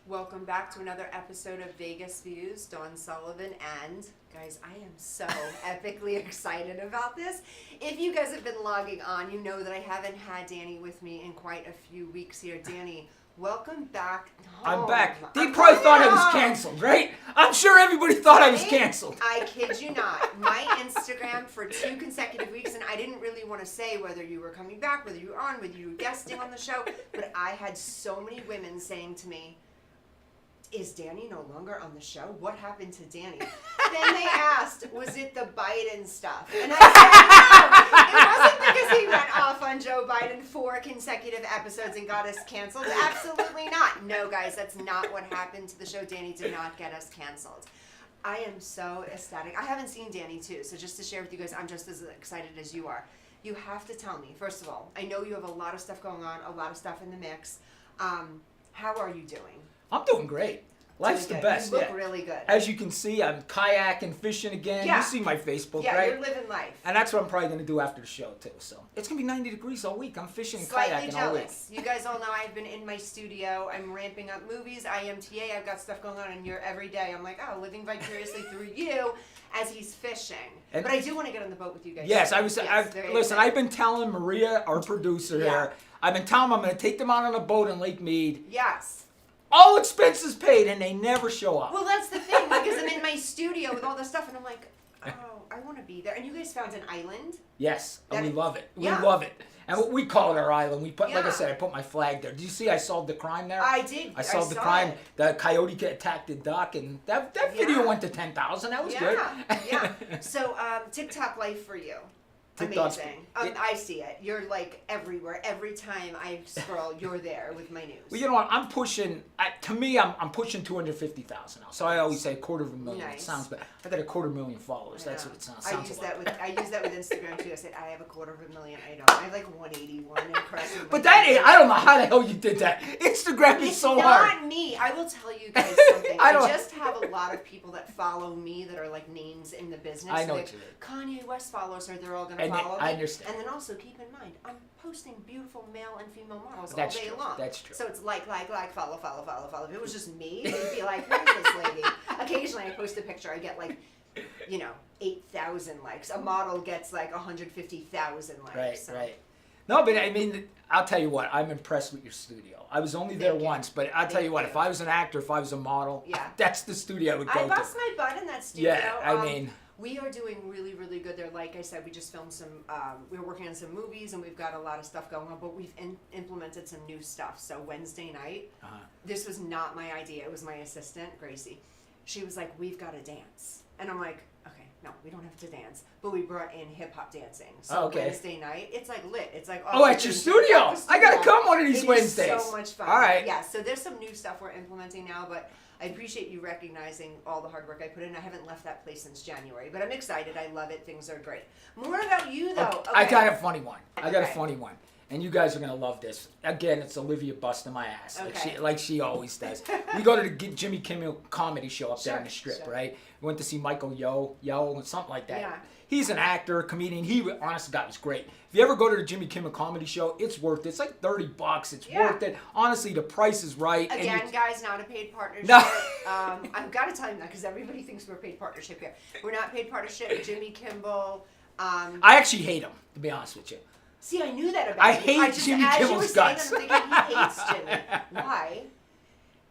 Welcome back to another episode of Vegas Views. Dawn Sullivan, and guys, I am so epically excited about this. If you guys have been logging on, you know that I haven't had Danny with me in quite a few weeks here. Danny, welcome back home. I'm back. They probably thought I was canceled, right? I'm sure everybody thought I was canceled. I kid you not. My Instagram for 2 consecutive weeks, and I didn't really want to say whether you were coming back, whether you were on, whether you were guesting on the show, but I had so many women saying to me, is Danny no longer on the show? What happened to Danny? Then they asked, was it the Biden stuff? And I said, no, it wasn't because he went off on Joe Biden 4 consecutive episodes and got us canceled. Absolutely not. No, guys, that's not what happened to the show. Danny did not get us canceled. I am so ecstatic. I haven't seen Danny too, so just to share with you guys, I'm just as excited as you are. You have to tell me, first of all, I know you have a lot of stuff going on, a lot of stuff in the mix. How are you doing? I'm doing great. Life's the best. You look really good. As you can see, I'm kayaking, fishing again. Yeah. You see my Facebook, yeah, right? You're living life. And that's what I'm probably going to do after the show, too. So it's going to be 90 degrees all week. I'm fishing and Slightly kayaking all week. jealous. You guys all know I've been in my studio. I'm ramping up movies, IMTA. I've got stuff going on in here every day. I'm like, oh, living vicariously through you as he's fishing. But I do want to get on the boat with you guys. Yes, Listen, I've been telling Maria, our producer here, I've been telling them I'm going to take them out on a boat in Lake Mead. Yes. All expenses paid, and they never show up. Well, that's the thing, because I'm in my studio with all this stuff, and I'm like, oh, I want to be there. And you guys found an island? Yes, and we love it. We Yeah. love it. And we call it our island. We put, like I Yeah. said, I put my flag there. Did you see I solved the crime there? I did. I solved the crime. It. The coyote attacked the duck, and that video went to 10,000. That was good. Yeah. So, TikTok life for you. TikTok's Amazing. I see it. You're like everywhere. Every time I scroll, you're there with my news. Well, you know what? I'm pushing. To me, I'm pushing 250,000 now. So I always say $250,000. Nice. It sounds bad. I got 250,000 followers. That's what it sounds. I use that with Instagram too. I said I have 250,000. I don't. I have like 181 impressions. But I don't know how the hell you did that. Instagram is so hard. It's not me. I will tell you guys something. I just have a lot of people that follow me that are like names in the business. I know what you mean. Kanye West followers are they're all going to follow me. I understand. And then also keep in mind, I'm posting beautiful male and female models That's all day true. long. That's true. So it's like, follow. If it was just me, it'd be like, who's this lady? Occasionally I post a picture, I get like, 8,000 likes. A model gets like 150,000 likes. Right, so. right. No, but I mean, I'll tell you what, I'm impressed with your studio. I was only there once, but I'll tell you what, if I was an actor, if I was a model, that's the studio I would go to. I bust my butt in that studio. Yeah, I mean... We are doing really, really good there. Like I said, we just filmed some, we were working on some movies and we've got a lot of stuff going on, but we've implemented some new stuff. So Wednesday night, this was not my idea. It was my assistant, Gracie. She was like, we've got to dance. And I'm like, okay, no, we don't have to dance. But we brought in hip hop dancing. So Wednesday night, it's like lit. It's like, at your studio. I got to come one of these Wednesdays. It's so much fun. All right. Yeah, so there's some new stuff we're implementing now, but I appreciate you recognizing all the hard work I put in. I haven't left that place since January, but I'm excited. I love it. Things are great. More about you, though. Okay. I got a funny one. And you guys are going to love this. Again, it's Olivia busting my ass, like she always does. We go to the Jimmy Kimmel comedy show up there in the Strip, right? We went to see Michael Yo, something like that. Yeah. He's an actor, comedian. He, honest to God, was great. If you ever go to the Jimmy Kimmel comedy show, it's worth it. It's like $30. It's worth it. Honestly, the price is right. Again, guys, not a paid partnership. No. I've got to tell you that because everybody thinks we're a paid partnership here. We're not paid partnership. Jimmy Kimmel. I actually hate him, to be honest with you. See, I knew that about I you. hate Jimmy Kimmel's guts. I'm thinking he hates Jimmy. Why?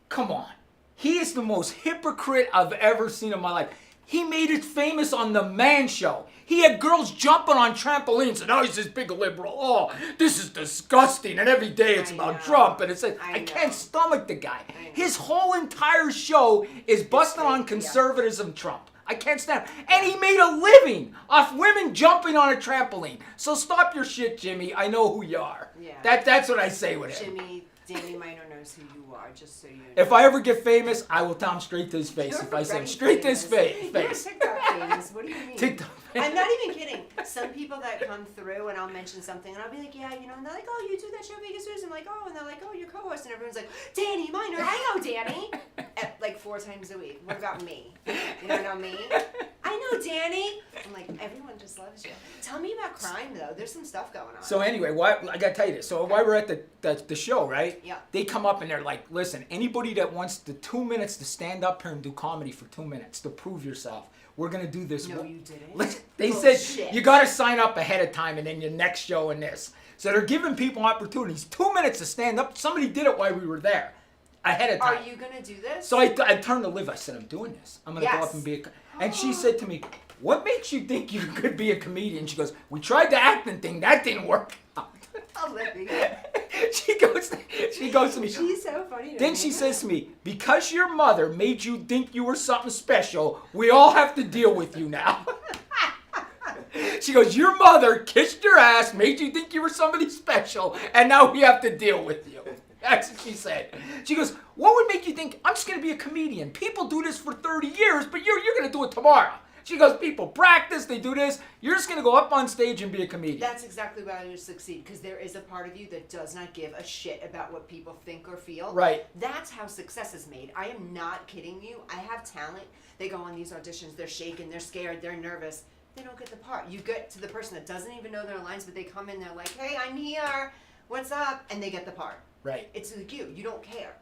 Come on. He is the most hypocrite I've ever seen in my life. He made it famous on The Man Show. He had girls jumping on trampolines, and now he's this big liberal. Oh, this is disgusting. And every day it's about Trump. And it's like, I can't stomach the guy. His whole entire show is busting on conservatism Trump. I can't stand it. And he made a living off women jumping on a trampoline. So stop your shit, Jimmy. I know who you are. Yeah. That's what I say with him. Jimmy, Danny Minor knows who you are, just so you know. If I ever get famous, I will tell him straight to his face. You're if I say him very straight to his face. You're TikTok famous. What do you mean? TikTok famous. I'm not even kidding. Some people that come through and I'll mention something and I'll be like, yeah, you know, and they're like, oh, you do that show Vegas News. I'm like, oh, and they're like, oh, you're co-host. And everyone's like, Danny Minor, I know Danny. Like 4 times a week. What about me? You don't know me? I know Danny. I'm like, everyone just loves you. Tell me about crime, though. There's some stuff going on. So anyway, I got to tell you this. So while we're at the show, right? Yeah. They come up and they're like, listen, anybody that wants the 2 minutes to stand up here and do comedy for 2 minutes to prove yourself, we're going to do this. No, you didn't. They said, you got to sign up ahead of time and then your next show and this. So they're giving people opportunities. 2 minutes to stand up. Somebody did it while we were there. Ahead of time. Are you going to do this? So I turned to Liv. I said, I'm doing this. I'm going to go up and be a... And she said to me, what makes you think you could be a comedian? She goes, we tried the acting thing. That didn't work out. Olivia. She goes to me. She's so funny. Then she says to me, because your mother made you think you were something special, we all have to deal with you now. She goes, your mother kissed your ass, made you think you were somebody special, and now we have to deal with you. That's what she said. She goes, what would make you think I'm just going to be a comedian? People do this for 30 years, but you're going to do it tomorrow. She goes, people practice, they do this. You're just going to go up on stage and be a comedian. That's exactly why you succeed, because there is a part of you that does not give a shit about what people think or feel. Right. That's how success is made. I am not kidding you. I have talent. They go on these auditions, they're shaking, they're scared, they're nervous. They don't get the part. You get to the person that doesn't even know their lines, but they come in, they're like, hey, I'm here. What's up? And they get the part. Right. It's like you. You don't care.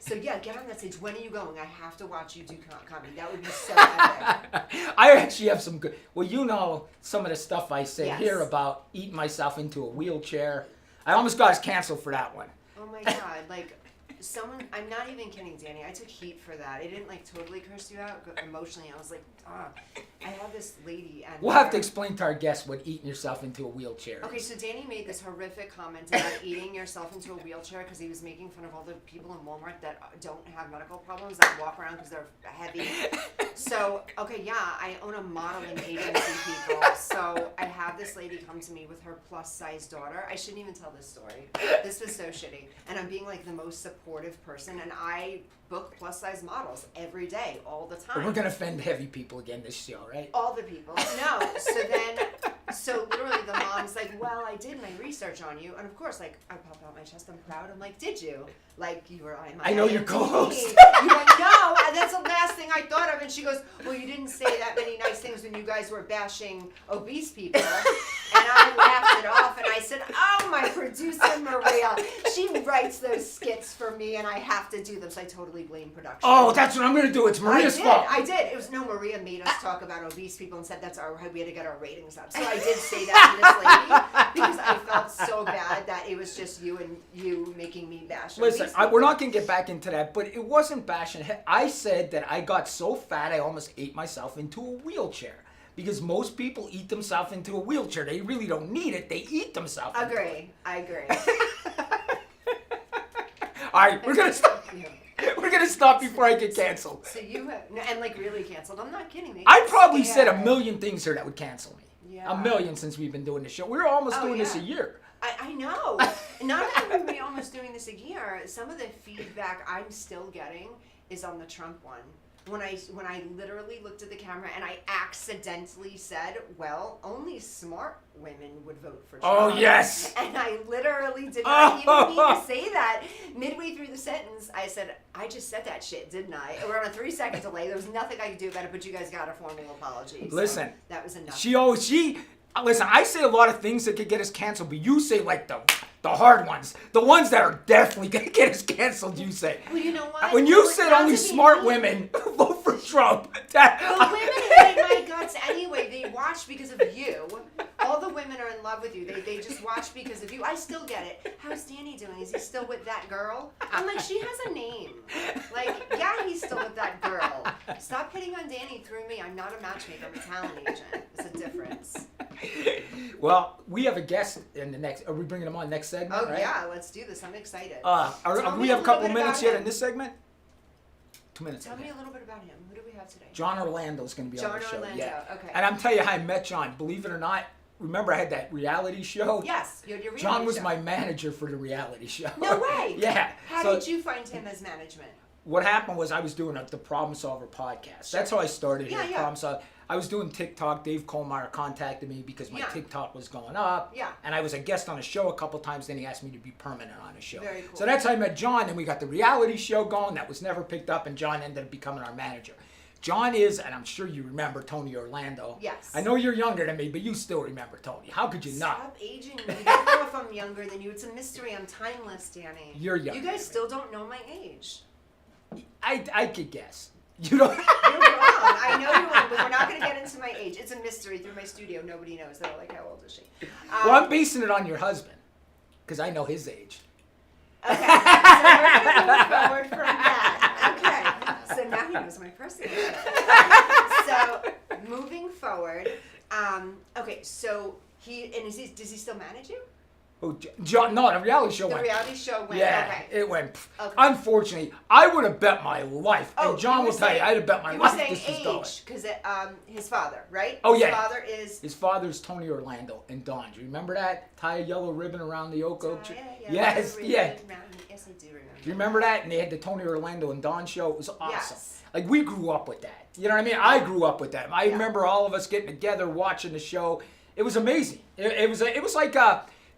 So yeah, get on that stage. When are you going? I have to watch you do comedy. That would be so epic. I actually have some good... Well, you know some of the stuff I say here about eating myself into a wheelchair. I almost got us canceled for that one. Oh my God. Like, someone... I'm not even kidding, Danny. I took heat for that. I didn't, like, totally curse you out emotionally. I was like, I have this lady and... We'll have to explain to our guests what eating yourself into a wheelchair is. Okay, so Danny made this horrific comment about eating yourself into a wheelchair because he was making fun of all the people in Walmart that don't have medical problems that walk around because they're heavy. So, okay, yeah, I own a modeling agency, people. So I have this lady come to me with her plus-size daughter. I shouldn't even tell this story. This was so shitty. And I'm being like the most supportive person, and I book plus-size models every day, all the time. We're going to offend heavy people again this show, right? All the people. No. So literally the mom's like, well, I did my research on you. And of course, like, I pop out my chest, I'm proud. I'm like, did you? Like, you were on my I know your co-host. You went, no, and that's the last thing I thought of. And she goes, well, you didn't say that many nice things when you guys were bashing obese people. And I laughed it off, and I said, oh, my producer, Maria, she writes those skits for me, and I have to do them. So I totally blame production. Oh, that's what I'm going to do. It's Maria's fault. I did. It was, no, Maria made us talk about obese people and said that's we had to get our ratings up. So I did say that to this lady because I felt so bad that it was just you making me bash. Listen, we're not going to get back into that, but it wasn't bashing. I said that I got so fat I almost ate myself into a wheelchair. because most people eat themselves into a wheelchair. They really don't need it. They eat themselves. I agree. All right, we're gonna stop. We're gonna stop before I get canceled. So you have, no, and like really canceled. I'm not kidding. I probably said a million things here that would cancel me. Yeah. A million since we've been doing this show. We're almost doing this a year. I know. Not only are we almost doing this a year, some of the feedback I'm still getting is on the Trump one. When I literally looked at the camera and I accidentally said, well, only smart women would vote for Trump. Oh, yes. And I literally did not even need to say that. Midway through the sentence, I said, I just said that shit, didn't I? We're on a 3-second delay. There was nothing I could do about it, but you guys got a formal apology. So listen. That was enough. Listen, I say a lot of things that could get us canceled, but you say like the hard ones. The ones that are definitely going to get us canceled, you say. Well, you know what? When you said only smart women vote for Trump. The women hate my guts anyway. They watch because of you. All the women are in love with you. They just watch because of you. I still get it. How's Danny doing? Is he still with that girl? I'm like, she has a name. Like, yeah, he's still with that girl. Stop hitting on Danny through me. I'm not a matchmaker. I'm a talent agent. It's a difference. Well, we have a guest in the next. Are we bringing him on next segment? Oh, right? yeah, let's do this. I'm excited. We have a couple minutes yet in this segment? 2 minutes. Tell me a little bit about him. Who do we have today? John Orlando's going to be on the show. John Orlando, yeah. okay. And I'm telling you how I met John. Believe it or not, remember I had that reality show? Yes, your reality John was show. my manager for the reality show. No way. Yeah. How did you find him as management? What happened was I was doing the Problem Solver podcast. That's how I started here. Yeah. Problem Solver. I was doing TikTok. Dave Kohlmeyer contacted me because my TikTok was going up. Yeah. And I was a guest on a show a couple times. Then he asked me to be permanent on a show. Very cool. So that's how I met John. And we got the reality show going. That was never picked up. And John ended up becoming our manager. John is, and I'm sure you remember Tony Orlando. Yes. I know you're younger than me, but you still remember Tony. How could you not? Stop aging me. You don't know if I'm younger than you. It's a mystery. I'm timeless, Danny. You're younger. You guys still don't know my age. I could guess. You don't. You're wrong. I know you're wrong, but we're not going to get into my age. It's a mystery through my studio. Nobody knows. They're like, how old is she? Well, I'm basing it on your husband because I know his age. Okay. So we're going to move forward from that. Okay. So now he knows my personal life. So moving forward. Okay. So does he still manage you? Oh, John, no, the reality show went. The reality show went. Yeah, Okay. it went. Okay. Unfortunately, I would have bet my life. Oh, and John will tell you, I'd have bet my you life were saying this was going. age because his father, right? Oh, his yeah. His father is. His father's Tony Orlando and Don. Do you remember that? Tie a yellow ribbon around the oak tree. Yes, yeah. Yes, I do remember. Do you remember that? And they had the Tony Orlando and Don show. It was awesome. Yes. Like we grew up with that. You know what I mean? I grew up with that. I remember all of us getting together watching the show. It was amazing. It was like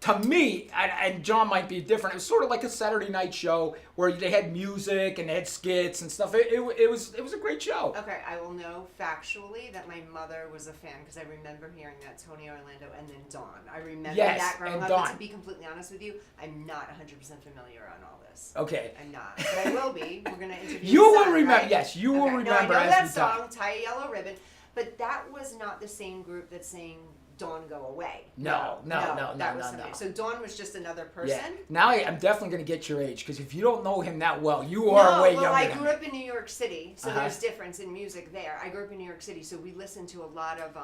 to me, and John might be different, it was sort of like a Saturday night show where they had music and they had skits and stuff. It was a great show. Okay, I will know factually that my mother was a fan because I remember hearing that Tony Orlando and then Dawn. I remember that growing and up. Dawn. But to be completely honest with you, I'm not 100% familiar on all this. Okay. I'm not, but I will be. We're gonna interview. You will son, remember. right? Yes, you will Okay. remember. No, I know as that we talk. song, "Tie a Yellow Ribbon," but that was not the same group that sang "Dawn Go Away." No. That was somebody. So Dawn was just another person. Yeah. Now I'm definitely going to get your age because if you don't know him that well, you are way younger. I than grew me. up in New York City, so there's difference in music there. I grew up in New York City, so we listened to a lot of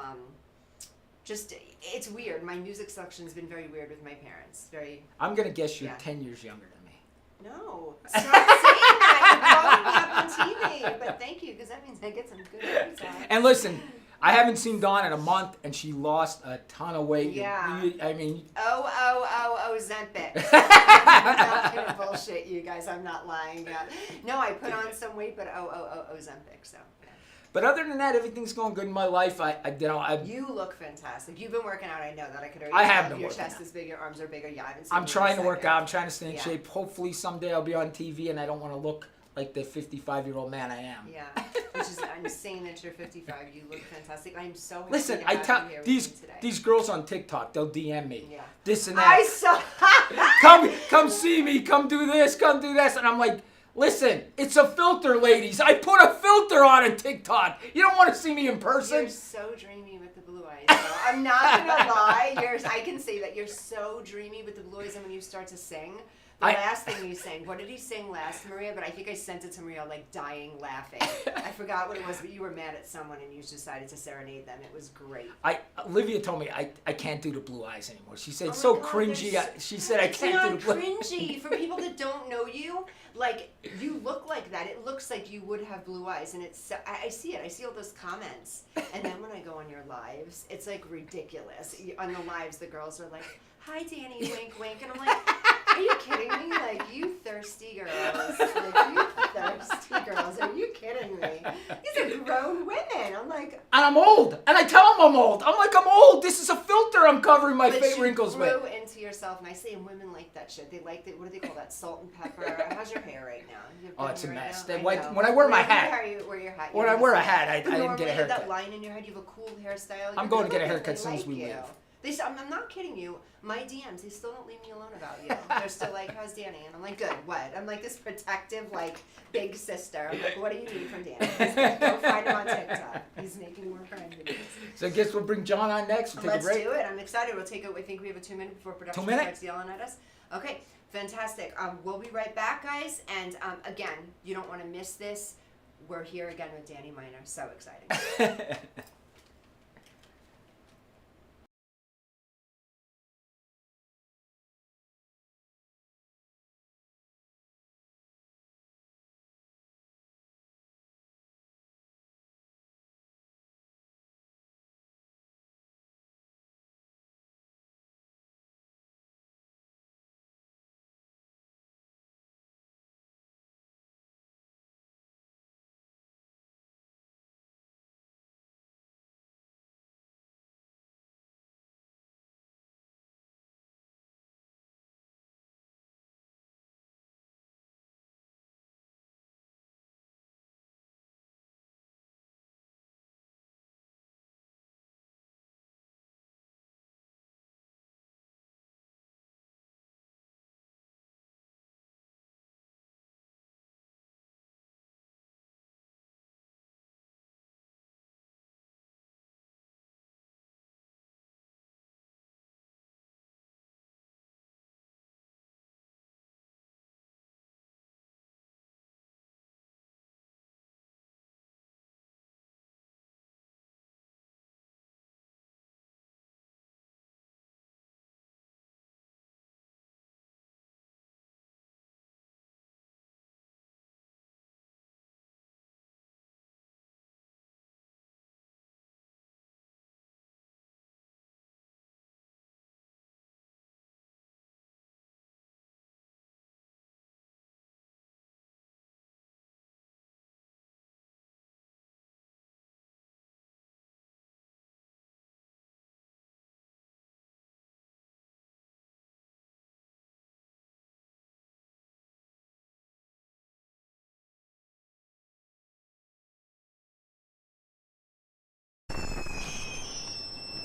it's weird. My music selection's been very weird with my parents. Very. I'm going to guess you're 10 years younger than me. No, stop saying that. You're blowing me up on TV. But thank you, because that means I get some good words out. And listen, I haven't seen Dawn in a month, and she lost a ton of weight. Yeah. I mean. Ozempic. I'm not gonna bullshit you guys. I'm not lying. Yeah. No, I put on some weight, but Ozempic. So. Yeah. But other than that, everything's going good in my life. You look fantastic. You've been working out. I know that. I could already I have tell been your working chest out. is big, your arms are bigger. Yeah, I haven't seen I'm you trying in to a work second. out. I'm trying to stay in Yeah. shape. Hopefully someday I'll be on TV, and I don't want to look like the 55-year-old man I am. Yeah, which is insane that you're 55. You look fantastic. I'm so happy Listen, to I have tell you here with these me today. these girls on TikTok, they'll DM me. Yeah. This and I that. saw. come see me. Come do this. Come do this. And I'm like, listen, it's a filter, ladies. I put a filter on TikTok. You don't want to see me in person. You're so dreamy with the blue eyes. Though. I'm not gonna lie. I can say that you're so dreamy with the blue eyes, and when you start to sing, The last thing you sang, what did he sing last, Maria? But I think I sent it to Maria, like, dying laughing. I forgot what it was, but you were mad at someone and you decided to serenade them. It was great. Olivia told me I can't do the blue eyes anymore. She said, it's so cringy. She said, I can't do the blue eyes. It's not cringy. For people that don't know you, like, you look like that. It looks like you would have blue eyes. And it's, I see it. I see all those comments. And then when I go on your lives, it's, like, ridiculous. On the lives, the girls are like, hi, Danny, wink, wink. And I'm like, are you kidding me? Like, you thirsty girls. Like, you thirsty girls. Are you kidding me? These are grown women. I'm like... And I'm old. And I tell them I'm old. I'm like, I'm old. This is a filter I'm covering my wrinkles with. But you grew into yourself nicely, and women like that shit. They like, what do they call that? Salt and pepper. How's your hair right now? Oh, it's a mess. Right when I wear my hat. When I wear a hat, I didn't get a haircut. That line in your head, you have a cool hairstyle. I'm going to get a haircut as soon as we leave. I'm not kidding you. My DMs, they still don't leave me alone about you. They're still like, how's Danny? And I'm like, good, what? I'm like this protective, like, big sister. I'm like, what do you need from Danny? Go find him on TikTok. He's making more friends. So I guess we'll bring John on next. We'll take a break. Let's do it. I'm excited. We'll take it. I think we have a 2-minute before production starts yelling at us. Okay, fantastic. We'll be right back, guys. And again, you don't want to miss this. We're here again with Danny Miner. So exciting.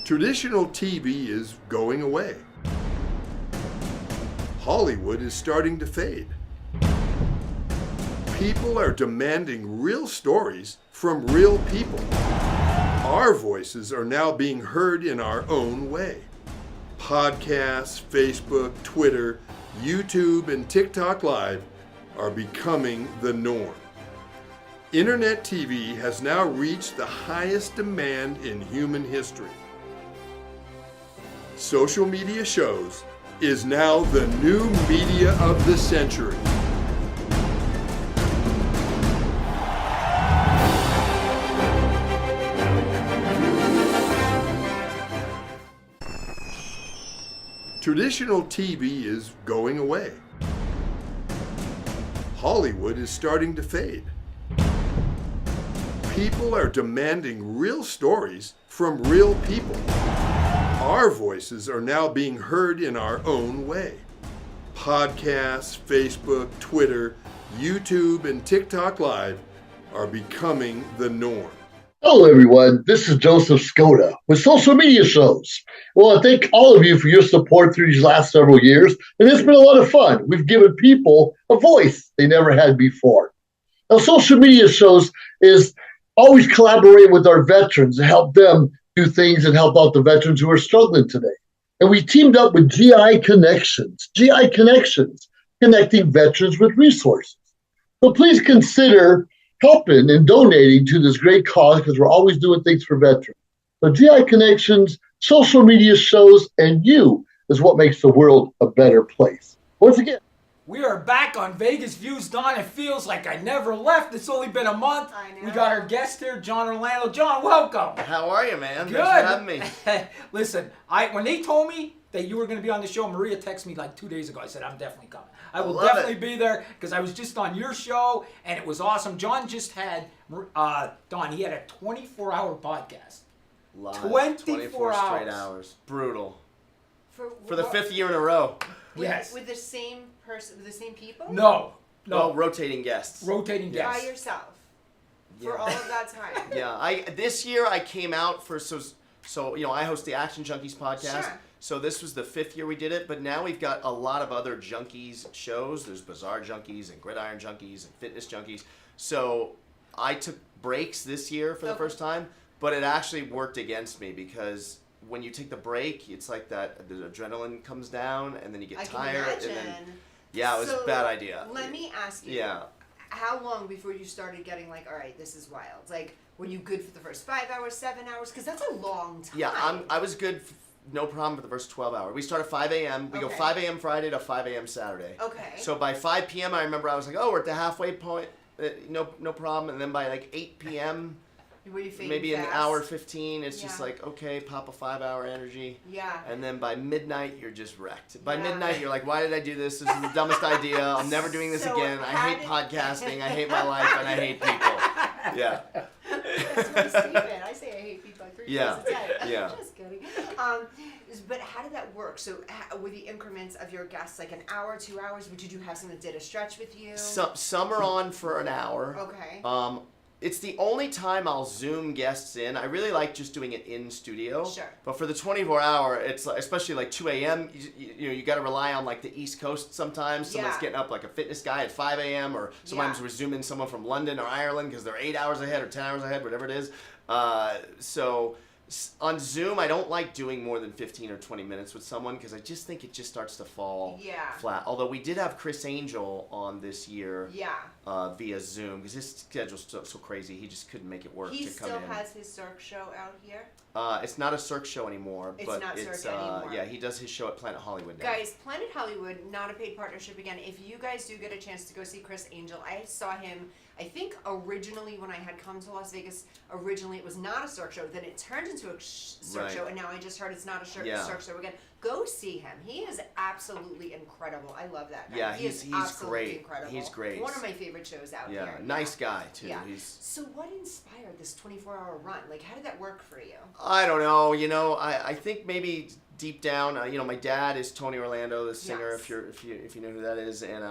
Traditional TV is going away. Hollywood is starting to fade. People are demanding real stories from real people. Our voices are now being heard in our own way. Podcasts, Facebook, Twitter, YouTube, and TikTok Live are becoming the norm. Internet TV has now reached the highest demand in human history. Social media shows is now the new media of the century. Traditional TV is going away. Hollywood is starting to fade. People are demanding real stories from real people. Our voices are now being heard in our own way. Podcasts, Facebook, Twitter, YouTube, and TikTok Live are becoming the norm. Hello, everyone. This is Joseph Skoda with Social Media Shows. Well, I thank all of you for your support through these last several years, and it's been a lot of fun. We've given people a voice they never had before. Now, Social Media Shows is always collaborating with our veterans to help them do things and help out the veterans who are struggling today. And we teamed up with GI Connections. GI Connections connecting veterans with resources. So please consider helping and donating to this great cause because we're always doing things for veterans. So GI Connections, social media shows, and you is what makes the world a better place. Once again, We are back on Vegas Views, Don. It feels like I never left. It's only been a month. I know. We got our guest here, John Orlando. John, welcome. How are you, man? Good. Thanks for having me. Listen, when they told me that you were going to be on the show, Maria texted me like 2 days ago. I said, I'm definitely coming. I will Love definitely it. be there because I was just on your show and it was awesome. John just had, Don, he had a 24-hour podcast. Live, 24 straight hours. hours. Brutal. For the what- 5th year in a row. Yes. With the same person, with the same people? No. Well, rotating guests. Rotating By guests. yourself. Yeah. For all of that time. Yeah, this year I came out for so I host the Action Junkies podcast. Sure. So this was the 5th year we did it, but now we've got a lot of other junkies shows. There's Bizarre Junkies and Gridiron Junkies and Fitness Junkies. So I took breaks this year for the Okay. first time, but it actually worked against me because when you take the break, it's like that the adrenaline comes down and then you get I can tired imagine. and then yeah, it was So, a bad idea. Let me ask you. Yeah. How long before you started getting like, all right, this is wild? Like, were you good for the first 5 hours, 7 hours? Because that's a long time. Yeah, I was good, no problem for the first 12 hours. We start at 5 a.m. We go Okay. 5 a.m. Friday to 5 a.m. Saturday. Okay. So by 5 p.m. I remember I was like, oh, we're at the halfway point. No problem. And then by like 8 p.m., Were you fading maybe an fast? hour 15, it's just Yeah. like, okay, pop a 5-hour energy. Yeah. And then by midnight, you're just wrecked. By Yeah. midnight, you're like, why did I do this? This is the dumbest idea. I'm never doing this So again. I how hate did- podcasting. I hate my life. And I hate people. Yeah. That's really stupid. I say I hate people like 3 Yeah. times a day. Yeah. Just kidding. But how did that work? So were the increments of your guests like an hour, 2 hours? Did you have someone that did a stretch with you? Some are on for an hour. Okay. It's the only time I'll Zoom guests in. I really like just doing it in studio. Sure. But for the 24-hour, it's like, especially like 2 a.m. You got to rely on like the East Coast sometimes. Someone's Yeah. getting up like a fitness guy at 5 a.m. or sometimes Yeah. we're zooming someone from London or Ireland because they're 8 hours ahead or 10 hours ahead, whatever it is. So on Zoom, I don't like doing more than 15 or 20 minutes with someone because I just think it just starts to fall Yeah. flat. Although we did have Chris Angel on this year Yeah. via Zoom because his schedule's so crazy. He just couldn't make it work He to come still in. has his Cirque show out here. It's not a Cirque show anymore, It's but not it's Cirque anymore. yeah, he does his show at Planet Hollywood now. Guys, Planet Hollywood, not a paid partnership again. If you guys do get a chance to go see Chris Angel, I saw him, I think originally when I had come to Las Vegas, originally it was not a Cirque show, then it turned into a Cirque Right. show, and now I just heard it's not a Cirque Yeah. show again. Go see him. He is absolutely incredible. I love that guy. Yeah, he is he's absolutely great. incredible. He's great. One of my favorite shows out Yeah, here. nice guy too. Yeah. He's So what inspired this 24-hour run? Like, how did that work for you? I don't know. I think maybe deep down, my dad is Tony Orlando, the singer. Yes. If you know who that is, and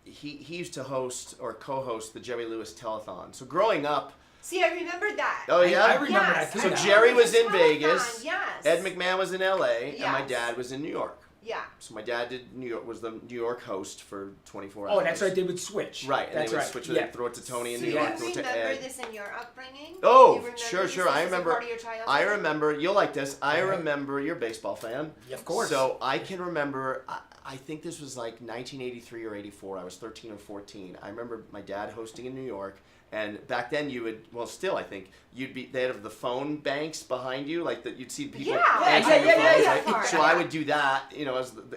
he used to host or co-host the Jerry Lewis Telethon. So growing up, See, I remember that. oh yeah, I remember Yes, that too. So now. Jerry was in Telethon, Vegas. Yes. Ed McMahon was in L.A. and my Yes. dad was in New York. Yeah. So my dad did was the New York host for 24 hours. Oh, that's right. They would switch. Right, and That's they would right. switch Yeah. it, throw it to Tony in So New you York, throw it remember to Ed. this in your upbringing? Oh, You remember sure, this? sure. This I is a remember. part of your childhood? I remember. You'll like this. I Alright. remember. You're a baseball fan. Yeah, of course. So I can remember. I think this was like 1983 or 84. I was 13 or 14. I remember my dad hosting in New York. And back then you would, well, still I think they'd have the phone banks behind you, like that you'd see people Yeah, answering yeah, the yeah, phones, yeah, right? yeah. So I would do that,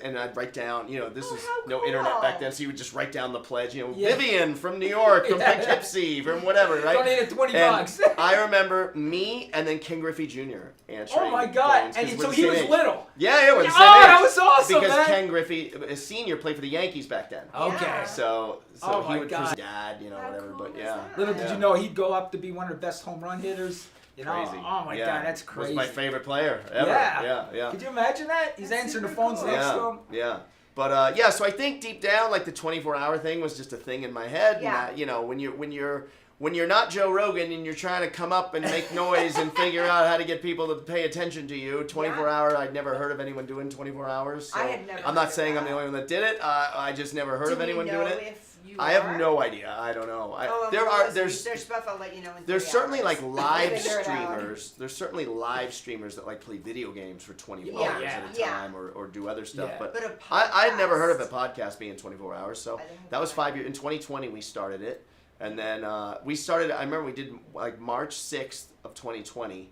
and I'd write down, this Oh, is how no internet back cool. then, so you would just write down the pledge, Yeah. Vivian from New York, from Yeah. Poughkeepsie, from whatever, right? Donated 20 And bucks. I remember me and then Ken Griffey Jr. answering Oh my God! phones, And 'cause so we're the he same was age. little. Yeah, we're the Oh, same age. that was awesome, Because man. Ken Griffey, a senior, played for the Yankees back then. Okay. Yeah. So Oh he my would God. present dad, How whatever. cool But was yeah. that? Little did Yeah. you know he'd go up to be one of the best home run hitters. You know? Crazy. Oh my Yeah. God, that's crazy. Was my favorite player ever. Yeah. Yeah. Could you imagine that? He's That's answering the super phones cool. next to Yeah. him. Yeah. But so I think deep down, like the 24-hour thing was just a thing in my head. Yeah. And when you're not Joe Rogan and you're trying to come up and make noise and figure out how to get people to pay attention to you, 24-hour, I'd never heard of anyone doing 24 hours. So I had never I'm heard not of saying I'm that. the only one that did it. I just never heard of anyone Do you know doing it. if You I are? have no idea. I don't know. There's research buff. I'll let you know in 3 There's certainly hours. like live Figure it out. streamers. There's certainly live streamers that like play video games for 24 Yeah, hours at a yeah. time or do other stuff. Yeah. But But a I'd never heard of a podcast- podcast being 24 hours. So I didn't that was know. 5 years. In 2020 we started it, and then we started. I remember we did like March 6th of 2020,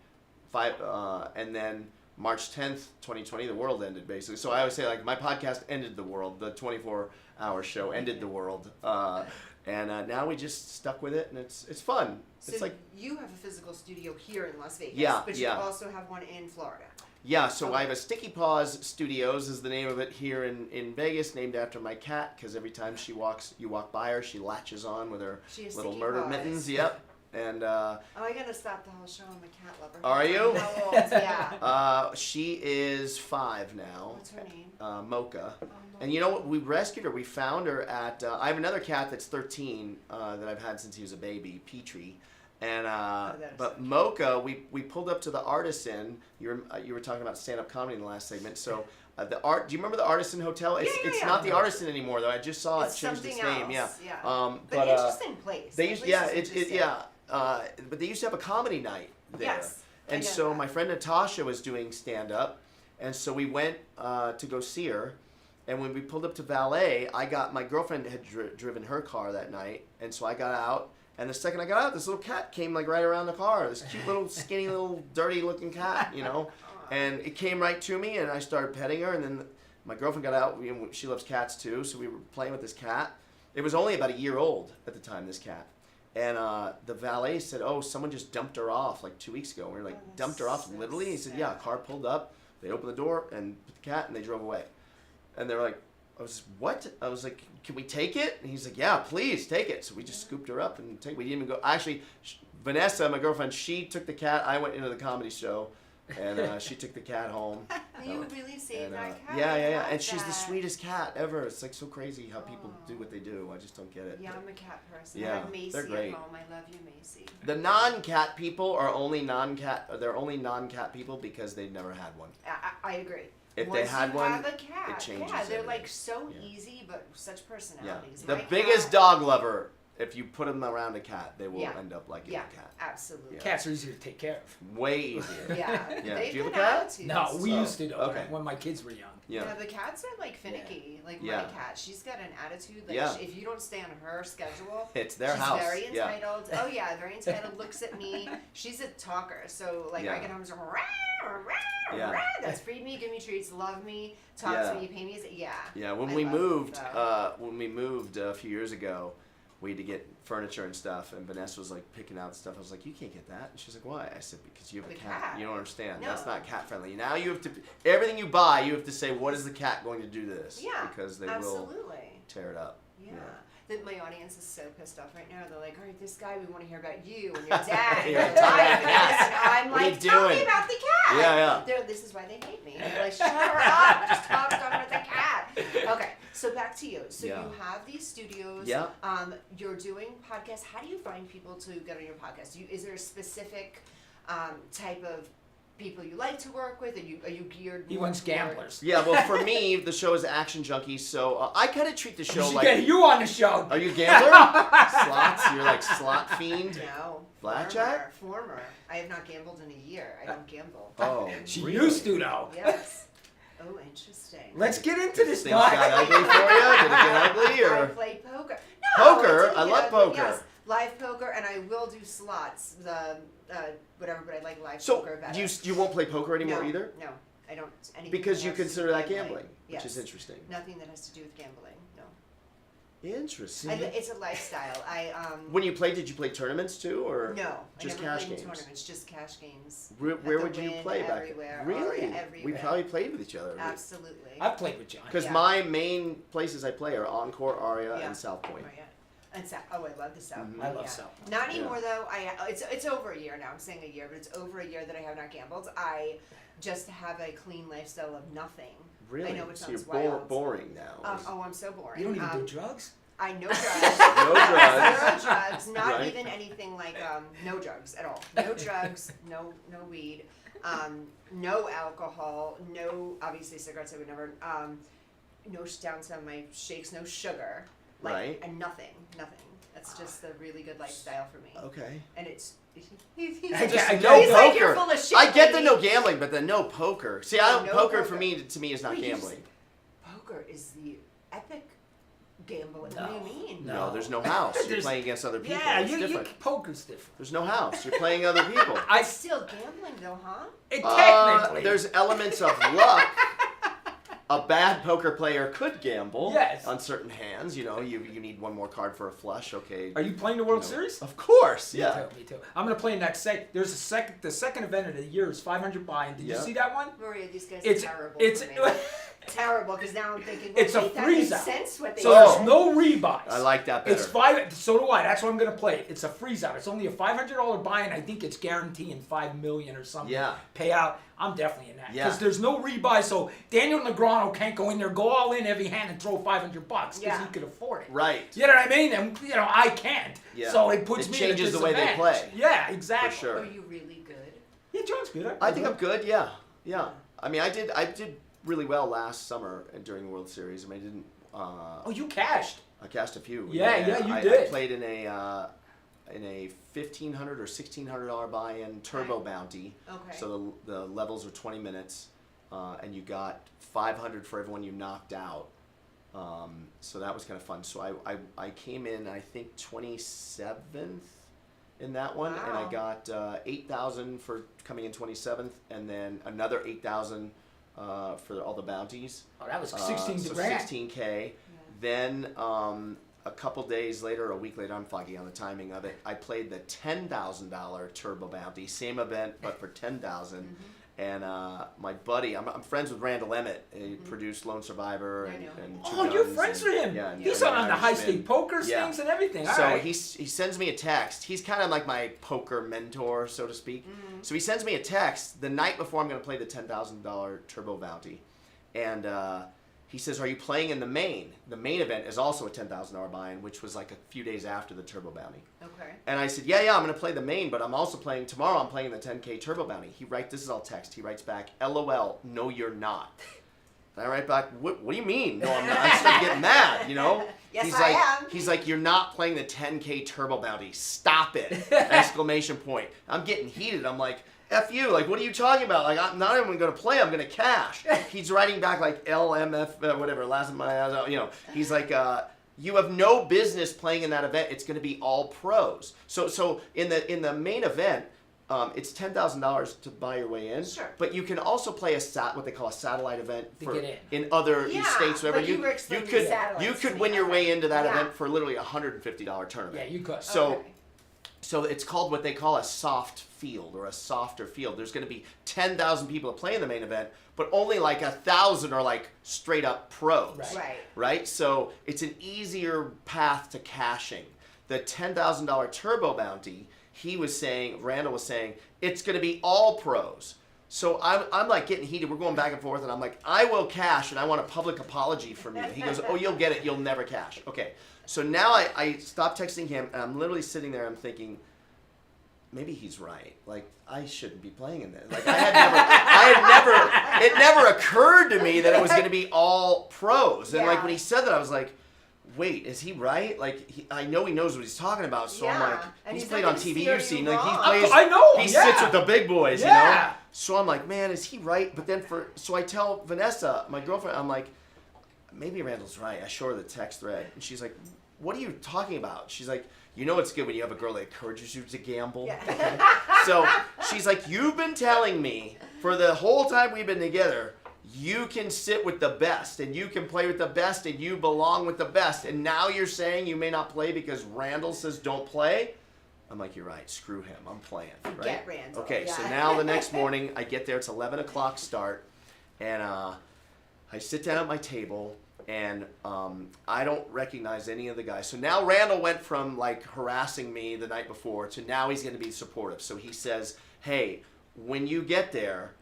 and then March 10th, 2020, the world ended basically. So I always say like my podcast ended the world. The 24-hour show ended the world. And now we just stuck with it, and it's fun. So It's like you have a physical studio here in Las Vegas, Yeah, but yeah. you also have one in Florida. yeah. So Okay. I have a Sticky Paws Studios is the name of it here in Vegas, named after my cat because every time you walk by her, she latches on with her She has little sticky murder paws. mittens. Yep. And Oh, I gotta stop the whole show. I'm a cat lover. Are you? How old? Yeah. she is 5 now. What's her name? Mocha. Oh, And you know what? We rescued her. We found her at. I have another cat that's 13 that I've had since he was a baby, Petrie. And that is but so cute. Mocha, we pulled up to the Artisan. You were talking about stand-up comedy in the last segment. So the art. Do you remember the Artisan Hotel? It's Yeah, it's yeah. not the Artisan anymore though. I just saw It's it changed its something name. Yeah. else, yeah. But But interesting place. they That used place yeah is it interesting. yeah. But they used to have a comedy night there. Yes, I And know so that. my friend Natasha was doing stand-up, and so we went to go see her. And when we pulled up to valet, my girlfriend had driven her car that night, and so I got out. And the second I got out, this little cat came like right around the car. This cute little skinny little dirty looking cat, you know. And it came right to me, and I started petting her. And then my girlfriend got out. She loves cats too, so we were playing with this cat. It was only about a year old at the time, this cat. And the valet said, "Oh, someone just dumped her off like 2 weeks ago." And we were like, Oh, that's "Dumped her off, so literally?" And he said, sad. "Yeah, a car pulled up. They opened the door and put the cat, and they drove away." And they were like, "What?" I was like, "Can we take it?" And he's like, "Yeah, please take it." So we just scooped her up and we didn't even go. Actually, Vanessa, my girlfriend, she took the cat. I went into the comedy show, and she took the cat home. You really saved And, that cat. yeah, I yeah, yeah. love And she's the that. sweetest cat ever. It's like so crazy how people do what they do. I just don't get it. Yeah, I'm a cat person. Yeah, I have Macy they're great. at home. I love you, Macy. The non-cat people are only non-cat. They're only non-cat people because they've never had one. I agree. If Once they had you one, have a cat, it changes yeah, they're everything. like so Yeah. easy, but such Yeah. personalities. The My biggest cat- dog lover. If you put them around a cat, they will Yeah. end up liking Yeah, a cat. absolutely. Cats are easy to take care of. Way easier. Yeah. Yeah. They've Do you have a got cat? attitudes. No, we Oh, used to though, okay. when my kids were young. Yeah. Yeah. the cats are like finicky. Like Yeah. my cat, she's got an attitude. Like Yeah. if you don't stay on her schedule, It's their she's house. very Yeah. entitled. Oh yeah, very entitled. Looks at me. She's a talker. So like Yeah. I get home and she's like, rah, rah, Yeah. rah. That's feed me, give me treats, love me, talk Yeah. to me, pay me. Yeah. Yeah, when I we love moved, that. a few years ago, we had to get furniture and stuff, and Vanessa was like picking out stuff. I was like, "You can't get that." And she's like, "Why?" I said, "Because you have a The cat. cat. You don't understand. That's No. not cat friendly. Now you have to everything you buy, you have to say, what is the cat going to do to this? Yeah. Because they will Absolutely. tear it up. Yeah. That my audience is so pissed off right now. They're like, all right, this guy, we want to hear about you and your dad and Your your dad. wife and this. And I'm What are like, you tell me doing? about the cat. Yeah, yeah. This is why they hate me. They're like, shut her up. Just talk about the cat. Okay, so back to you. So Yeah. you have these studios. Yeah. You're doing podcasts. How do you find people to get on your podcast? Is there a specific type of people you like to work with? Are you geared He more wants toward- gamblers. Yeah, well, for me, the show is Action Junkies, so I kind of treat the We show should like. get you on the show. Are you a gambler? Slots? You're like slot fiend? No. Blackjack? Former. I have not gambled in a year. I don't gamble. Oh, She really? used to though. Yes. Oh, interesting. Let's get into this Things got guy. ugly for you? Did it get ugly, I or? play poker. Poker? it's I a- love poker. Yes, live poker, and I will do slots. Whatever, but I like live So poker better. you won't play poker anymore no, either? No, I don't. Anything Because that you has to consider do that with gambling, which Yes. is interesting. Nothing that has to do with gambling. No. Interesting. It's a lifestyle. When you played, did you play tournaments too, or? No, just I never cash played in games? tournaments, just cash games. Where At the would you Wynn, play back? everywhere. Really? Oh, yeah, We everywhere. probably played with each other. Absolutely. I've played with John. Because Yeah. my main places I play are Encore, Aria, Yeah. and South Point. Oh, yeah. And I love the South. Mhm. I love Yeah. South Point. Not anymore though. It's over a year now. I'm saying a year, but it's over a year that I have not gambled. I just have a clean lifestyle of nothing. Really? I know it So you're sounds wild. boring now. I'm so boring. You don't even do drugs? I no drugs. No drugs. Zero drugs. Not Right. even anything like no drugs at all. No drugs. No weed. No alcohol. No obviously cigarettes. I would never. No down to my shakes. No sugar. like, Right. and nothing. That's just a really good lifestyle for me. Okay. And it's Just I no he's poker. like, you're full of shit, I get the lady. no gambling, but the no poker. See, I don't No poker poker. for me is not Wait, you gambling. Poker is the epic gambling. What do you mean? No, there's no house. You're There's- playing against other people. Yeah, it's you different. poker's different. There's no house. You're playing other people. I Still gambling though, huh? technically There's elements of luck. A bad poker player could gamble Yes. on certain hands. You know, you need one more card for a flush. Okay. Are you playing the World You know, Series? Of course. Me Yeah. too, me too. I'm gonna play next set. There's the second event of the year is 500 buy-in. Did you Yeah. see that one? Maria, these guys It's are terrible. it's for me. Terrible, because now I'm thinking, It's a wait, that freeze makes out. sense what they so do. there's no rebuys. I like that better. It's five. So do I. That's what I'm gonna play. It's a freeze out. It's only a $500 buy-in. I think it's guaranteeing $5 million or something. Yeah. Payout. I'm definitely in that Yeah. because there's no rebuy. So Daniel Negreanu can't go in there, go all in heavy hand, and throw $500 because Yeah. he could afford it. Right. You know what I mean? And I can't. Yeah. So it puts It me changes at a the way they disadvantage. play. Yeah, exactly. For sure. Are you really good? Yeah, John's good. I think I'm good. Yeah. Yeah. I mean, I did really well last summer during the World Series. I mean, I didn't. Oh, you cashed. I cast a few. Yeah, you I did. played in a $1,500 or $1,600 buy-in turbo bounty. Okay. So the levels are 20 minutes, and you got 500 for everyone you knocked out. So that was kind of fun. So I came in, I think 27th in that one, and I Wow. got 8,000 for coming in 27th, and then another 8,000 for all the bounties. Oh, that was 16 so grand. 16K. Then a couple days later, a week later, I'm foggy on the timing of it. I played the $10,000 turbo bounty, same event but for 10,000. And my buddy, I'm friends with Randall Emmett. He produced Lone Survivor I and, know. and Two Oh, you're Guns friends and- with him. Yeah, and He's the on the high Irishman. stake poker Yeah. things and everything. All So right. he sends me a text. He's kind of like my poker mentor, so to speak. So he sends me a text the night before I'm going to play the $10,000 turbo bounty, and he says, "Are you playing in the main?" The main event is also a $10,000 buy-in, which was like a few days after the turbo bounty. Okay. And I said, yeah, I'm going to play the main, but I'm also playing tomorrow. I'm playing the 10K turbo bounty. This is all text. He writes back, "LOL, no, you're not." And I write back, what do you mean? No, I'm not. I started getting mad, you know? Yes, he's I like, am. He's like, "You're not playing the 10K turbo bounty. Stop it!" Exclamation point. I'm getting heated. I'm like, F you. Like, what are you talking about? Like, I'm not even going to play. I'm going to cash. He's writing back like LMF, whatever, last of my, you know. He's like, "You have no business playing in that event. It's going to be all pros." So in the main event, it's $10,000 to buy your way in. Sure. But you can also play what they call a satellite event To get in other Yeah, states. Whatever like you were explaining could satellites you to could me. win your way into that Yeah. event for literally $150 tournament. Yeah, you could. So. Okay. So it's called what they call a soft field or a softer field. There's going to be 10,000 people that play in the main event, but only like 1,000 are like straight up pros. Right. Right? So it's an easier path to cashing. The $10,000 turbo bounty, Randall was saying, it's going to be all pros. So I'm like getting heated. We're going back and forth, and I'm like, "I will cash, and I want a public apology from you." He goes, "Oh, you'll get it. You'll never cash." Okay. So now I stopped texting him, and I'm literally sitting there. I'm thinking, maybe he's right. Like, I shouldn't be playing in this. Like, it never occurred to me that it was going to be all pros. And like Yeah. when he said that, I was like, wait, is he right? Like, I know he knows what he's talking about. So I'm Yeah. like, And he's he's played not on gonna TV. steer You've seen, you like, he wrong. plays. I know. He Yeah. sits with the big boys. You Yeah. know. So I'm like, man, is he right? But then so I tell Vanessa, my girlfriend, I'm like, maybe Randall's right. I show her the text thread, and she's like, "What are you talking about?" She's like, "You know it's good when you have a girl that encourages you to gamble." Yeah. Okay? So she's like, "You've been telling me for the whole time we've been together, you can sit with the best, and you can play with the best, and you belong with the best, and now you're saying you may not play because Randall says don't play?" I'm like, "You're right. Screw him. I'm playing." Right? Forget Randall, Okay. So yeah. now the next morning, I get there. It's 11 o'clock start, and I sit down at my table, and I don't recognize any of the guys. So now Randall went from like harassing me the night before to now he's going to be supportive. So he says, "Hey, when you get there,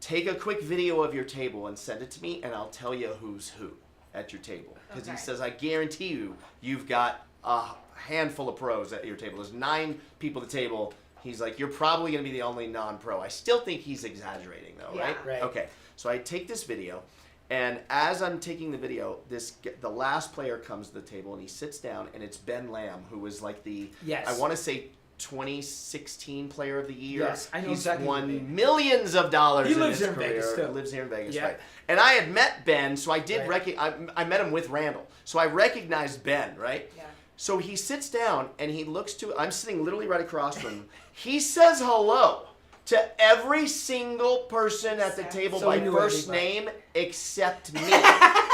take a quick video of your table and send it to me, and I'll tell you who's who at your table." Because he Okay. says, "I guarantee you've got a handful of pros at your table. There's 9 people at the table." He's like, "You're probably going to be the only non-pro." I still think he's exaggerating though, Yeah. right? Right. Okay. So I take this video, And as I'm taking the video, the last player comes to the table and he sits down, and it's Ben Lamb, who was like the I want to say 2016 Player of the Year. Yes, I know He's exactly. won millions of dollars He in lives his here in career. Vegas, too. Lives here in Vegas, Yeah. right? And I had met Ben, so I did Right. I met him with Randall, so I recognized Ben, right? Yeah. So he sits down and he looks to. I'm sitting literally right across from him. He says hello to every single person at the table So by he knew first everybody. name except me.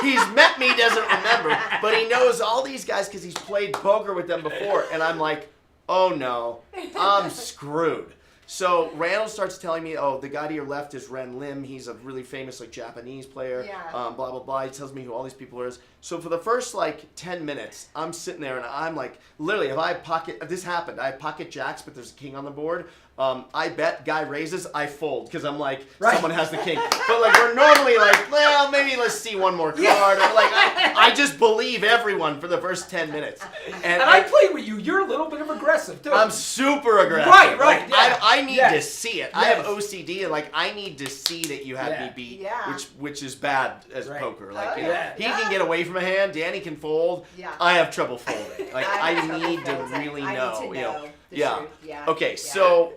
He's met me, doesn't remember, but he knows all these guys because he's played poker with them before. And I'm like, oh no, I'm screwed. So Randall starts telling me, oh, the guy to your left is Ren Lim. He's a really famous like Japanese player. Yeah. Blah blah blah. He tells me who all these people are. So for the first like 10 minutes, I'm sitting there and I'm like, literally, if this happened, I have pocket jacks, but there's a king on the board. I bet guy raises, I fold because I'm like, Right. someone has the king. But like we're normally like, well, maybe let's see one more card. Or like I just believe everyone for the first 10 minutes. And I played with you. You're a little bit of aggressive too. I'm super aggressive. Right, Like, yeah. I need Yes. to see it. I have Yes. OCD, and like I need to see that you had Yeah. me beat, Yeah. which is bad as Right. poker. Like Oh, you know, yeah. he can get away from a hand, Danny can fold. Yeah. I have trouble folding. Like I have trouble need to folding. really I know. need to You know know. the Yeah. truth. Yeah. Okay, Yeah. so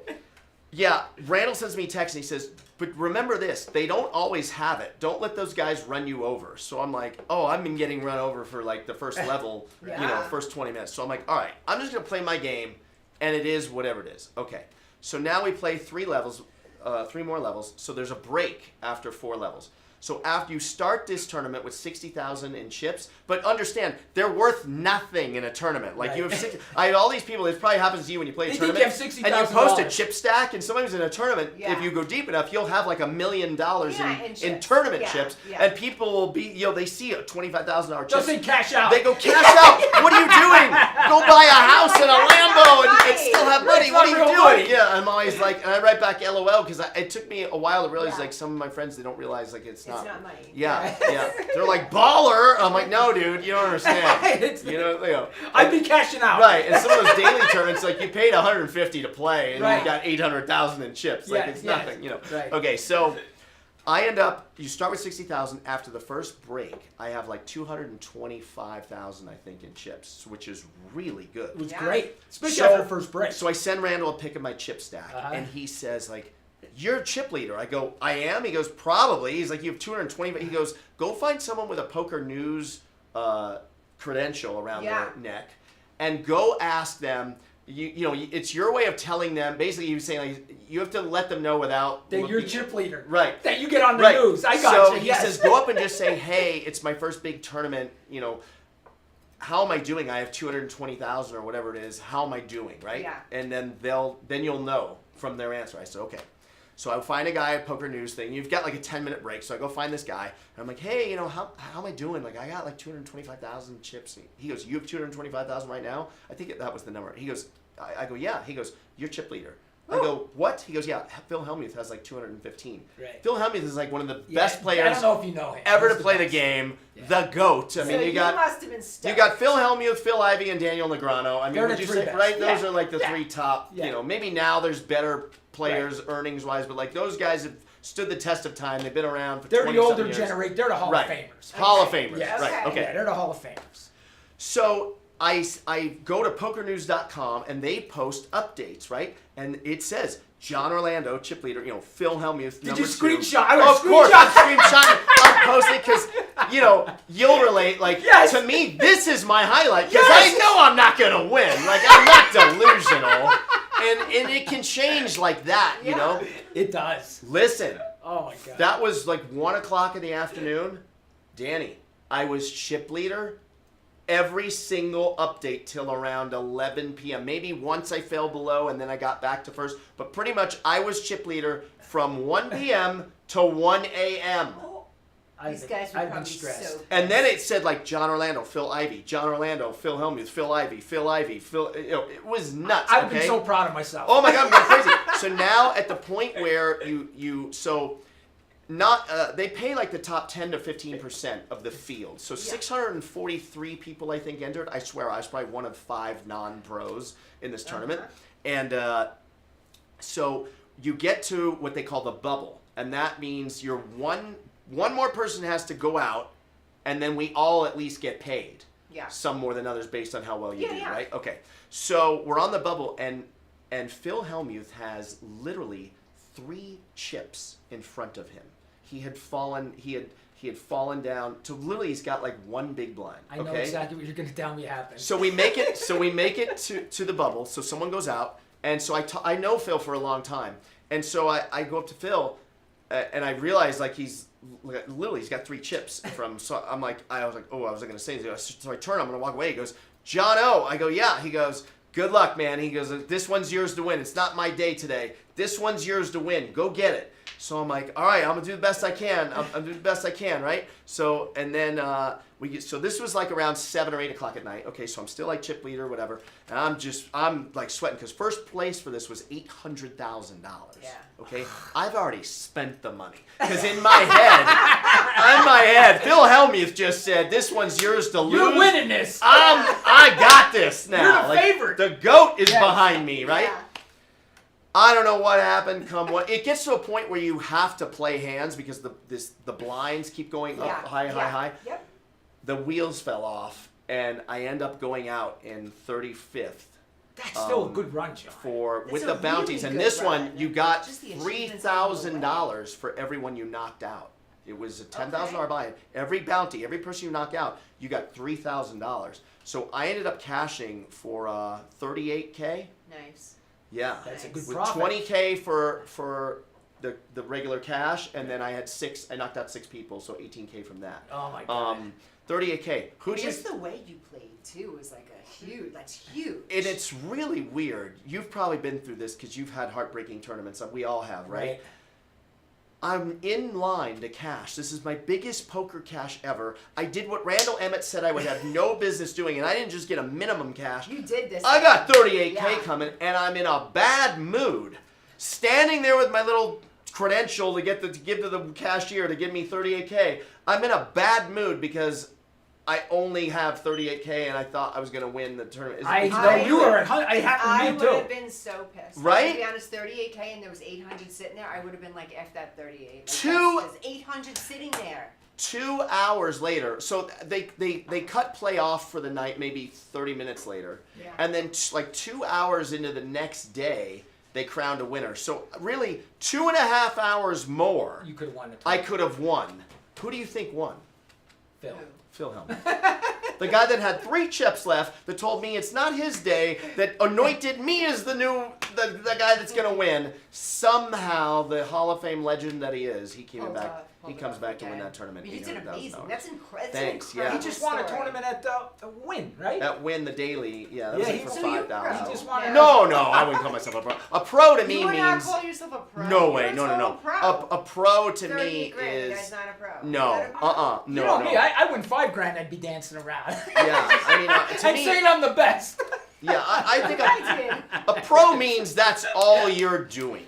yeah, Randall sends me a text and he says, but remember this, they don't always have it. Don't let those guys run you over. So I'm like, oh, I've been getting run over for like the first level, Yeah. first 20 minutes. So I'm like, all right, I'm just going to play my game, and it is whatever it is. Okay, so now we play 3 more levels. So there's a break after 4 levels. So after you start this tournament with 60,000 in chips, but understand they're worth nothing in a tournament. Like you have I have all these people. This probably happens to you when you play a They think tournament, you have and you post a $60,000. chip stack. And sometimes in a tournament, Yeah. if you go deep enough, you'll have like $1 million Yeah, in in chips. tournament Yeah, chips, yeah. and people will be they see a $25,000 chip. Just say cash out. They go cash out. What are you doing? Go buy a house and a Lambo and Right. still have money. That's What are not you real doing? money. Yeah, I'm always like, and I write back LOL because it took me a while to realize Yeah. like some of my friends they don't realize like it's not money. Yeah, yeah. They're like baller. I'm like, no, dude, you don't understand. It's- you know. I'd be cashing out. Right, and some of those daily tournaments, like you paid $150 to play, and Right. you got 800,000 in chips. Like Yeah, it's yes. nothing, you know. Right. Okay, so I end up. You start with 60,000. After the first break, I have like 225,000, I think, in chips, which is really good. It was Yeah. great, especially So- after the first break. So I send Randall a pic of my chip stack, Uh-huh. and he says like, "You're a chip leader." I go, "I am." He goes, "Probably." He's like, "You have 220." He goes, "Go find someone with a Poker News credential around Yeah. their neck, and go ask them." You know, it's your way of telling them. Basically, you're saying like you have to let them know without that you're a looking- chip leader. Right. That you get on the Right. news. I got so you. he Yes. says, go up and just say, "Hey, it's my first big tournament. You know, how am I doing? I have 220,000 or whatever it is. How am I doing?" Right? Yeah. And then you'll know from their answer. I said, "Okay." So I find a guy at Poker News thing. You've got like a 10-minute break. So I go find this guy. And I'm like, "Hey, you know, how am I doing? Like, I got like 225,000 chips." He goes, "You have 225,000 right now?" I think that was the number. He goes, I go, "Yeah." He goes, "You're chip leader." I go, "What?" He goes, "Yeah, Phil Hellmuth has like 215. Right. Phil Hellmuth is like one of the Yeah, best I players don't know if you know him. ever to He's the play the best. game. Yeah. The GOAT. I So mean, you got must have been stoked. you got Phil Hellmuth, Phil Ivey, and Daniel Negreanu. I mean, They're would the you three say best. right? Those Yeah. are like the Yeah. 3 top. Yeah. You know, maybe now there's better players earnings wise, but like those guys have stood the test of time. They've been around for They're the 20-something older years. generation. They're the Hall Right. of Famers. Hall of Famers. Yes. Right. Okay. Yeah, they're the Hall of Famers. So I go to pokernews.com and they post updates, right? And it says John Orlando, chip leader, you know, Phil Hellmuth, Did number you 2. screenshot? I would Of course, screenshot. I'm screenshotting. I'm posting because, you know, you'll relate. Like, Yes. to me, this is my highlight because Yes. I know I'm not going to win. Like, I'm not delusional. And it can change like that, you Yeah. know? It does. Listen, Oh my god. that was like 1 o'clock in the afternoon. Danny, I was chip leader every single update till around 11 p.m. Maybe once I fell below and then I got back to first. But pretty much I was chip leader from 1 p.m. to 1 a.m. These guys were I've been probably stressed. so. And then it said like John Orlando, Phil Ivey, John Orlando, Phil Hellmuth, Phil Ivey, Phil Ivey, Phil. You know, it was nuts. I've okay? been so proud of myself. Oh my God, I'm going crazy. So now at the point where they pay like the top 10 to 15% of the field. So 643 people I think entered. I swear I was probably one of 5 non-pros in this tournament. And so you get to what they call the bubble, and that means you're one one more person has to go out, and then we all at least get paid. Yeah. Some more than others based on how well you do, Yeah. right? Okay. So we're on the bubble, and Phil Hellmuth has literally 3 chips in front of him. He had fallen. He had fallen down to literally. He's got like one big blind. I know okay? exactly what you're going to tell me happened. So we make it. So we make it to the bubble. So someone goes out, and so I know Phil for a long time, and so I go up to Phil, and I realize like he's got 3 chips from. So I'm like I was like, oh, I wasn't gonna say anything. So I turn. I'm gonna walk away. He goes, John O. I go, yeah. He goes, good luck, man. He goes, this one's yours to win. It's not my day today. This one's yours to win. Go get it. So I'm like, all right, I'm gonna do the best I can. I'm doing the best I can, right? So and then so this was like around 7 or 8 o'clock at night. Okay, so I'm still like chip leader, whatever, and I'm like sweating because first place for this was $800,000. Yeah. Okay, I've already spent the money because in my head, Phil Hellmuth just said, "This one's yours to lose." You're winning this. I got this now. You're the favorite. The goat is Yes. behind me, right? Yeah. I don't know what happened. It gets to a point where you have to play hands because the blinds keep going up high. Yep. The wheels fell off, and I end up going out in 35th That's still a good run, John. with a the bounties. really And good this run. one, you got Just the achievements along the way. $3,000 for everyone you knocked out. It was a $10,000 Okay. buy-in. Every bounty, every person you knock out, you got $3,000. So I ended up cashing for $38K. Nice. Yeah, That's a good with profit. $20K for the regular cash, and then I had 6. I knocked out 6 people, so $18K from that. Oh my God. $38K. Who do you? Just the way you played too was like that's huge. And it's really weird. You've probably been through this because you've had heartbreaking tournaments. We all have, right? I'm in line to cash. This is my biggest poker cash ever. I did what Randall Emmett said I would have no business doing, and I didn't just get a minimum cash. You did this. I got 38K Yeah. coming, and I'm in a bad mood. Standing there with my little credential to give to the cashier to give me 38K. I'm in a bad mood because I only have 38K, and I thought I was going to win the tournament. I know you were. It happened I to me would too. have been so pissed. Right? To be honest, 38K and there was 800 sitting there, I would have been like, F that 38. Like, Two- There's 800 sitting there. 2 hours later, so they cut play off for the night maybe 30 minutes later, Yeah. and then like 2 hours into the next day, they crowned a winner. So really, 2.5 hours more, You could have won the I tournament. could have won. Who do you think won? Phil. Phil Hellmuth. The guy that had 3 chips left that told me it's not his day, that anointed me as the guy that's going to win. Somehow, the Hall of Fame legend that he is, he came back. He comes back to win that tournament. But you did amazing. $800,000. That's incredible. Thanks, yeah. He just won a tournament at Win, right? That win the daily, yeah, that Yeah, was he- like so for you're 5,000. pro. He just wanted- No, I wouldn't call myself a pro. A pro to me You would not means call yourself a pro. no You're way, a no. total Pro. A pro to 38 me grand, the guy's is not a pro. no, Is that a pro? You no, know no. me, I win $5,000, I'd be dancing around. Yeah, I mean, to I'm me, saying I'm the best. yeah, I think I did. a pro means that's all you're doing.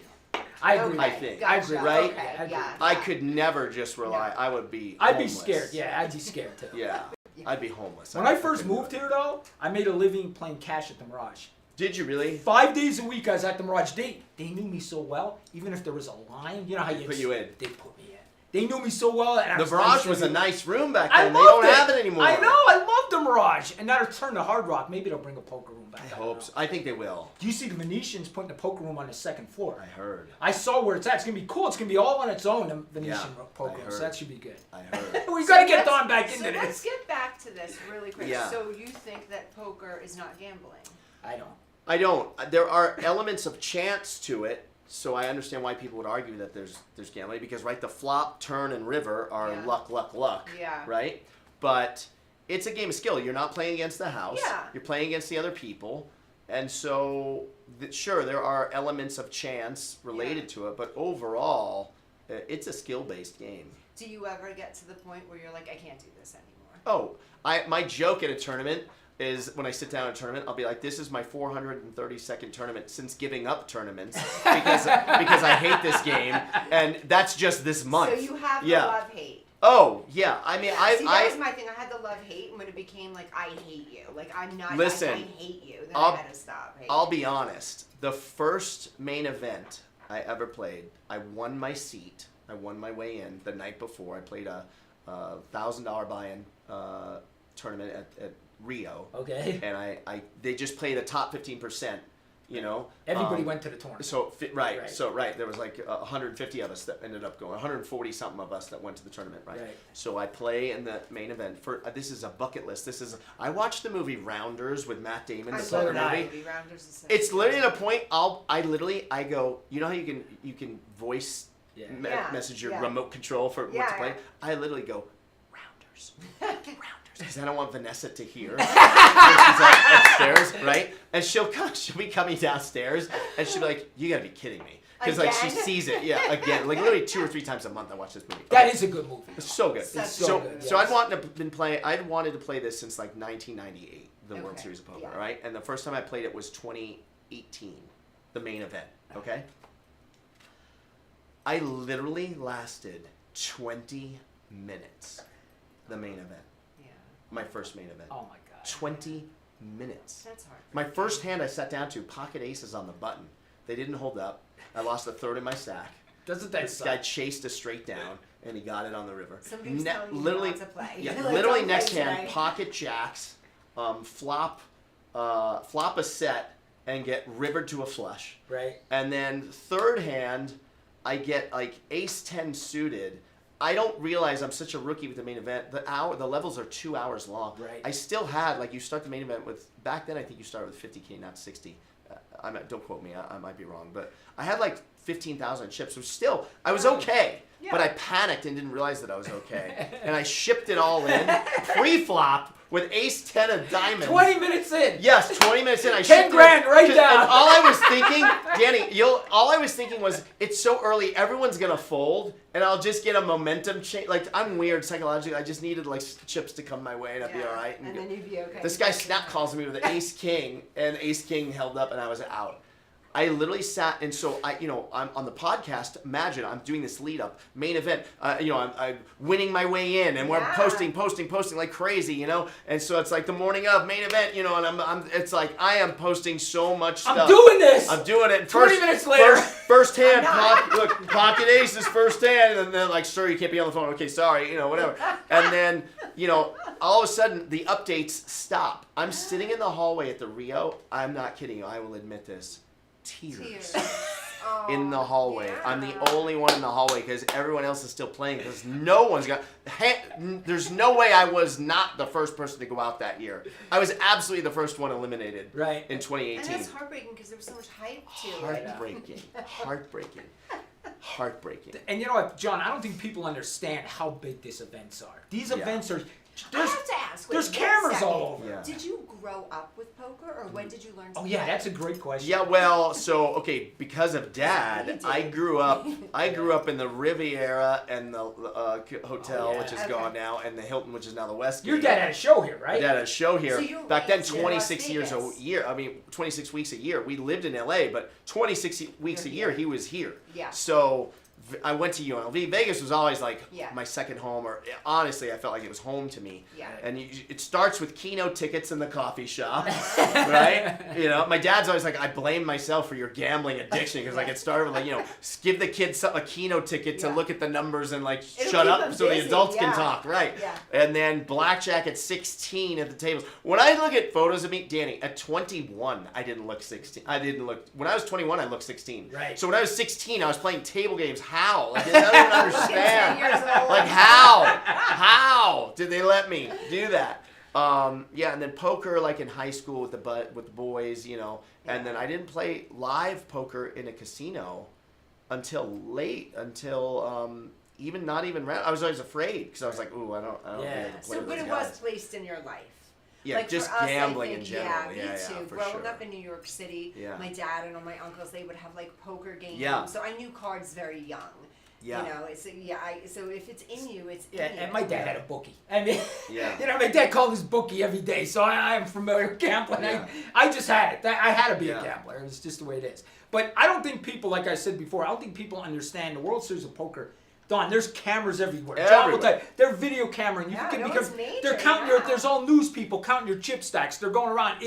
I agree. Okay, I think. I agree, gotcha. right? Okay, I agree. yeah. I could never just rely. I would be. I'd be homeless. scared. Yeah, I'd be scared too. Yeah, I'd be homeless. When I first moved here, though, I made a living playing cash at the Mirage. Did you really? 5 days a week I was at the Mirage. They knew me so well. Even if there was a line, you know how you Put you in. They put me in. They knew me so well. And I The was Mirage was a living- nice room back I then. They loved don't have it anymore. I know. I love the Mirage. And now it's turned to Hard Rock. Maybe they'll bring a poker room back. I don't hope know. so. I think they will. Do you see the Venetians putting the poker room on the second floor? I heard. I saw where it's at. It's gonna be cool. It's gonna be all on its own. The Venetian Yeah, poker I room. heard. So that should be good. I heard. We gotta get let's- Don back so into let's this. get back to this really quick. Yeah. So you think that poker is not gambling? I don't. I don't. There are elements of chance to it, so I understand why people would argue that there's gambling because right, the flop, turn, and river are Yeah. luck. Yeah. Right, but it's a game of skill. You're not playing against the house. Yeah. You're playing against the other people, and so sure there are elements of chance related to it, but overall, it's a skill-based game. Do you ever get to the point where you're like, I can't do this anymore? Oh, my joke at a tournament is when I sit down at a tournament, I'll be like, this is my 432nd tournament since giving up tournaments because I hate this game, and that's just this month. So you have the Yeah. love-hate. Oh, yeah. I mean, See, that was my thing. I had the love-hate, and when it became like, I hate you. Like, I'm not, Listen, I hate you. Then I'll- I had to stop hating I'll you. be honest. The first main event I ever played, I won my seat I won my way in the night before. I played a $1,000 buy-in tournament at Rio. Okay. And they just play the top 15%. You know, Everybody went to the tournament. So there was like 150 of us that ended up going, 140 something of us that went to the tournament, right? So I play in the main event for this is a bucket list. I watched the movie Rounders with Matt Damon. I The love Thunder that movie. movie. Rounders is so It's good. literally at a point I go, you know how you can voice Yeah. message your Yeah. remote control for what Yeah, to play. yeah. I literally go Rounders, because I don't want Vanessa to hear. She's like upstairs, right? And she'll be coming downstairs, and she'll be like, "You gotta be kidding me," because like she Again? sees it, yeah, again, like literally 2 or 3 times a month I watch this movie. That is a good movie. It's so good. Such So a good, so yes. I'd wanted to play this since like 1998, the World Okay, Series of Poker, yeah. right? And the first time I played it was 2018, the main event. Okay. I literally lasted 20 minutes. The main event, Yeah. my first main event. Oh my god. 20 minutes. That's hard. My first hand I sat down to pocket aces on the button. They didn't hold up. I lost a third of my stack. Doesn't that This suck? guy chased a straight down, and he got it on the river. Somebody's telling you literally, not to play. yeah, Like, literally don't next play hand, today. pocket jacks, flop a set, and get rivered to a flush. Right. And then third hand, I get like ace 10 suited. I don't realize I'm such a rookie with the main event. The levels are 2 hours long. Right. I still had, like, you start the main event with, back then I think you started with 50K, not 60. Don't quote me, I might be wrong, but I had like 15,000 chips, which still, I was okay. Yeah. But I panicked and didn't realize that I was okay. And I shipped it all in, pre-flop, with ace 10 of diamonds. 20 minutes in. Yes, 20 minutes in. I 10 shipped grand it, right 'cause- down. And all I was thinking, Danny, all I was thinking was, it's so early, everyone's gonna fold, and I'll just get a momentum change. Like, I'm weird psychologically. I just needed like chips to come my way, and I'd be Yeah. all right. And then you'd be okay. This guy snap calls me with an ace king, and ace king held up, and I was out. I literally sat, and so I'm on the podcast. Imagine I'm doing this lead up, main event. I'm winning my way in, and we're Yeah. posting like crazy, And so it's like the morning of main event, and it's like I am posting so much stuff. I'm doing this. I'm doing it. 20 minutes later. First hand, I'm not. pocket ace is first hand, and then like, sir, you can't be on the phone. Okay, sorry, whatever. And then, all of a sudden the updates stop. I'm sitting in the hallway at the Rio. I'm not kidding you. I will admit this. Tears. Oh, In the hallway. yeah. I'm the only one in the hallway because everyone else is still playing because no one's got... There's no way I was not the first person to go out that year. I was absolutely the first one eliminated Right. in And 2018. that's heartbreaking because there was so much hype to it. Heartbreaking. And you know what, John? I don't think people understand how big these events are. These events are. I have to ask. Wait, There's one cameras second. all over. Yeah. Did you grow up with poker, or when did you learn to Oh yeah, play? that's a great question. Yeah, well, so okay, because of Dad, You did. I grew up in the Riviera and the hotel, Oh, yeah. which is Okay. gone now, and the Hilton, which is now the Westgate. Your dad had a show here, right? My dad had a show here. So you were Back then, raised in 26 Las years a Vegas. year. 26 weeks a year. We lived in LA, but 26 weeks a year, he was here. Yeah. So I went to UNLV. Vegas was always like Yeah. my second home, or honestly, I felt like it was home to me. Yeah. And it starts with keynote tickets in the coffee shop, right? My dad's always like, I blame myself for your gambling addiction because like it started with like give the kids a keynote ticket to Yeah. look at the numbers and like It'll shut keep up them so the busy, adults yeah. can talk, right? Yeah. And then blackjack at 16 at the tables. When I look at photos of me, Danny, at 21, I didn't look 16. When I was 21, I looked 16. Right. So when I was 16, I was playing table games. How? Like, I don't even understand. 10 years old. Like how did they let me do that? Yeah, and then poker like in high school with the boys, and then I didn't play live poker in a casino until even not even round. I was always afraid because I was like, ooh, I don't Yeah. be able to play So, with but those it guys. was placed in your life. Yeah, Like just for us, gambling I in think, general. Yeah, me too. For Growing sure. up in New York City, Yeah. my dad and all my uncles, they would have like poker games. Yeah. So I knew cards very young. Yeah. So if it's in you, it's Yeah, in you. and my dad had a bookie. I mean, Yeah. my dad called his bookie every day, so I am familiar with gambling. Yeah. I just had it. I had to be Yeah. a gambler. It's just the way it is. But I don't think people, like I said before, I don't think people understand the World Series of Poker. Don, there's cameras everywhere. John will tell you, Everywhere. they're video camera, and you Yeah, can no, because it's major, they're counting yeah. there's all news people counting your chip stacks. They're going around.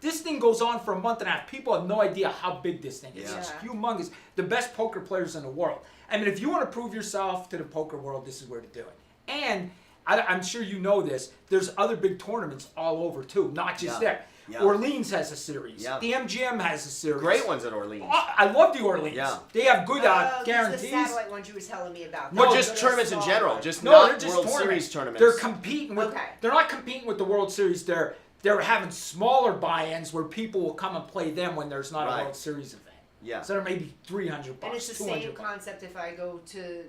This thing goes on for a month and a half. People have no idea how big this thing is. Yeah. It's humongous. The best poker players in the world. I mean, if you want to prove yourself to the poker world, this is where to do it. And I'm sure you know this. There's other big tournaments all over too, not just Yeah. there. Yeah. Orleans has a series. Yeah. The MGM has a series. Great ones at Orleans. I love the Orleans. Yeah. They have good Oh, these guarantees. are the satellite ones you were telling me about. No, Or Those just are the tournaments in small general, ones. just No, not they're just World tournaments. Series tournaments. They're competing with. Okay. They're not competing with the World Series. They're having smaller buy-ins where people will come and play them when there's not Right. a World Series event. Yeah. So they're maybe $300. And it's the 200 same bucks. concept if I go to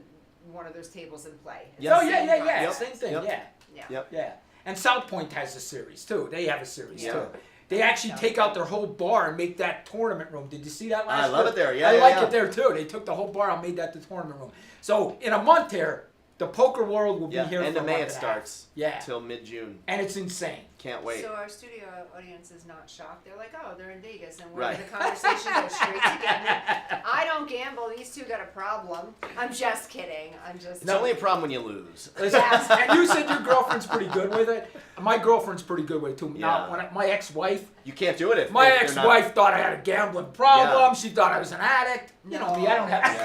one of those tables and play. It's Yep. Oh the yeah, same yeah, yeah. concept. Same thing. Yep. Yeah, Yeah. Yep. yeah. And South Point has a series too. They have a series Yeah. too. They actually take out their whole bar and make that tournament room. Did you see that last I love year? it there. Yeah, I yeah, like yeah. it there too. They took the whole bar and made that the tournament room. So in a month here, the poker world will be Yeah. here End for of a May month it and a half. starts. Yeah. Till mid-June. And it's insane. Can't wait. So our studio audience is not shocked. They're like, oh, they're in Vegas, and Right. the conversation goes straight to gambling. I don't gamble. These two got a problem. I'm just kidding. I'm just. It's only a problem when you lose. Listen, and you said your girlfriend's pretty good with it. My girlfriend's pretty good with it too. Now, Yeah. my ex-wife, You can't do it if my if you're not- ex-wife thought I had a gambling problem. Yeah. She thought I was an addict. You know me, I don't have.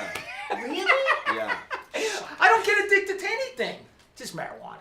Yeah. Really? Yeah. I don't get addicted to anything. Just marijuana.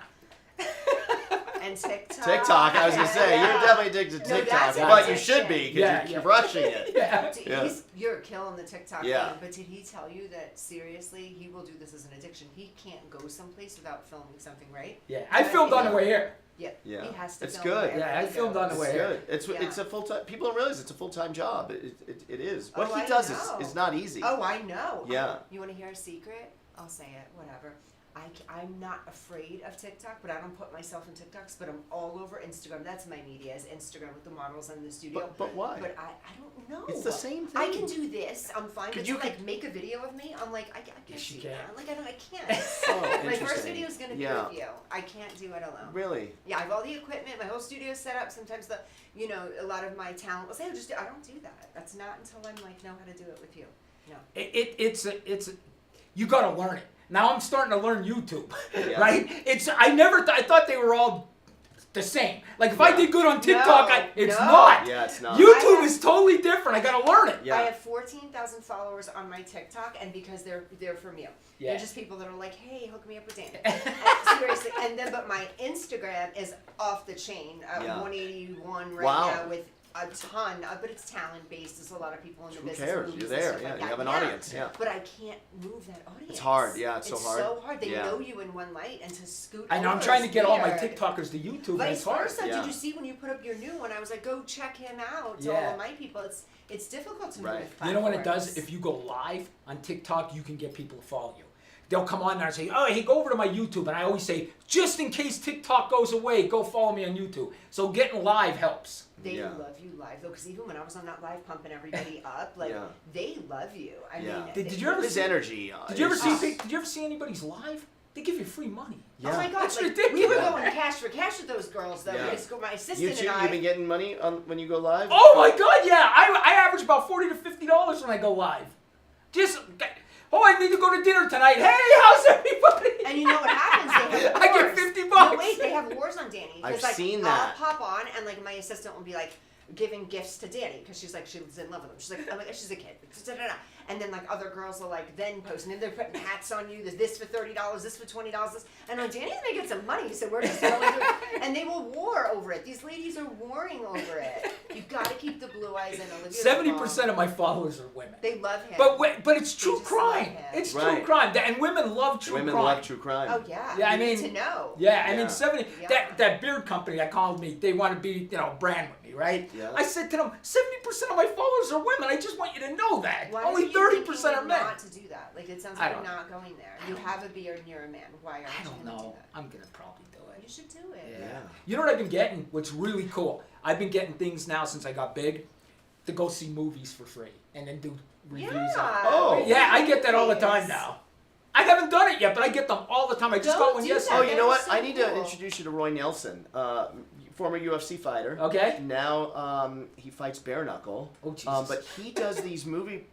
And TikTok. TikTok, I was gonna say, Yeah. you're definitely addicted to No, TikTok, that's but you addiction. should be because Yeah, you're yeah. crushing it. Yeah. Yeah. You're killing the TikTok Yeah. thing, but did he tell you that seriously he will do this as an addiction? He can't go someplace without filming something, right? Yeah. I filmed on the way here. Yeah. Yeah. He has to It's film good. wherever Yeah, I he filmed on the goes. way. It's good. It's Yeah. it's a full time. People don't realize it's a full time job. It is. What Oh, he I does know. is not easy. Oh, I know. Yeah. You want to hear a secret? I'll say it. Whatever. I'm not afraid of TikTok, but I don't put myself in TikToks. But I'm all over Instagram. That's my media is Instagram with the models and the studio. But why? But I don't know. It's the same I thing. can do this. I'm fine. Could But you to, like make a video of me, I'm like I can't Yes, you do can. that. Like I can't. Oh, My first interesting. video is gonna be Yeah. with you. I can't do it alone. Really? Yeah, I have all the equipment. My whole studio is set up. Sometimes a lot of my talent will say, "Oh, I don't do that." That's not until I'm like know how to do it with you. No. It's you gotta learn it. Now I'm starting to learn YouTube, Yeah. right? I thought they were all the same. Like if I Yeah. did good on TikTok, No, it's no. not. Yeah, it's not. YouTube is totally different. I gotta learn it. Yeah. I have 14,000 followers on my TikTok, and because they're from you. Yeah. They're just people that are like, "Hey, hook me up with Danny." Seriously, and then but my Instagram is off the chain. Yeah. 181 right Wow. now with a ton, but it's talent based. There's a lot of people in the Who business. cares? movies You're and there. stuff Yeah, like you that. have an Yeah. audience. Yeah. But I can't move that audience. It's hard. Yeah, it's so hard. so hard. They Yeah. know you in one light, and to scoot. I know. I'm over trying to is get all my weird. TikTokers to YouTube, and Vice it's hard. versa. Yeah. Did you see when you put up your new one? I was like, go check him out. To Yeah. all of my people, it's difficult to Right. move. You know what it does? platforms. If you go live on TikTok, you can get people to follow you. They'll come on there and say, "Oh, hey, go over to my YouTube." And I always say, just in case TikTok goes away, go follow me on YouTube. So getting live helps. They Yeah. love you live though, because even when I was on that live pumping everybody up, like Yeah. they love you. I Yeah. mean, Did you ever His see- energy. Did you ever is- see anybody's live? They give you free money. Yeah. Oh my god, That's like, ridiculous. we were going cash for cash with those girls though. Yeah. Because my assistant You and too? I. You've been getting money on when you go live? Oh my God, yeah! I average about $40 to $50 when I go live. I need to go to dinner tonight. Hey, how's everybody? And you know what happens? They have I get wars. $50. No, wait, they have wars on Danny. 'Cause, I've like, seen that. I'll pop on and like my assistant will be like giving gifts to Danny because she's like she's in love with him. She's like, oh my god, she's a kid. Da-da-da-da. And then like other girls will like then post and then they're putting hats on you. There's this for $30, this for $20. And I'm like, Danny's making some money, so we're just going through it. And they will war over it. These ladies are warring over it. You've got to keep the blue eyes in. Olivia 70% of my followers are women. They love him. But it's true just love crime. him. It's true Right. crime. And women love true Women crime. love true crime. Oh yeah. Yeah, I you need mean- to know. Yeah, I Yeah. mean 70. Yeah. That beard company that called me, they want to be brand with me, right? Yeah. I said to them, 70% of my followers are women. I just want you to know that. Why Only are you 30% are thinking men. not to do that? Like it sounds I like don't you're not going there. You have a beard and you're a man. Why aren't I you don't going to do know. that? I'm gonna probably do it. You should do it. Yeah. Yeah. You know what I've been getting? What's really cool? I've been getting things now since I got big, to go see movies for free and then do reviews. Yeah. Oh. Yeah, I get that all the time Movies. now. I haven't done it yet, but I get them all the time. I just Don't got one do yesterday. Oh, that. you know what? so I need to cool. introduce you to Roy Nelson, former UFC fighter. Okay. Now he fights bare knuckle. Oh, Jesus. But he does these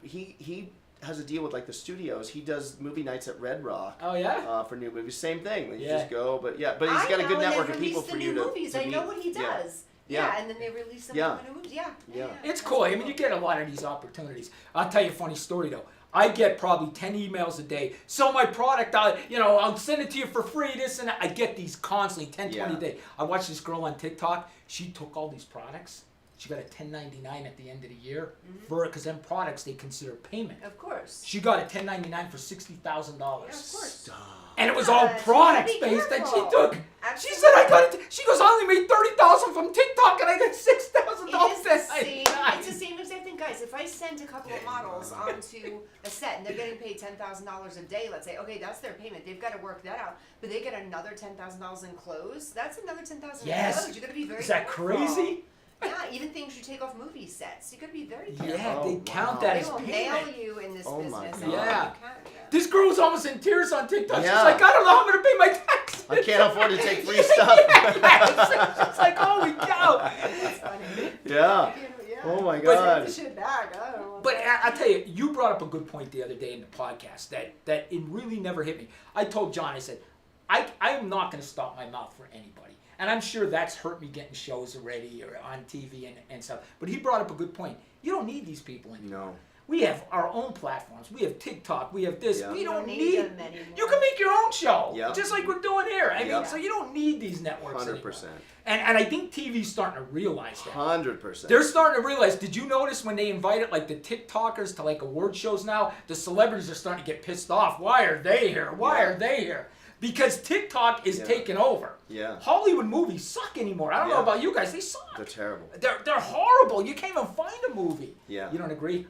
he has a deal with like the studios. He does movie nights at Red Rock. Oh yeah. For new movies, same thing. You Yeah. just go, but he's got a good network of people for you to. movies. to I know meet. what he Yeah. does. Yeah. And then they release them Yeah. in the movies. Yeah. Yeah. It's cool. I mean, you get a lot of these opportunities. I'll tell you a funny story though. I get probably 10 emails a day. Sell my product. I'll send it to you for free. This and that. I get these constantly, 10, 20 a day. I watched this girl on TikTok. She took all these products. She got a 1099 at the end of the year for it because them products they consider payment. Of course. She got a 1099 for $60,000. Yeah, of course. And it was all Yeah, products be based that she careful. took. She Absolutely. said I got it. She goes, I only made $30,000 from TikTok and I got $6,000. It's the same exact thing, guys. If I send a couple of models onto a set and they're getting paid $10,000 a day, let's say, okay, that's their payment. They've got to work that out, but they get another $10,000 in clothes. That's another $10,000 Yes. in clothes. You got to be very Is that careful. crazy? Yeah, even things you take off movie sets. You got to be very careful. Yeah, Oh, they wow. count that They as will payment. nail you in this Oh my business. God. and Yeah. you can't, yeah. This girl was almost in tears on TikTok. She's Yeah. like, I don't know how I'm going to pay my taxes. I can't afford to take free stuff. Yes. It's like, holy cow. That's funny. Yeah. Yeah. Oh my Take God. the shit back. I don't know. But I tell you, you brought up a good point the other day in the podcast that it really never hit me. I told John, I said, I am not going to stop my mouth for anybody. And I'm sure that's hurt me getting shows already or on TV and stuff. But he brought up a good point. You don't need these people anymore. No. We have our own platforms. We have TikTok. We have this. Yeah. We You don't don't need need. them anymore. You can make your own show, Yeah. just like we're doing here. I mean, Yeah. so you don't need these networks 100%. anymore. And I think TV's starting to realize that. 100%. They're starting to realize. Did you notice when they invited like the TikTokers to like award shows now? The celebrities are starting to get pissed off. Why are they here? Why Yeah. are they here? Because TikTok is Yeah. taking over. Yeah. Hollywood movies suck anymore. I don't know Yeah. about you guys. They suck. They're terrible. They're horrible. You can't even find a movie. Yeah. You don't agree?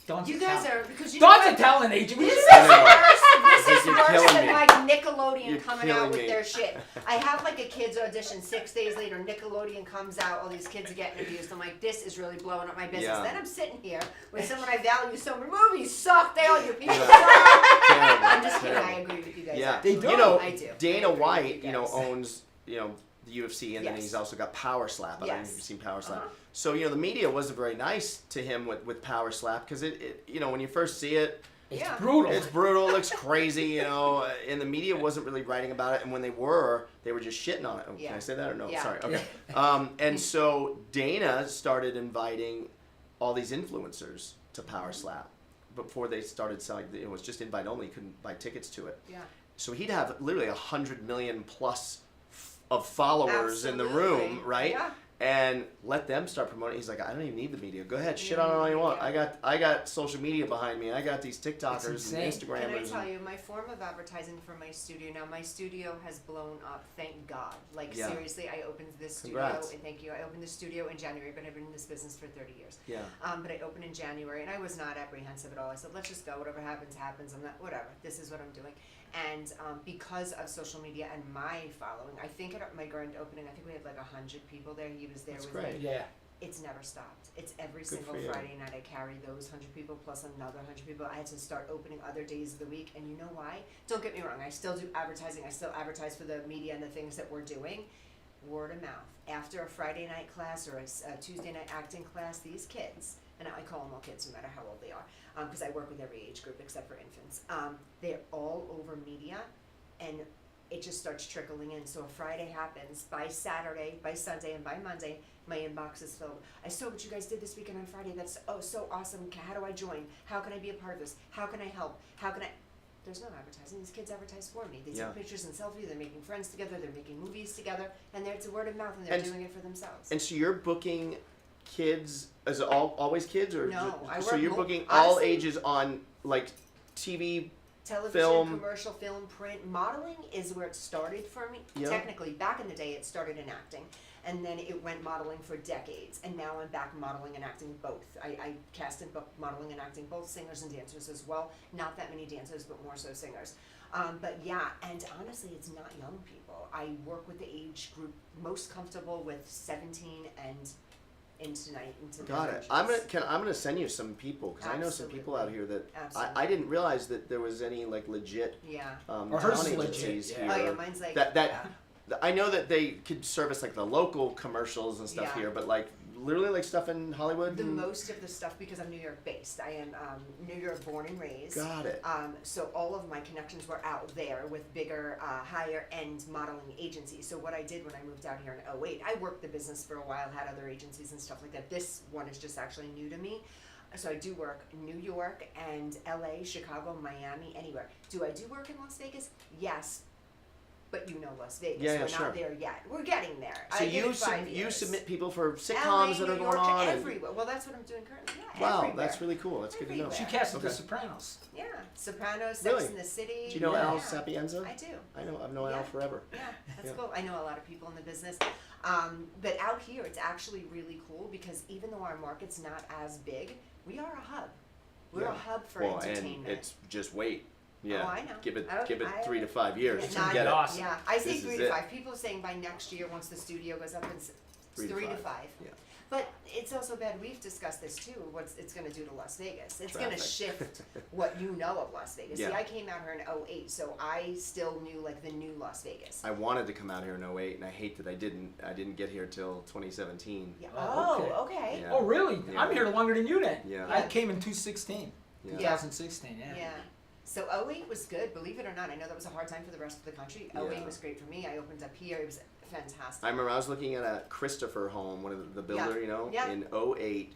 Don's You a guys talent. are, because you know Don's what? a talent agent. This is I know. worse. This is You're worse killing than me. like Nickelodeon You're coming killing out with me. their shit. I have like a kids audition 6 days later. Nickelodeon comes out. All these kids are getting abused. I'm like, this is really blowing up my business. Yeah. Then I'm sitting here with someone I value so much. Movies suck. They all you people Yeah. suck. Terrible. I'm just kidding. I Terrible. agree with you guys. Yeah. actually. They do. You know, I do. I Dana agree with White, you you guys. owns, the UFC, and then Yes. he's also got Power Slap. I don't know if Yes. you've seen Power Slap. Uh-huh. So, the media wasn't very nice to him with Power Slap because it, when you first see it, It's Yeah. brutal. it's brutal, it looks crazy, and the media wasn't really writing about it, and when they were just shitting on it. Oh, Yeah. Can I say that or no? Yeah. Sorry. Okay. And so Dana started inviting all these influencers to Power Slap before they started selling. It was just invite only; you couldn't buy tickets to it. Yeah. So he'd have literally 100 million plus of followers in the Absolutely. room, right? Yeah. And let them start promoting. He's like, I don't even need the media. Go ahead, shit on it all you want. Yeah. I got social media behind me. I got these TikTokers and insane. Instagrammers. Can I tell and- you, my form of advertising for my studio now, my studio has blown up, thank God. Like, Yeah. seriously, I opened this Congrats. studio, and thank you, I opened the studio in January, but I've been in this business for 30 years. Yeah. But I opened in January, and I was not apprehensive at all. I said, let's just go, whatever happens, happens. I'm not, whatever, this is what I'm doing. And because of social media and my following, I think at my grand opening, I think we had like 100 people there. He was there That's with great. me. Yeah. It's never stopped. It's every Good single for you. Friday night I carry those 100 people plus another 100 people. I had to start opening other days of the week, and you know why? Don't get me wrong, I still do advertising. I still advertise for the media and the things that we're doing. Word of mouth. After a Friday night class or a Tuesday night acting class, these kids, and I call them all kids no matter how old they are, because I work with every age group except for infants, they're all over media, and it just starts trickling in. So a Friday happens, by Saturday, by Sunday, and by Monday, my inbox is filled. I saw what you guys did this weekend on Friday. That's so awesome. How do I join? How can I be a part of this? How can I help? How can I? There's no advertising. These kids advertise for me. They take Yeah. pictures and selfies. They're making friends together. They're making movies together, and it's a word of mouth, and they're And- doing it for themselves. And so you're booking kids, is it always kids? Or No, I so work you're mo- booking all honestly- ages on like TV. Television, film. commercial, film, print, modeling is where it started for me. Yeah. Technically, back in the day, it started in acting, and then it went modeling for decades, and now I'm back modeling and acting both. I cast in both modeling and acting, both singers and dancers as well. Not that many dancers, but more so singers. But yeah, and honestly, it's not young people. I work with the age group most comfortable with 17 and into Got their it. I'm ages. gonna send you some people because I know some people out here that Absolutely. I didn't realize that there was any like legit Yeah. Or hers talent is legit, agencies yeah. here. Oh yeah, mine's like that I know that they could service like the local commercials and stuff Yeah. here, but like literally like stuff in Hollywood? The and- most of the stuff, because I'm New York based. I am New York born and raised. Got it. So all of my connections were out there with bigger, higher end modeling agencies. So what I did when I moved out here in 2008, I worked the business for a while, had other agencies and stuff like that. This one is just actually new to me. So I do work in New York and LA, Chicago, Miami, anywhere. Do I do work in Las Vegas? Yes. But you know Las Vegas. Yeah, We're sure. not there yet. We're getting there. So I give you it 5 you years. submit people for LA, sitcoms that are New going York, on. and- everywhere. Well, that's what I'm doing currently. Yeah, Wow, everywhere. that's really cool. That's good to know. Everywhere. She casted Okay. The Sopranos. Yeah, Sopranos, Sex Really? in the City. Do you know yeah. Al Sapienza? I do. I've known Yeah. Al forever. Yeah, that's Yeah. cool. I know a lot of people in the business. But out here, it's actually really cool because even though our market's not as big, we are a hub. We're Yeah. a hub for Well, entertainment. and it's just wait. Yeah. Oh, I know. Give it I- 3 to 5 years Yeah, to not- get it. Awesome. Yeah, I say This 3 is to it. 5. People are saying by next year, once the studio goes up, it's 3 to 5. Yeah. But it's also bad. We've discussed this too. What it's going to do to Las Vegas? It's going to Traffic. shift what you know of Las Vegas. Yeah. See, I came out here in 2008, so I still knew like the new Las Vegas. I wanted to come out here in 2008, and I hate that I didn't. I didn't get here till 2017. Yeah. Oh, Oh, okay. Yeah. Oh, really? Yeah. I'm here longer than you then. Yeah. I came in 2016. Yeah. 2016, yeah. Yeah. So 2008 was good, believe it or not. I know that was a hard time for the rest of the country. 2008 Yeah. was great for me. I opened up here. It was fantastic. I remember I was looking at a Christopher home, one of the builder, Yeah. you know, Yeah. in 2008.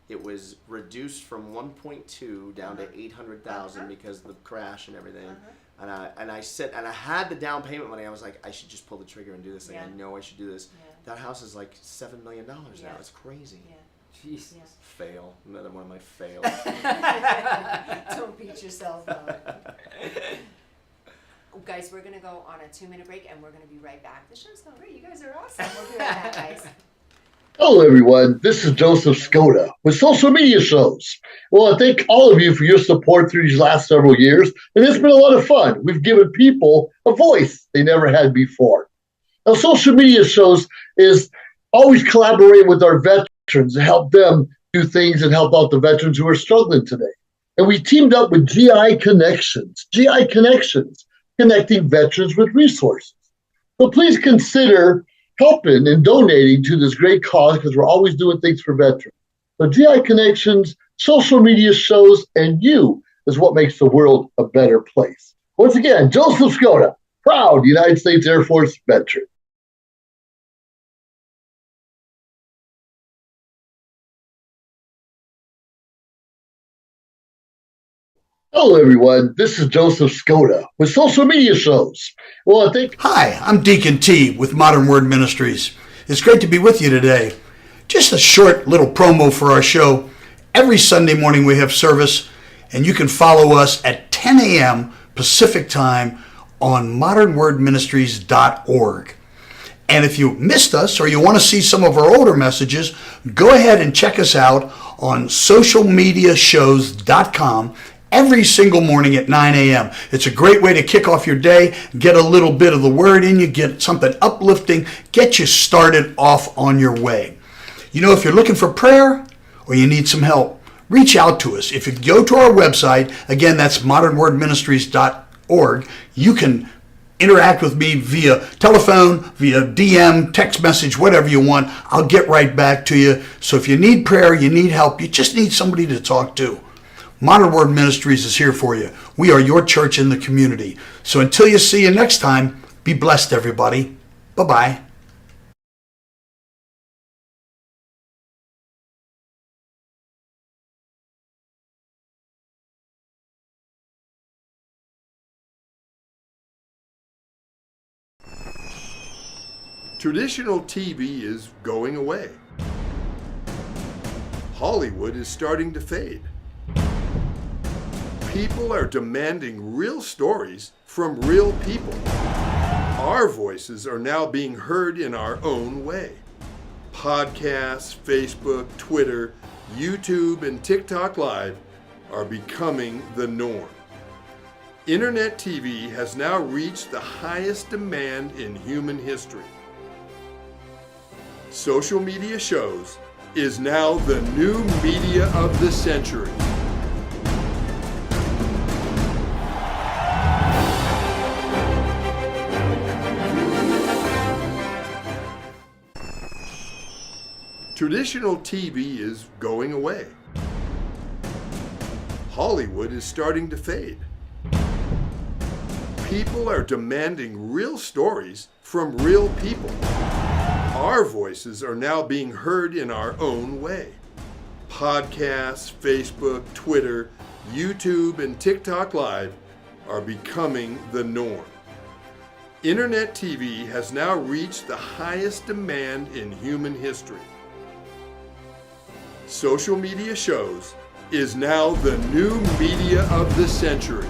It was reduced from 1.2 down to 800,000 because of the crash and everything. And I said, and I had the down payment money. I was like, I should just pull the trigger and do this thing. I Yeah. know I should do this. Yeah. That house is like $7 million now. Yeah. It's crazy. Yeah. Jesus. Yeah. Fail. Another one of my fails. Don't beat yourself up. Guys, we're going to go on a 2-minute break and we're going to be right back. The show's going great. You guys are awesome. We'll be right back, guys. Hello, everyone. This is Joseph Skoda with Social Media Shows. Well, I thank all of you for your support through these last several years, and it's been a lot of fun. We've given people a voice they never had before. Now, Social Media Shows is always collaborating with our veterans to help them do things and help out the veterans who are struggling today. And we teamed up with GI Connections, connecting veterans with resources. So please consider helping and donating to this great cause because we're always doing things for veterans. So GI Connections, Social Media Shows, and you is what makes the world a better place. Once again, Joseph Skoda, proud United States Air Force veteran. Hello, everyone. This is Joseph Skoda with Social Media Shows. Well, I think. Hi, I'm Deacon T with Modern Word Ministries. It's great to be with you today. Just a short little promo for our show. Every Sunday morning we have service, and you can follow us at 10 a.m. Pacific Time on modernwordministries.org. And if you missed us or you want to see some of our older messages, go ahead and check us out on socialmediashows.com every single morning at 9 a.m. It's a great way to kick off your day, get a little bit of the word in you, get something uplifting, get you started off on your way. You know, if you're looking for prayer or you need some help, reach out to us. If you go to our website, again, that's modernwordministries.org, you can interact with me via telephone, via DM, text message, whatever you want. I'll get right back to you. So if you need prayer, you need help, you just need somebody to talk to, Modern Word Ministries is here for you. We are your church in the community. So until you see you next time, be blessed, everybody. Bye-bye. Traditional TV is going away. Hollywood is starting to fade. People are demanding real stories from real people. Our voices are now being heard in our own way. Podcasts, Facebook, Twitter, YouTube, and TikTok Live are becoming the norm. Internet TV has now reached the highest demand in human history. Social Media Shows is now the new media of the century. Traditional TV is going away. Hollywood is starting to fade. People are demanding real stories from real people. Our voices are now being heard in our own way. Podcasts, Facebook, Twitter, YouTube, and TikTok Live are becoming the norm. Internet TV has now reached the highest demand in human history. Social media shows is now the new media of the century.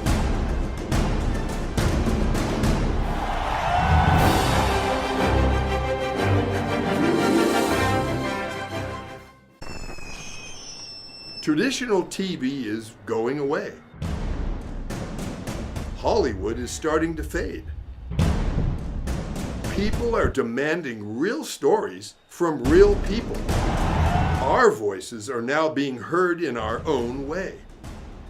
Traditional TV is going away. Hollywood is starting to fade. People are demanding real stories from real people. Our voices are now being heard in our own way.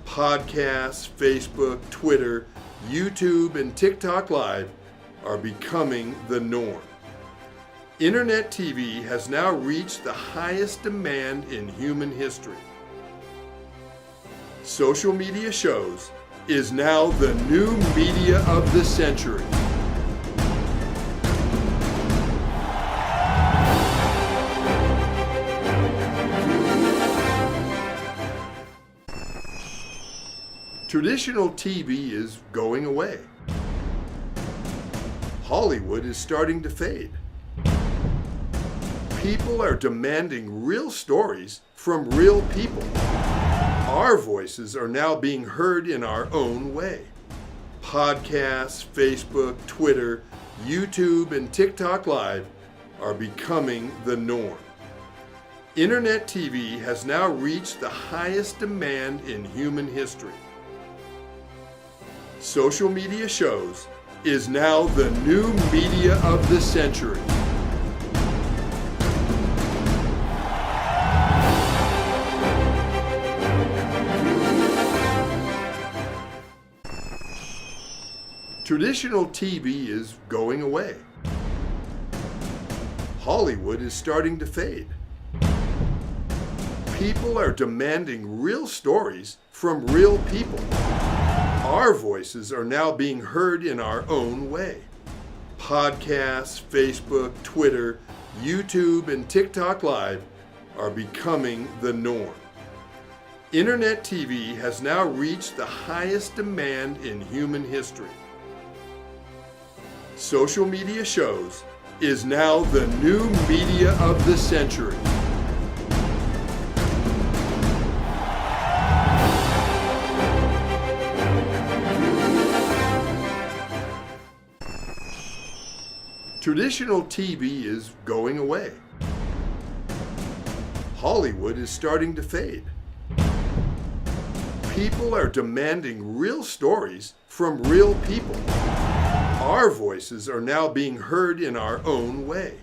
Podcasts, Facebook, Twitter, YouTube, and TikTok Live are becoming the norm. Internet TV has now reached the highest demand in human history. Social media shows is now the new media of the century. Traditional TV is going away. Hollywood is starting to fade. People are demanding real stories from real people. Our voices are now being heard in our own way. Podcasts, Facebook, Twitter, YouTube, and TikTok Live are becoming the norm. Internet TV has now reached the highest demand in human history. Social media shows is now the new media of the century. Traditional TV is going away. Hollywood is starting to fade. People are demanding real stories from real people. Our voices are now being heard in our own way. Podcasts, Facebook, Twitter, YouTube, and TikTok Live are becoming the norm. Internet TV has now reached the highest demand in human history. Social media shows is now the new media of the century. Traditional TV is going away. Hollywood is starting to fade. People are demanding real stories from real people. Our voices are now being heard in our own way.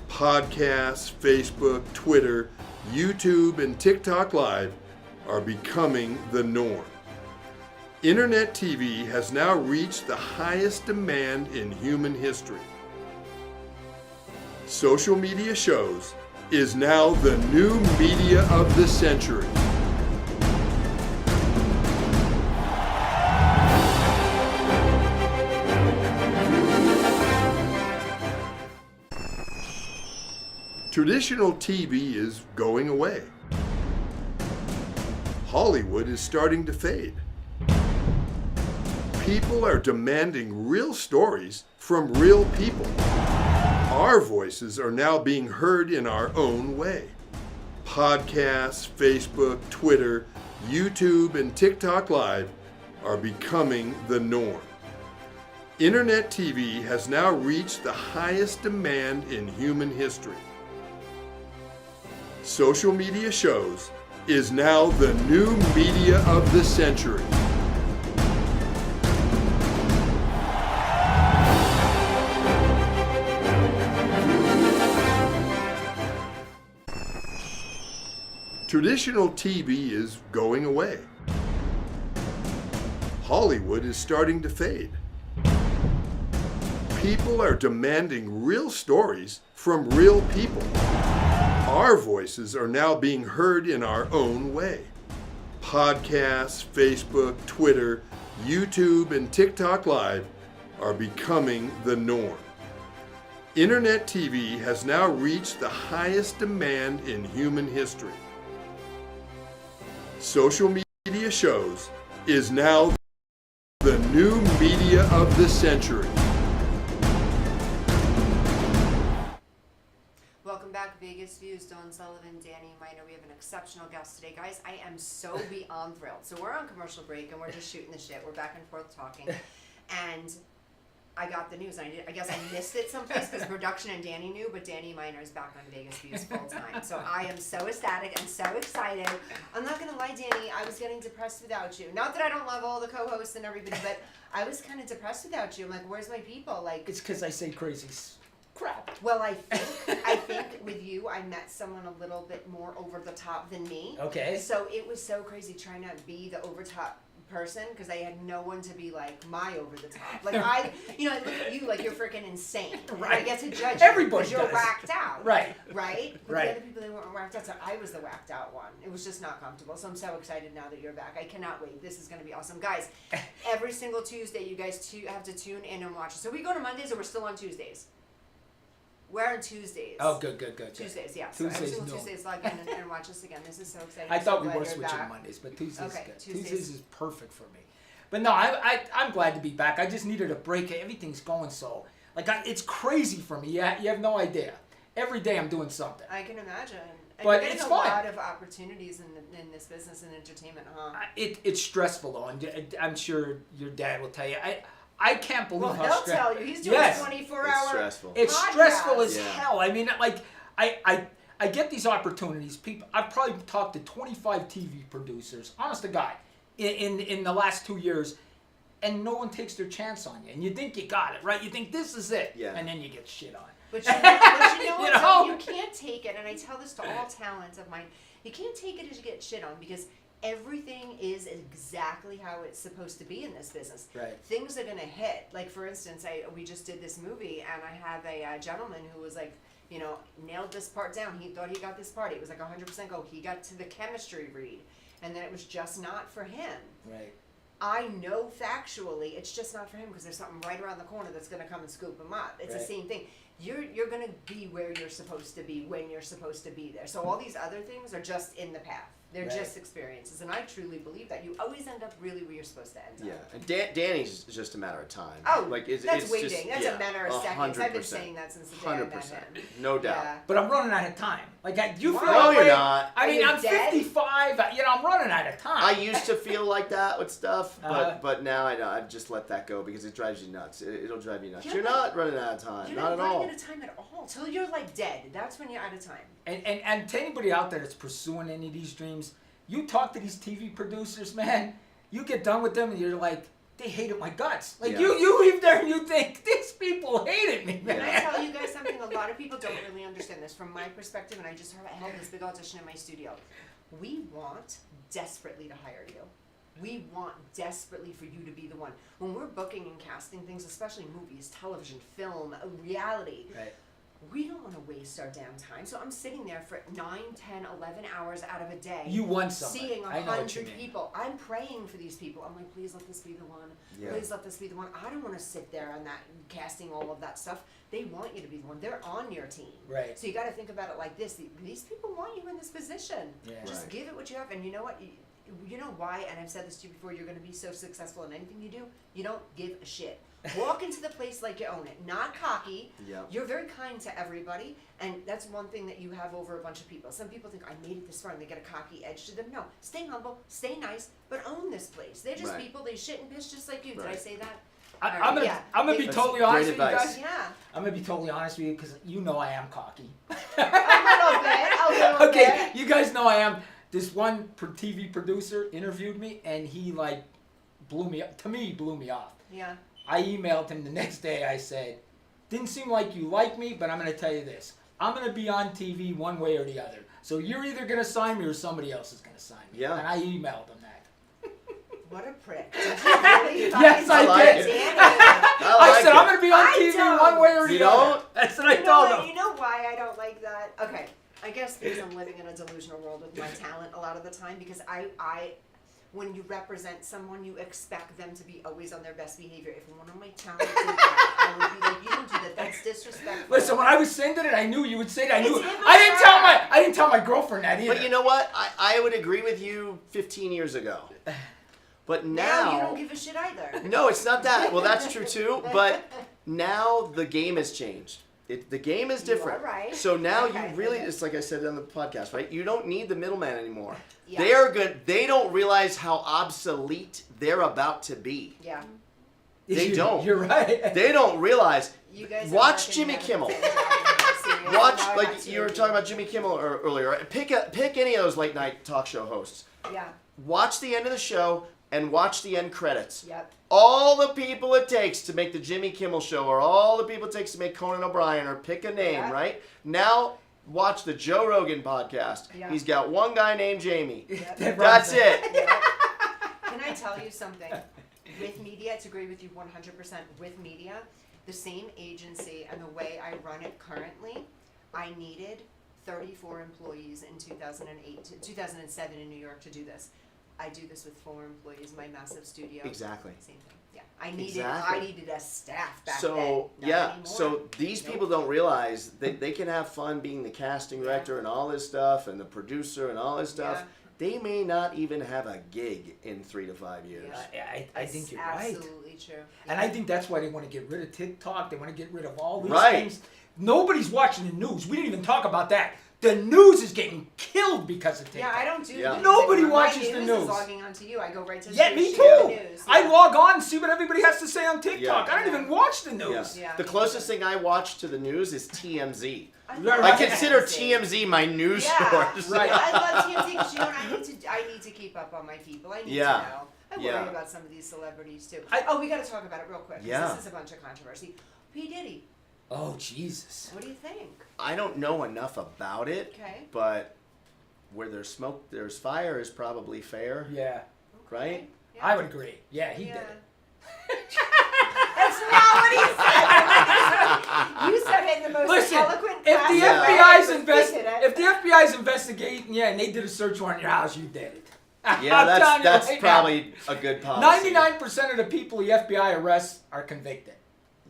Podcasts, Facebook, Twitter, YouTube, and TikTok Live are becoming the norm. Internet TV has now reached the highest demand in human history. Social media shows is now the new media of the century. Traditional TV is going away. Hollywood is starting to fade. People are demanding real stories from real people. Our voices are now being heard in our own way. Podcasts, Facebook, Twitter, YouTube, and TikTok Live are becoming the norm. Internet TV has now reached the highest demand in human history. Social media shows is now the new media of the century. Traditional TV is going away. Hollywood is starting to fade. People are demanding real stories from real people. Our voices are now being heard in our own way. Podcasts, Facebook, Twitter, YouTube, and TikTok Live are becoming the norm. Internet TV has now reached the highest demand in human history. Social media shows is now the new media of the century. Welcome back, Vegas Views. Dawn Sullivan, Danny Miner. We have an exceptional guest today, guys. I am so beyond thrilled. So we're on commercial break and we're just shooting the shit. We're back and forth talking, and I got the news. I guess I missed it someplace because production and Danny knew, but Danny Miner is back on Vegas Views full time. So I am so ecstatic and so excited. I'm not gonna lie, Danny. I was getting depressed without you. Not that I don't love all the co-hosts and everybody, but I was kind of depressed without you. I'm like, where's my people? Like, It's because I say crazy crap. well, I think with you, I met someone a little bit more over the top than me. Okay. So it was so crazy trying to be the over top person because I had no one to be like my over the top. Like I look at you like you're freaking insane. And I Right. get to judge Everybody you because you're does. whacked out. Right. Right. But Right. the other people they weren't whacked out, so I was the whacked out one. It was just not comfortable. So I'm so excited now that you're back. I cannot wait. This is going to be awesome, guys. Every single Tuesday, you guys have to tune in and watch. So we go to Mondays, or we're still on Tuesdays. We're on Tuesdays. Oh, good. Tuesdays, yeah. So every Tuesdays, single no. Tuesdays, log in and watch us again. This is so exciting. I So thought we glad were you're switching back. Mondays, but Tuesdays Okay, is good. Tuesdays. Tuesdays is perfect for me. But no, I'm glad to be back. I just needed a break. Everything's going so it's crazy for me. You have no idea. Every day I'm doing something. I can imagine. And But you're getting it's a fun. lot of opportunities in this business and entertainment, huh? It's stressful though, and I'm sure your dad will tell you. I can't believe Well, how he'll stressful. tell you. He's doing Yes. 24 It's hour. stressful. It's podcast. stressful as Yeah. hell. I mean, like I get these opportunities. People, I've probably talked to 25 TV producers, honest to God, in the last 2 years, and no one takes their chance on you. And you think you got it, right? You think this is it, Yeah. and then you get shit on. But you know what? You know? You can't take it, and I tell this to all talent of mine. You can't take it as you get shit on because everything is exactly how it's supposed to be in this business. Right. Things are gonna hit. Like for instance, we just did this movie, and I have a gentleman who was like, nailed this part down. He thought he got this part. It was like 100% go. He got to the chemistry read, and then it was just not for him. Right. I know factually it's just not for him because there's something right around the corner that's gonna come and scoop him up. It's the Right. same thing. You're gonna be where you're supposed to be when you're supposed to be there. So all these other things are just in the path. They're Right. just experiences, and I truly believe that you always end up really where you're supposed to end up. Yeah, and Danny's just a matter of time. Oh, it's that's waiting. just, that's a matter of seconds. I've been 100%. saying that since the day I met 100%. him. No doubt. Yeah. But I'm running out of time. Like, do you feel Why? that No, you're way? not. I Are mean, you I'm dead? 55. I'm running out of time. I used to feel like that with stuff, Uh-huh. but now I know I've just let that go because it drives you nuts. It'll drive you nuts. Yeah, You're but not running out of time. You're Not at all. running out of time at all. Till you're like dead. That's when you're out of time. And to anybody out there that's pursuing any of these dreams, you talk to these TV producers, man. You get done with them, and you're like, they hated my guts. Like Yeah. you leave there and you think these people hated me, man. Can I tell you guys something? A lot of people don't really understand this from my perspective, and I just held this big audition in my studio. We want desperately to hire you. We want desperately for you to be the one. When we're booking and casting things, especially movies, television, film, reality, Right. we don't want to waste our damn time. So I'm sitting there for 9, 10, 11 hours out of a day. You want somebody. Seeing I know what you 100 mean. people. I'm praying for these people. I'm like, please let this be the one. Yeah. Please let this be the one. I don't want to sit there on that, casting all of that stuff. They want you to be the one. They're on your team. Right. So you got to think about it like this. These people want you in this position. Yeah. Just Right. give it what you have. And you know what? You know why, and I've said this to you before, you're going to be so successful in anything you do, you don't give a shit. Walk into the place like you own it. Not cocky. Yep. You're very kind to everybody, and that's one thing that you have over a bunch of people. Some people think, I made it this far, and they get a cocky edge to them. No, stay humble, stay nice, but own this place. They're just Right. people, they shit and piss just like you. Did I Right. say that? I'm gonna, Yeah. I'm gonna be That's totally great honest with you advice. guys. Yeah. I'm gonna be totally honest with you because you know I am cocky. A little Okay, bit. you guys know I am. This one TV producer interviewed me, and he blew me up. To me, he blew me off. Yeah. I emailed him the next day. I said, didn't seem like you like me, but I'm going to tell you this. I'm going to be on TV one way or the other. So you're either going to sign me or somebody else is going to sign me. Yeah. And I emailed him that. What a prick. Did you really Yes, fucking I like did. Danny? I like said, it. I'm going to be on I TV don't. one way or the You other. don't? That's what I You know told what? him. You know why I don't like that? Okay. I guess because I'm living in a delusional world with my talent a lot of the time, because I when you represent someone, you expect them to be always on their best behavior. If one of my talent did that, I would be like, you don't do that. That's disrespectful. Listen, when I was sending it, I knew you would say that. It's I didn't tell my girlfriend that either. But you know what? I would agree with you 15 years ago. But Now you don't give a shit either. No, it's not that. Well, that's true too. But now the game has changed. The game is different. You are right. So now Okay, you really, okay. it's like I said on the podcast, right? You don't need the middleman anymore. Yeah. They are good. They don't realize how obsolete they're about to be. Yeah. They don't. You're right. They don't realize. You guys Watch are Jimmy working Kimmel. Serious. Watch, No, like not you were too. talking about Jimmy Kimmel earlier. Pick any of those late night talk show hosts. Yeah. Watch the end of the show and watch the end credits. Yep. All the people it takes to make the Jimmy Kimmel show, or all the people it takes to make Conan O'Brien, or pick a name, Yeah. right? Now, watch the Joe Rogan podcast. Yeah. He's got one guy named Jamie. Yep. That's it. Can I tell you something? With media, to agree with you 100%, with media, the same agency and the way I run it currently, I needed 34 employees in 2007 in New York to do this. I do this with 4 employees, my massive studio. Exactly. Same thing. Yeah. I Exactly. needed a staff back then. So Not yeah, anymore. so these Nope. people don't realize they can have fun being the casting director and all this stuff, and the producer and all this stuff. Yeah. They may not even have a gig in 3 to 5 years. Yeah. I think you're right. Absolutely true. And I think that's why they want to get rid of TikTok. They want to get rid of all these Right. things. Nobody's watching the news. We didn't even talk about that. The news is getting killed because of TikTok. Yeah, I don't do Yeah. news Nobody anymore. My watches the news news. is logging on to you. I go right to Yeah, the me share too. news. I Yeah. log on and see what everybody has to say on TikTok. Yeah. I don't even watch the news. Yeah. The closest thing I watch to the news is TMZ. I Right. love I consider TMZ. TMZ my news Yeah, source. Right. I love TMZ because you know what? I need to keep up on my people. I need Yeah. to know. I worry Yeah. about some of these celebrities too. I- We got to talk about it real quick. 'Cause Yeah. This is a bunch of controversy. P Diddy, Oh, Jesus. what do you think? I don't know enough about it, Okay. but where there's smoke, there's fire is probably fair, Yeah, right? Yeah. I would agree. Yeah, he Yeah. did it. That's not what he said. You said it in the most Listen, eloquent, if the classy way. FBI's He did it. if the FBI's investigating, yeah, and they did a search warrant in your house, you did it. Yeah, I'm telling you that's right probably a good now, policy. 99% of the people the FBI arrests are convicted.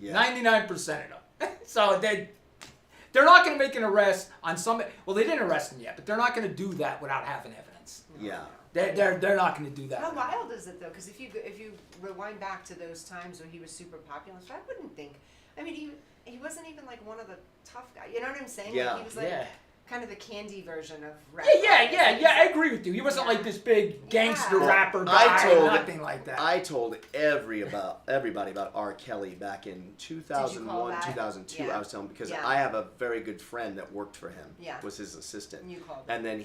Yeah. 99% of them. So they're not going to make an arrest on somebody. Well, they didn't arrest him yet, but they're not going to do that without having evidence. Yeah. They're not going to do that. How wild is it though? Because if you rewind back to those times when he was super popular, so I wouldn't think. I mean, he wasn't even like one of the tough guys. You know what I'm saying? Yeah. Like, he was like Yeah. kind of the candy version of rap. Yeah, I agree with you. He wasn't like this big gangster Yeah. rapper I guy, told- nothing like that. I told everybody about R. Kelly back in 2001, that? 2002. Yeah. I was telling him because Yeah. I have a very good friend that worked for him. Yeah. Was his assistant. And you called him. And then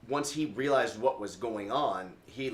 once he realized what was going on, he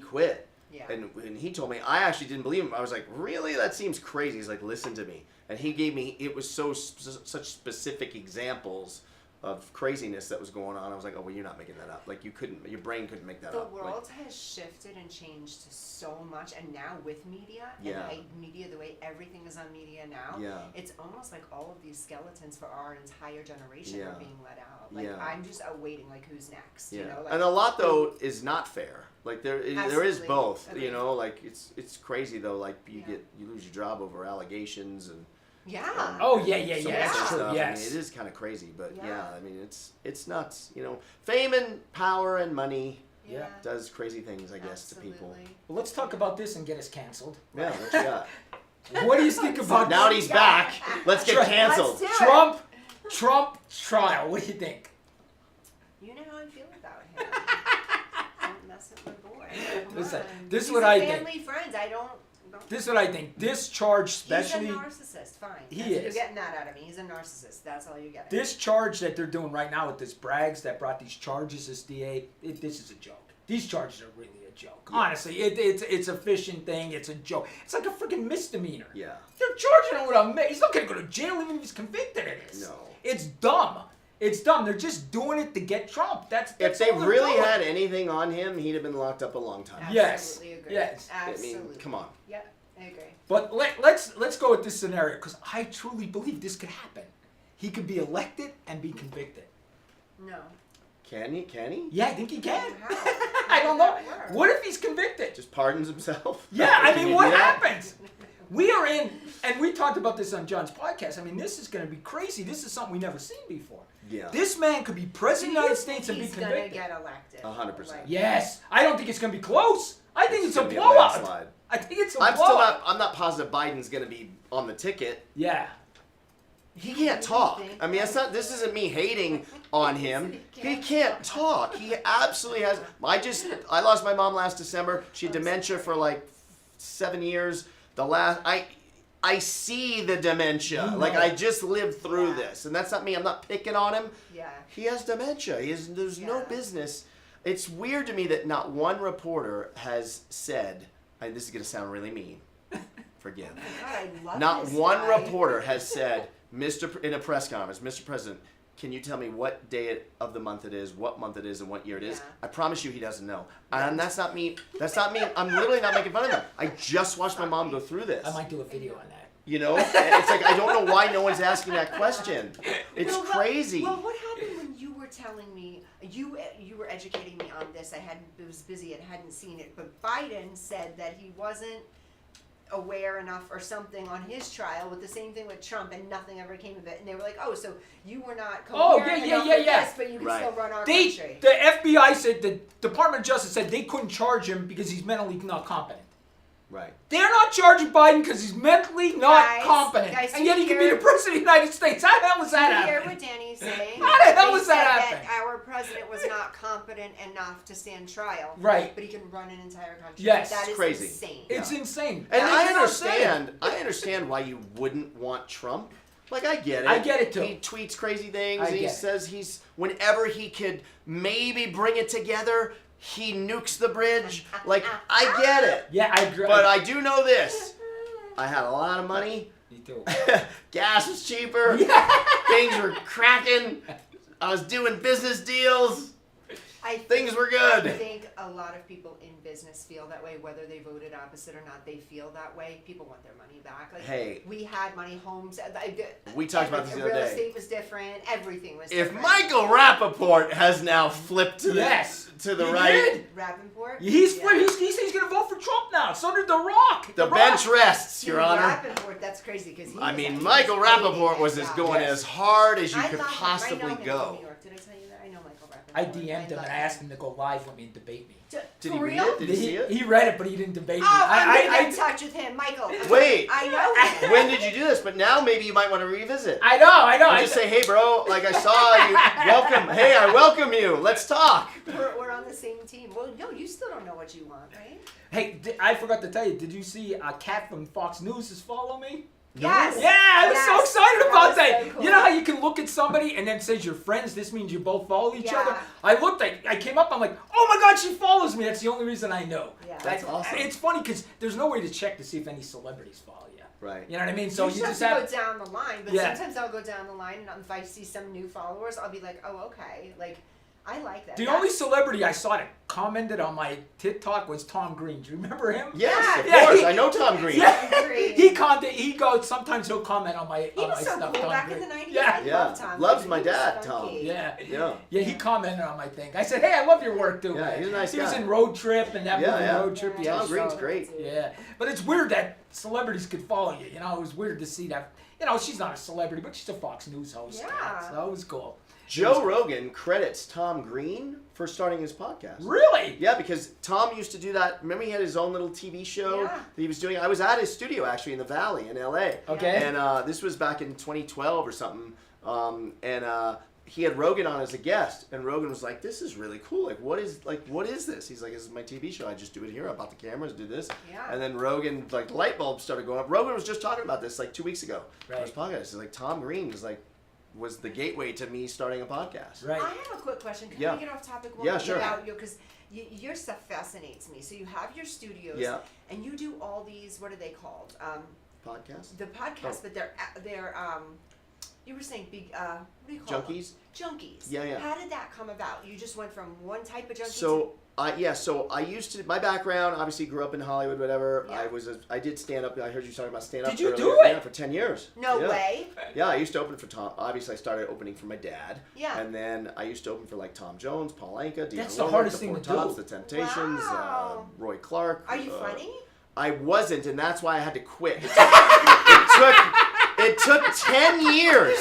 quit. Yeah. And he told me, I actually didn't believe him. I was like, really? That seems crazy. He's like, listen to me. And he gave me, it was such specific examples of craziness that was going on. I was like, oh, well, you're not making that up. Like, your brain couldn't make that The up. Like, world has shifted and changed so much, and now with media, Yeah. and media, the way everything is on media now, Yeah. it's almost like all of these skeletons for our entire generation are Yeah. being let out. Like, Yeah. I'm just awaiting, like, who's next, yeah. you know? Like, And a lot, though, is not fair. Like, there is Absolutely. both. Agreed. You know, like, it's crazy, though. Like, you Yeah. lose your job over allegations and yeah. Oh, yeah, some it's of Yeah. that true, stuff. yes. I mean, it is kind of crazy, but Yeah. yeah, I mean, it's nuts. You know, fame and power and money Yeah. does crazy things, I guess, to people. Absolutely. Well, let's talk about this and get us canceled. Yeah, what you got? What do you think about Now that he's back, let's get Let's canceled. do it. Trump trial? What do you think? You know how I feel about him. Don't mess with my boy. Come Listen, on. this is He's what a I think. family friend. I don't. This is what I think. This charge, He's especially a narcissist. Fine. He That's what is. You're getting that out of me. He's a narcissist. That's all you get. this charge that they're doing right now with this Braggs that brought these charges, this DA, this is a joke. These charges are really a joke. Honestly, it's a fishing thing. It's a joke. It's like a freaking misdemeanor. Yeah. They're charging him with a. He's not gonna go to jail even if he's convicted of this. No. It's dumb. It's dumb. They're just doing it to get Trump. That's If they all they're really doing. had anything on him, he'd have been locked up a long time. Yes. Absolutely agree. Yes. Absolutely. I mean, come on. Yep, I agree. But let's go with this scenario because I truly believe this could happen. He could be elected and be convicted. No. Can he? Yeah, I think he can. How? I don't know. How does that work? What if he's convicted? Just pardons himself. Yeah, I Can mean, you what do that? happens? We are in, and we talked about this on John's podcast. I mean, this is going to be crazy. This is something we've never seen before. Yeah. This man could be president of the United States and be He's gonna convicted. get elected. 100%. Like, Yes, I don't think it's going to be close. I think it's a gonna be a blowout. landslide. I think it's a I'm blowout. not positive Biden's gonna be on the ticket. Yeah. He can't talk. I mean, this isn't me hating on him. He can't talk. He absolutely has. I lost my mom last December. She had dementia for like 7 years. I see the dementia. You Like know. I just lived through Yeah. this, and that's not me. I'm not picking on him. Yeah. He has dementia. There's no Yeah. business. It's weird to me that not one reporter has said, and this is going to sound really mean, forgive. God, I love Not this one guy. reporter has said, in a press conference, Mr. President, can you tell me what day of the month it is, what month it is, and what year it is? Yeah. I promise you he doesn't know. And that's not me. That's not me. I'm literally not making fun of him. I just watched my mom go through this. I might do a video on that. You know? It's like, I don't know why no one's asking that question. It's Well, crazy. Well, what happened when you were telling me you were educating me on this? I was busy and hadn't seen it, but Biden said that he wasn't aware enough or something on his trial with the same thing with Trump, and nothing ever came of it. And they were like, "Oh, so you were not Oh, coherent yeah, enough yeah, with yeah. this, but you can Right. still run our The country." FBI said, the Department of Justice said they couldn't charge him because he's mentally not competent. Right. They're not charging Biden because he's mentally not Guys, competent. guys, And yet he can be here- the president of the United States. How the hell is that Did you hear happening? what Danny's saying? How the hell They does that said happen? That our president was not competent enough to stand trial. Right. But he can run an entire country. Yes. That is Crazy. insane. It's insane. And I cannot say it. understand why you wouldn't want Trump. Like, I get it. I get it, too. He tweets crazy things. I He get it. says whenever he could maybe bring it together, he nukes the bridge. Like, I get it. Yeah, I agree. But I do know this. I had a lot of money. Me too. Gas was cheaper. Things were cracking. I was doing business deals. I Things were I good. think a lot of people in business feel that way, whether they voted opposite or not. They feel that way. People want their money back. Like, Hey. we had money, homes. We talked about this the other Real day. estate was different. Everything was If different. Michael Rappaport has now flipped to Yes. to the He right, did. Rappaport. He said Yeah. he's going to vote for Trump now. So did The Rock. the Rock. bench rests, Your Dude, Honor. Rappaport, that's crazy because I mean, Michael Rappaport was as going Yes. as hard as you I could love him. I possibly know him from go. New York. Did I tell you that? I know Michael Rappaport. I DM'd him love and I asked him to go live with me and debate me. Did For he read real? it? Did he see it? He read it, but he didn't debate me. Oh, I'm gonna get I, in touch with him, Michael. Wait. I know him. When did you do this? But now maybe you might want to revisit. I know. And just say, hey, bro, like I saw you. Welcome. Hey, I welcome you. Let's talk. We're on the same team. Well, no, you still don't know what you want, right? Hey, I forgot to tell you. Did you see a cat from Fox News is follow me? Yes. Yeah, I was so Yes. excited That about was that. so cool. You know how you can look at somebody and then it says you're friends? This means you both follow each Yeah. other. I looked, I came up, I'm like, oh my God, she follows me. That's the only reason I know. Yeah. That's awesome. It's funny because there's no way to check to see if any celebrities follow you. Right. You know what I mean? So you just have to have. go down the line, but Yeah. sometimes I'll go down the line, and if I see some new followers, I'll be like, oh, okay, like, I like that. The That's- only celebrity I saw that commented on my TikTok was Tom Green. Do you remember him? Yes, of Yeah, course. he- I know Tom Green. Yeah. Green. He goes, sometimes he'll comment on my He was so stuff. cool Tom back Green. in the 90s. Yeah. I Yeah. love Tom. Loves Green. my He was dad, funky. Tom. Yeah. Yeah. Yeah, he commented on my thing. I said, hey, I love your work too. Yeah, he's a nice He was guy. in Road Trip and that Yeah, movie yeah. Road Trip. Yeah, Yeah, Tom Green's so- great. Yeah, but it's weird that celebrities could follow you. You know, it was weird to see that. You know, she's not a celebrity, but she's a Fox News host. Yeah. So it was cool. Joe Rogan credits Tom Green for starting his podcast. Really? Yeah, because Tom used to do that. Remember, he had his own little TV show Yeah. that he was doing. I was at his studio actually in the Valley in LA. Okay. And this was back in 2012 or something. He had Rogan on as a guest, and Rogan was like, "This is really cool. What is this?" He's like, "This is my TV show. I just do it here. I bought the cameras, do this." Yeah. And then Rogan, light bulbs started going up. Rogan was just talking about this 2 weeks ago on his Right. podcast. He's like, Tom Green was the gateway to me starting a podcast. Right. I have a quick question. Can Yeah. I get off topic Yeah, sure. about you? Because your stuff fascinates me. So you have your studios, Yeah. and you do all these. What are they called? Podcast. The podcasts, Oh. but they're you were saying big. What do you call them? Junkies. Junkies. Yeah, yeah. How did that come about? You just went from one type of junkie So So I used to. My background, obviously, grew up in Hollywood. Whatever. Yeah. I did stand up. I heard you talking about stand up. Did you earlier. do it? Yeah, for 10 years. No Yeah. way. Yeah, I used to open for Tom. Obviously, I started opening for my dad. Yeah. And then I used to open for like Tom Jones, Paul Anka, Dionne That's the Warwick, hardest the thing Four to do. Tops, the Temptations, Wow. Roy Clark. Are you funny? I wasn't, and that's why I had to quit. It took 10 years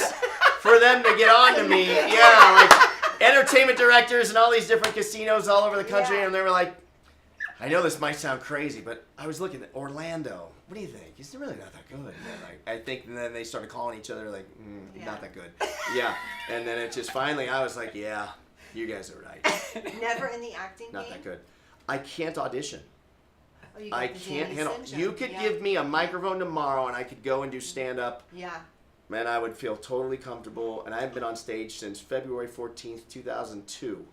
for them to get on to me. Yeah, like entertainment directors and all these different casinos all over the country, Yeah. and they were like, I know this might sound crazy, but I was looking at Orlando. What do you think? He's really not that good. And I think, and then they started calling each other like, Yeah. not that good. Yeah, and then it just finally, I was like, yeah, you guys are right. Never in the acting Not game? that good. I can't audition. Oh, you got I the can't Danny handle. syndrome. You could Yeah. give me a microphone tomorrow, and I could go and do stand up. Yeah. Man, I would feel totally comfortable. And I've been on stage since February 14th, 2002.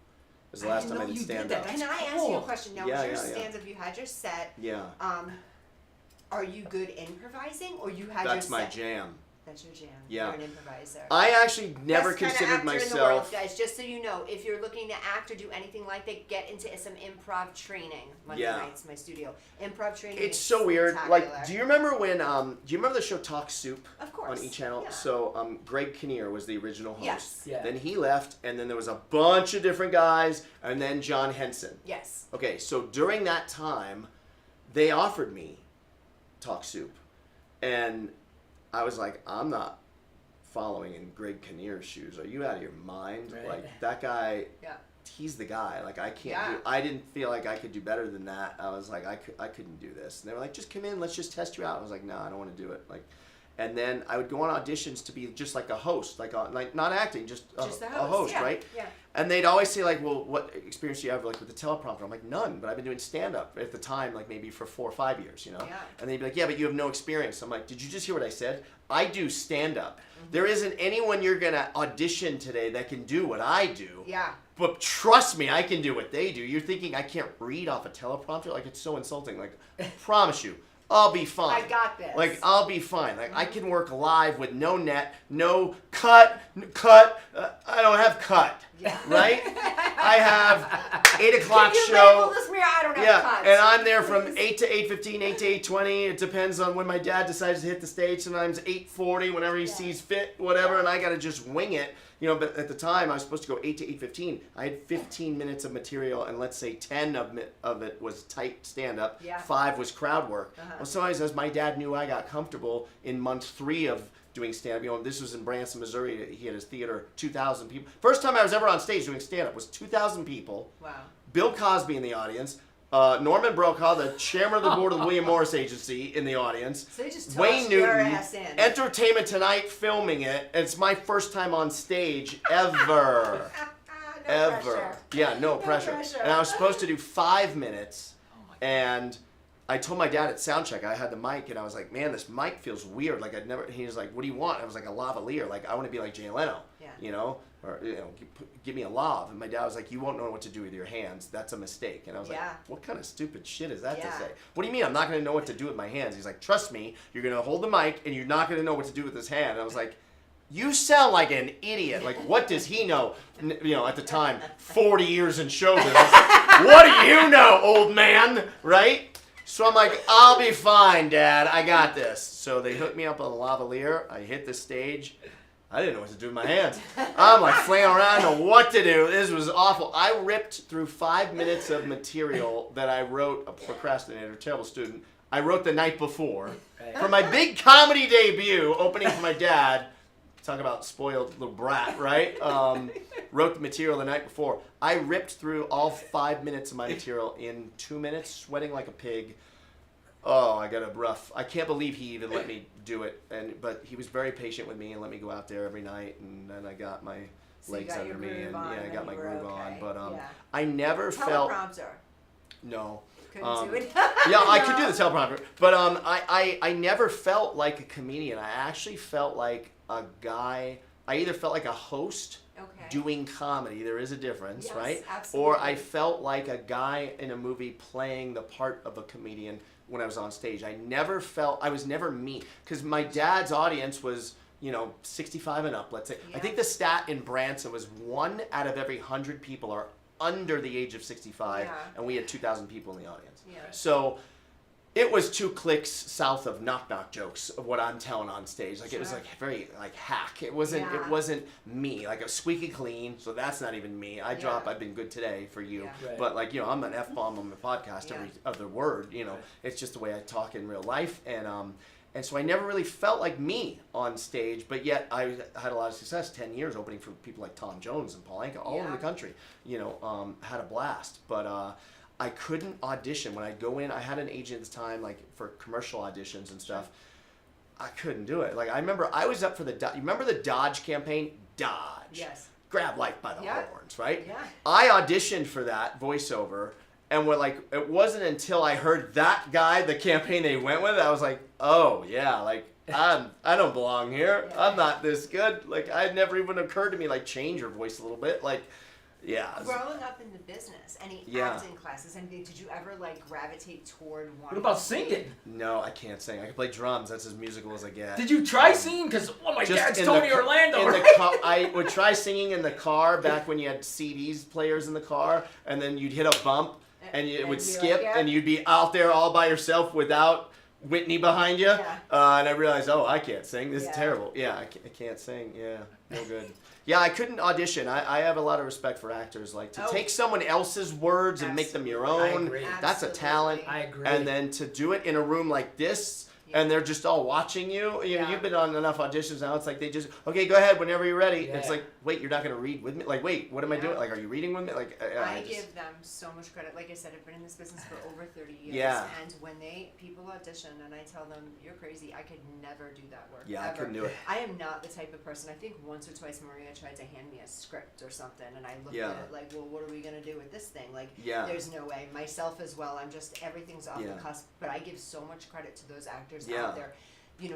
Was the I last didn't time I know did you did stand that. up. That's Can I ask cool. you a question? Now, Yeah, with your yeah, yeah. stand-up, you had your set. Yeah, Are you good improvising, or you had that's your my set? jam. That's your jam. Yeah. You're an improviser. I actually never Best kind of considered actor myself. in the world, guys. Just so you know, if you're looking to act or do anything like that, get into some improv training. Monday Yeah. nights, my studio. Improv training. It's is so weird. Like, spectacular. do you remember when? Do you remember the show Talk Soup? Of course. On E Channel. Yeah. So Greg Kinnear was the original host. Yes. Yeah. Then he left, and then there was a bunch of different guys, and then John Henson. Yes. Okay, so during that time, they offered me Talk Soup, and I was like, I'm not following in Greg Kinnear's shoes. Are you out of your mind? Right. Like that guy. Yeah. He's the guy. Like I can't Yeah. do. I didn't feel like I could do better than that. I was like, I couldn't do this. And they were like, just come in. Let's just test you out. I was like, no, I don't want to do it. Like, and then I would go on auditions to be just like a host, like not acting, just a Just the a host, host, yeah, right? yeah. And they'd always say like, well, what experience do you have like with the teleprompter? I'm like, none. But I've been doing stand up at the time, like maybe for 4 or 5 years, you know. Yeah. And they'd be like, yeah, but you have no experience. I'm like, did you just hear what I said? I do stand up. Mm-hmm. There isn't anyone you're gonna audition today that can do what I do. Yeah. But trust me, I can do what they do. You're thinking I can't read off a teleprompter? Like, it's so insulting. Like, promise you, I'll be fine. I got this. Like, I'll be fine. Like, I can work live with no net, no cut. I don't have cut. Yeah. Right? I have 8 o'clock Can you show. label this? I don't have Yeah, cuts. and I'm there from 8 to 8:15, 8 to 8:20. It depends on when my dad decides to hit the stage. Sometimes 8:40, whenever he sees fit, whatever. And I got to just wing it, you know. But at the time, I was supposed to go 8 to 8:15. I had 15 minutes of material, and let's say 10 of it was tight stand-up. Yeah. 5 was crowd work. Uh-huh. Well, sometimes as my dad knew I got comfortable in month 3 of doing stand-up. You know, this was in Branson, Missouri. He had his theater, 2,000 people. First time I was ever on stage doing stand-up was 2,000 people. Wow. Bill Cosby in the audience. Norman Brokaw, the chairman of the board of the William Morris Agency, in the audience. So they just Wayne tossed your Newton, ass in. Entertainment Tonight, filming it. It's my first time on stage ever. No Ever. pressure. Yeah, no pressure. pressure. And I was supposed to do 5 minutes. And I told my dad at soundcheck, I had the mic, and I was like, man, this mic feels weird. Like, he was like, what do you want? I was like, a lavalier. Like, I want to be like Jay Leno. Yeah. You know? Or, you know, give me a lav. And my dad was like, you won't know what to do with your hands. That's a mistake. And I was Yeah. like, what kind of stupid shit is that Yeah. to say? What do you mean I'm not going to know what to do with my hands? He's like, trust me, you're going to hold the mic, and you're not going to know what to do with this hand. And I was like, you sound like an idiot. Like, what does he know? You know, at the time, 40 years in show business. What do you know, old man? Right? So I'm like, I'll be fine, Dad. I got this. So they hooked me up on a lavalier. I hit the stage. I didn't know what to do with my hands. I'm like flailing around, I don't know what to do. This was awful. I ripped through 5 minutes of material that I wrote, a procrastinator, terrible student. I wrote the night before. For my big comedy debut, opening for my dad. Talk about spoiled little brat, right? Wrote the material the night before. I ripped through all 5 minutes of my material in 2 minutes, sweating like a pig. Oh, I got a rough. I can't believe he even let me do it. But he was very patient with me and let me go out there every night. And then I got my So you legs got under your me, groove and on, yeah, I and got my you were groove on. okay. But Yeah. I never felt Teleprompter. no. Couldn't do it. Yeah, I could do the teleprompter, but I never felt like a comedian. I actually felt like a guy. I either felt like a host Okay. doing comedy. There is a difference, Yes, right? absolutely. Or I felt like a guy in a movie playing the part of a comedian when I was on stage. I was never me, because my dad's audience was, you know, 65 and up, let's say. Yeah. I think the stat in Branson was 1 out of every 100 people are under the age of 65, Yeah. and we had 2,000 people in the audience. Yeah. So it was 2 clicks south of knock knock jokes of what I'm telling on stage. Like it was Sure. like very like hack. It wasn't Yeah. it wasn't me. Like a squeaky clean. So that's not even me. I drop Yeah. I've been good today for you. Yeah. Right. But like I'm an F bomb on my podcast Yeah. every other word. Right. It's just the way I talk in real life and so I never really felt like me on stage, but yet I had a lot of success. 10 years opening for people like Tom Jones and Paul Anka all over Yeah. the country. Had a blast. But I couldn't audition. When I'd go in, I had an agent at the time, like for commercial auditions and stuff. I couldn't do it. Like I remember I was up for you remember the Dodge campaign? Dodge. Yes. Grab life by the Yeah. horns, right? Yeah. I auditioned for that voiceover, and it wasn't until I heard that guy, the campaign they went with, I was like, oh yeah, like I don't belong here. Yeah. I'm not this good. Like it never even occurred to me like change your voice a little bit. Like, yeah. it was- Growing up in the business, any Yeah. acting classes, anything, did you ever like gravitate toward one? What about singing? No, I can't sing. I can play drums. That's as musical as I get. Did you try singing? Because my Just dad's in Tony the ca- Orlando. In the right? car, I would try singing in the car back when you had CDs players in the car, and then you'd hit a bump, and it And would you'd be skip, like, yeah. and you'd be out there all by yourself without Whitney behind you. Yeah. And I realized, oh, I can't sing. This Yeah. is terrible. Yeah, I can't sing. Yeah, no good. Yeah, I couldn't audition. I have a lot of respect for actors. Like to Oh. take someone else's words and make them your Absolutely. own. I agree. That's a talent. I agree. And then to do it in a room like this, and they're just all watching you. Yeah. You've been on enough auditions now. It's like they just, okay, go ahead whenever you're ready. Yeah. It's like, wait, you're not gonna read with me? Like, wait, what am I Yeah. doing? Like, are you reading with me? Like, I just- give them so much credit. Like I said, I've been in this business for over 30 years. Yeah. And when people audition and I tell them, you're crazy, I could never do that work. Yeah, I ever. couldn't do it. I am not the type of person. I think once or twice Maria tried to hand me a script or something, and I looked Yeah. at it like, well, what are we going to do with this thing? Like, Yeah. there's no way. Myself as well. I'm just, everything's off Yeah. the cusp. But I give so much credit to those actors Yeah. out there.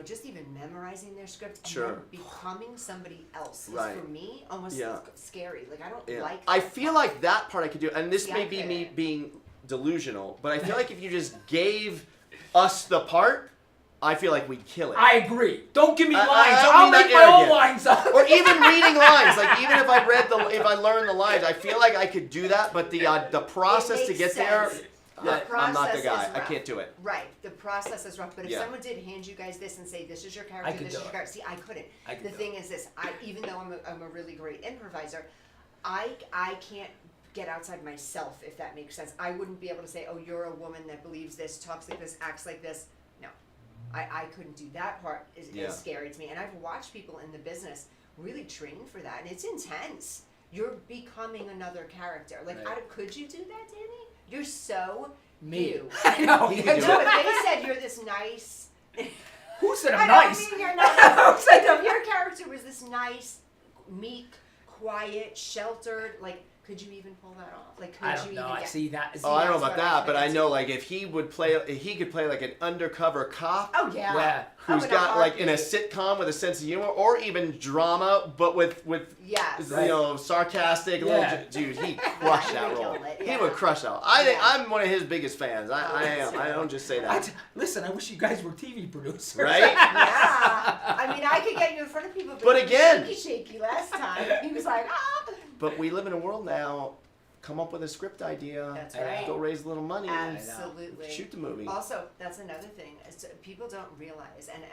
Just even memorizing their script and Sure. then becoming somebody else is Right. for me almost Yeah. scary. Like, I don't Yeah. like I that feel stuff. like that part I could do, and this Yeah, may I be me couldn't. being delusional, but I feel like if you just gave us the part, I feel like we'd kill it. I agree. Don't give me I lines. don't I'll mean that make my own arrogant. lines up. Or even reading lines, like even if I learned the lines, I feel like I could do that. But the process to makes get there, sense. I'm not the process guy. is I rough. can't do it. Right, the process is rough. But if Yeah. someone did hand you guys this and say, "This is your I character. could This do is your it. character," see, I couldn't. I could The do thing is this: even though I'm a really great improviser, I can't get outside myself, if that makes sense. I wouldn't be able to say, "Oh, you're a woman that believes this, talks like this, acts like this." No, I couldn't do that part. Yeah. Is scary to me, and I've watched people in the business really train for that, and it's intense. You're becoming another character. Like, Right. could you do that, Danny? You're so Me. you. I know. He yeah, can do No, it. if they said you're this nice. Who said I I'm don't nice? mean you're not. Like, if your character was this nice, meek, quiet, sheltered, like, could you even pull that off? Like, could I you don't even know. I get? see that. Oh, I don't know that's about what I that, but I couldn't know do. like if he could play like an undercover cop. Oh yeah. Yeah. Oh, Who's in a got like in a heartbeat. sitcom with a sense of humor, or even drama, but with Yes. sarcastic. Yeah. Dude, he crushed He that would role. kill it, He yeah. would crush that. I think Yeah. I'm one of his biggest fans. I that's am. I don't just say I that. listen, I wish you guys were TV producers. Right? Yeah. I mean, I could get you in front of people, But he was again- shaky last time. He was like, ah. But we live in a world now. Come up with a script idea. That's I right. Go raise a little money. Absolutely. Shoot the movie. Also, that's another thing. Is people don't realize, and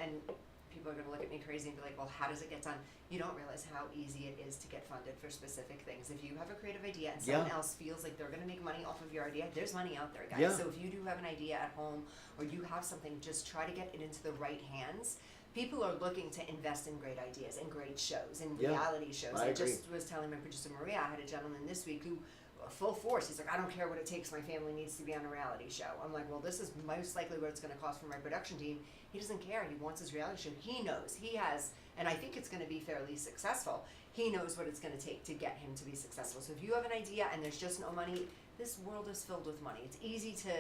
people are going to look at me crazy and be like, well, how does it get done? You don't realize how easy it is to get funded for specific things. If you have a creative idea and someone Yeah. else feels like they're going to make money off of your idea, there's money out there, guys. Yeah. So if you do have an idea at home or you have something, just try to get it into the right hands. People are looking to invest in great ideas and great shows and Yeah. reality shows. I I agree. just was telling my producer Maria, I had a gentleman this week who full force. He's like, I don't care what it takes. My family needs to be on a reality show. I'm like, well, this is most likely what it's going to cost for my production team. He doesn't care. He wants his reality show. He knows. He has, and I think it's going to be fairly successful. He knows what it's going to take to get him to be successful. So if you have an idea and there's just no money, this world is filled with money. It's easy to,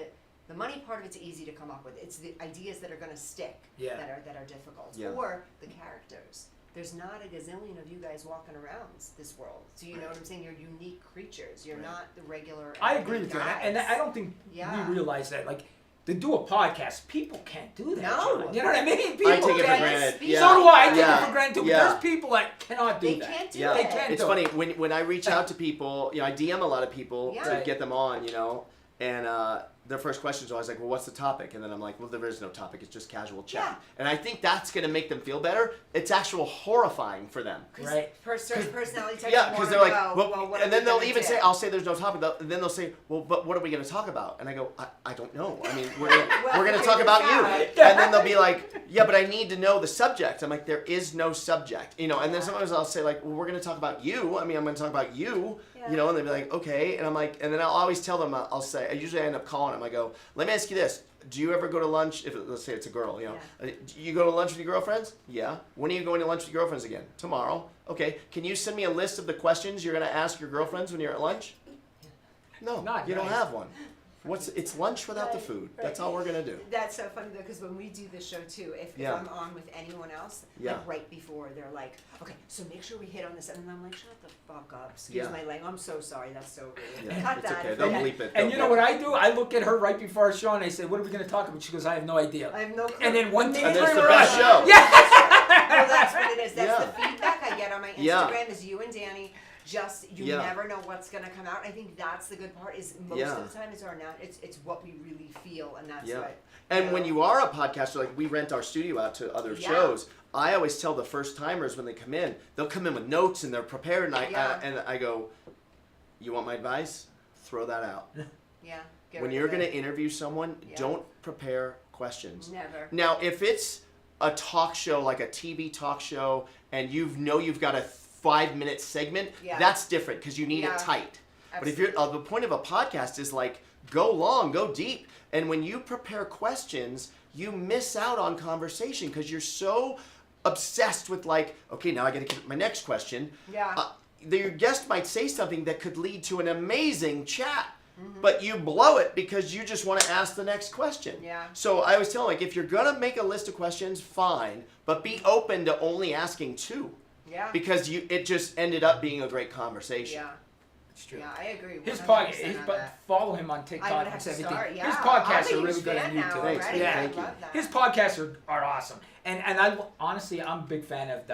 the money part of it's easy to come up with. It's the ideas that are going to stick Yeah. that are difficult. Yeah. Or the characters. There's not a gazillion of you guys walking around this world. So you know what I'm saying? You're unique creatures. You're not the regular. I agree with you, guys. and I don't think Yeah. we realize that. Like, to do a podcast. People can't do that. No. John. You know what I mean? People I take it for can't. granted. speak. Yeah. So do I. I take Yeah. it for granted too. Yeah. But there's people that cannot do They that. can't do Yeah, They it. can't it's do funny it. when I reach out to people. I DM a lot of people Yeah. to Right. get them on. And their first question is always like, "Well, what's the topic?" And then I'm like, "Well, there is no topic. It's just casual chat." Yeah. And I think that's gonna make them feel better. It's actual horrifying for them. Right. Certain personality types Yeah, because wanna they're like, go, well, what and are then we they'll gonna even do? say, I'll say there's no topic, and then they'll say, well, but what are we going to talk about? And I go, I don't know. I mean, we're gonna figure talk this about out. you. And then they'll be like, yeah, but I need to know the subject. I'm like, there is no subject, And then sometimes I'll say like, well, we're going to talk about you. I mean, I'm going to talk about you, And they'll be like, okay. And I'm like, and then I'll always tell them, I'll say, I usually end up calling them. I go, let me ask you this. Do you ever go to lunch? Let's say it's a girl, you go to lunch with your girlfriends? Yeah. When are you going to lunch with your girlfriends again? Tomorrow. Okay. Can you send me a list of the questions you're going to ask your girlfriends when you're at lunch? No, Not you don't nice. have one. It's lunch without the food. That's all we're gonna do. That's so funny though, because when we do the show too, if Yeah. I'm on with anyone else, Yeah. like right before, they're like, okay, so make sure we hit on this, and then I'm like, shut the fuck up, excuse Yeah. my language, I'm so sorry, that's so rude. Yeah, Cut it's that. okay. if They'll that- bleep it. And They'll you know bleep what I do? I look at her right before our show and I say, what are we going to talk about? She goes, I have no idea. I have no clue. And then one thing And turns that's the around. best show. Yeah. Well, that's what it is. That's Yeah. the feedback I get on my Instagram Yeah. is you and Danny. Just you Yeah. never know what's gonna come out. I think that's the good part. Is most Yeah. of the time it's our now. It's what we really feel, and that's Yeah. what. And when you are a podcaster, like we rent our studio out to other Yeah. shows, I always tell the first timers when they come in, they'll come in with notes and they're prepared, and Yeah. I go, you want my advice? Throw that out. Yeah. Get When rid you're of gonna it. interview someone, Yeah. don't prepare questions. Never. Now, if it's a talk show, like a TV talk show, and you've got a 5-minute segment, Yeah. that's different because you need Yeah. it tight. But if Absolutely. the point of a podcast is like, go long, go deep. And when you prepare questions, you miss out on conversation because you're so obsessed with like, okay, now I got to get my next question. Yeah. Your guest might say something that could lead to an amazing chat, but you blow it because you just want to ask the next question. Yeah. So I always tell them, like, if you're gonna make a list of questions, fine, but be open to only asking 2, Yeah. because it just ended up being a great conversation. Yeah. It's true. Yeah, I agree. His 100% podcast, on that. follow him on I'm TikTok gonna and have to everything. start. Yeah. His I'm podcasts a are really huge good on fan now YouTube. Thanks. already. Yeah. Thank you. I love that. His podcasts are awesome. And I honestly, I'm a big fan of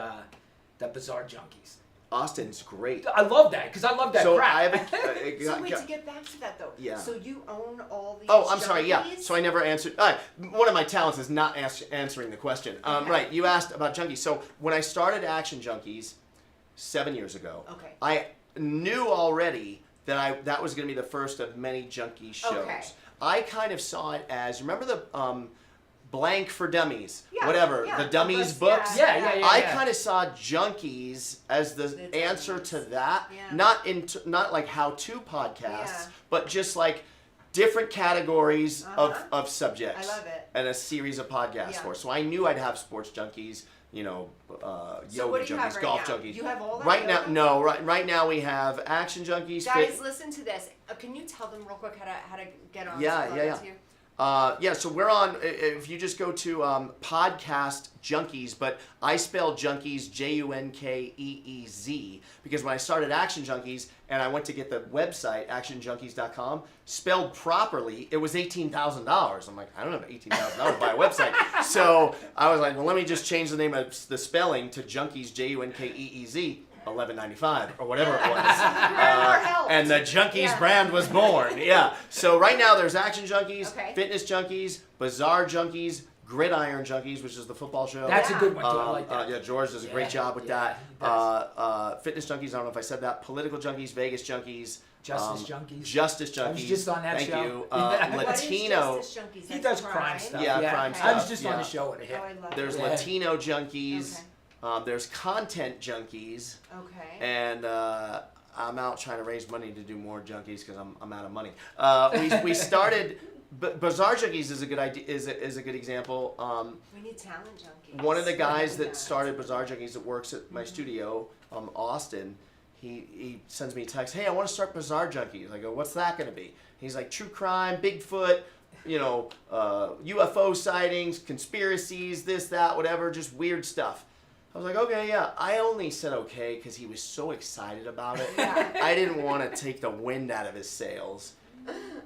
the Bizarre Junkies. Austin's great. I love that because I love that So crap. I have a, So wait, to get back to that though. Yeah. So you own all these. Oh, I'm sorry. Yeah. junkies? So I never answered. One of my talents is not answering the question. Okay. Right. You asked about junkies. So when I started Action Junkies 7 years ago, Okay. I knew already that was going to be the first of many junkie shows. Okay. I kind of saw it as, remember the Blank for Dummies, Yeah, whatever, yeah, the Dummies books, books. Yeah. I kind of saw junkies as the The answer dummies. to that, Yeah. not like how-to podcasts, Yeah. but just like different categories Uh-huh. of subjects. I love it. And a series of podcasts Yeah. for. So I knew I'd have sports junkies, yoga So what do you junkies, have right golf now? junkies. You have all that Right now, yoga? no. Right now we have Action Junkies. Guys, listen to this. Can you tell them real quick how to get on? Yeah, to log yeah, into yeah. you? So we're on, if you just go to Podcast Junkies, but I spell Junkies Junkeez, because when I started Action Junkies and I went to get the website, actionjunkies.com, spelled properly, it was $18,000. I'm like, I don't have $18,000 to buy a website. So I was like, well, let me just change the name of the spelling to Junkies, Junkeez, $11.95 or whatever it was. Grammar helped. And the Junkies Yeah. brand was born. Yeah. So right now there's Action Junkies, Okay. Fitness Junkies, Bizarre Junkies, Gridiron Junkies, which is the football show. That's Yeah. a good one too. I like that. Yeah, George does a great Yeah, job with yeah, that. he does. Fitness Junkies, I don't know if I said that. Political Junkies, Vegas Junkies. Justice Junkies. Justice Junkies. I was just on that Thank show. you. What is Latino. Justice Junkies? He That's does crime stuff. Yeah, crime I was stuff, just on yeah. the show with him. Oh, I love There's it. Yeah. Latino Junkies. Okay. There's Content Junkies. Okay. And I'm out trying to raise money to do more junkies because I'm out of money. We started, Bizarre Junkies is a good idea. Is a good example. We need talent junkies. One of the guys Yeah. that started Bizarre Junkies that works at my studio, Austin, he sends me a text. Hey, I want to start Bizarre Junkies. I go, what's that going to be? He's like, true crime, Bigfoot, UFO sightings, conspiracies, this, that, whatever, just weird stuff. I was like, okay, yeah. I only said okay because he was so excited about it. Yeah. I didn't want to take the wind out of his sails.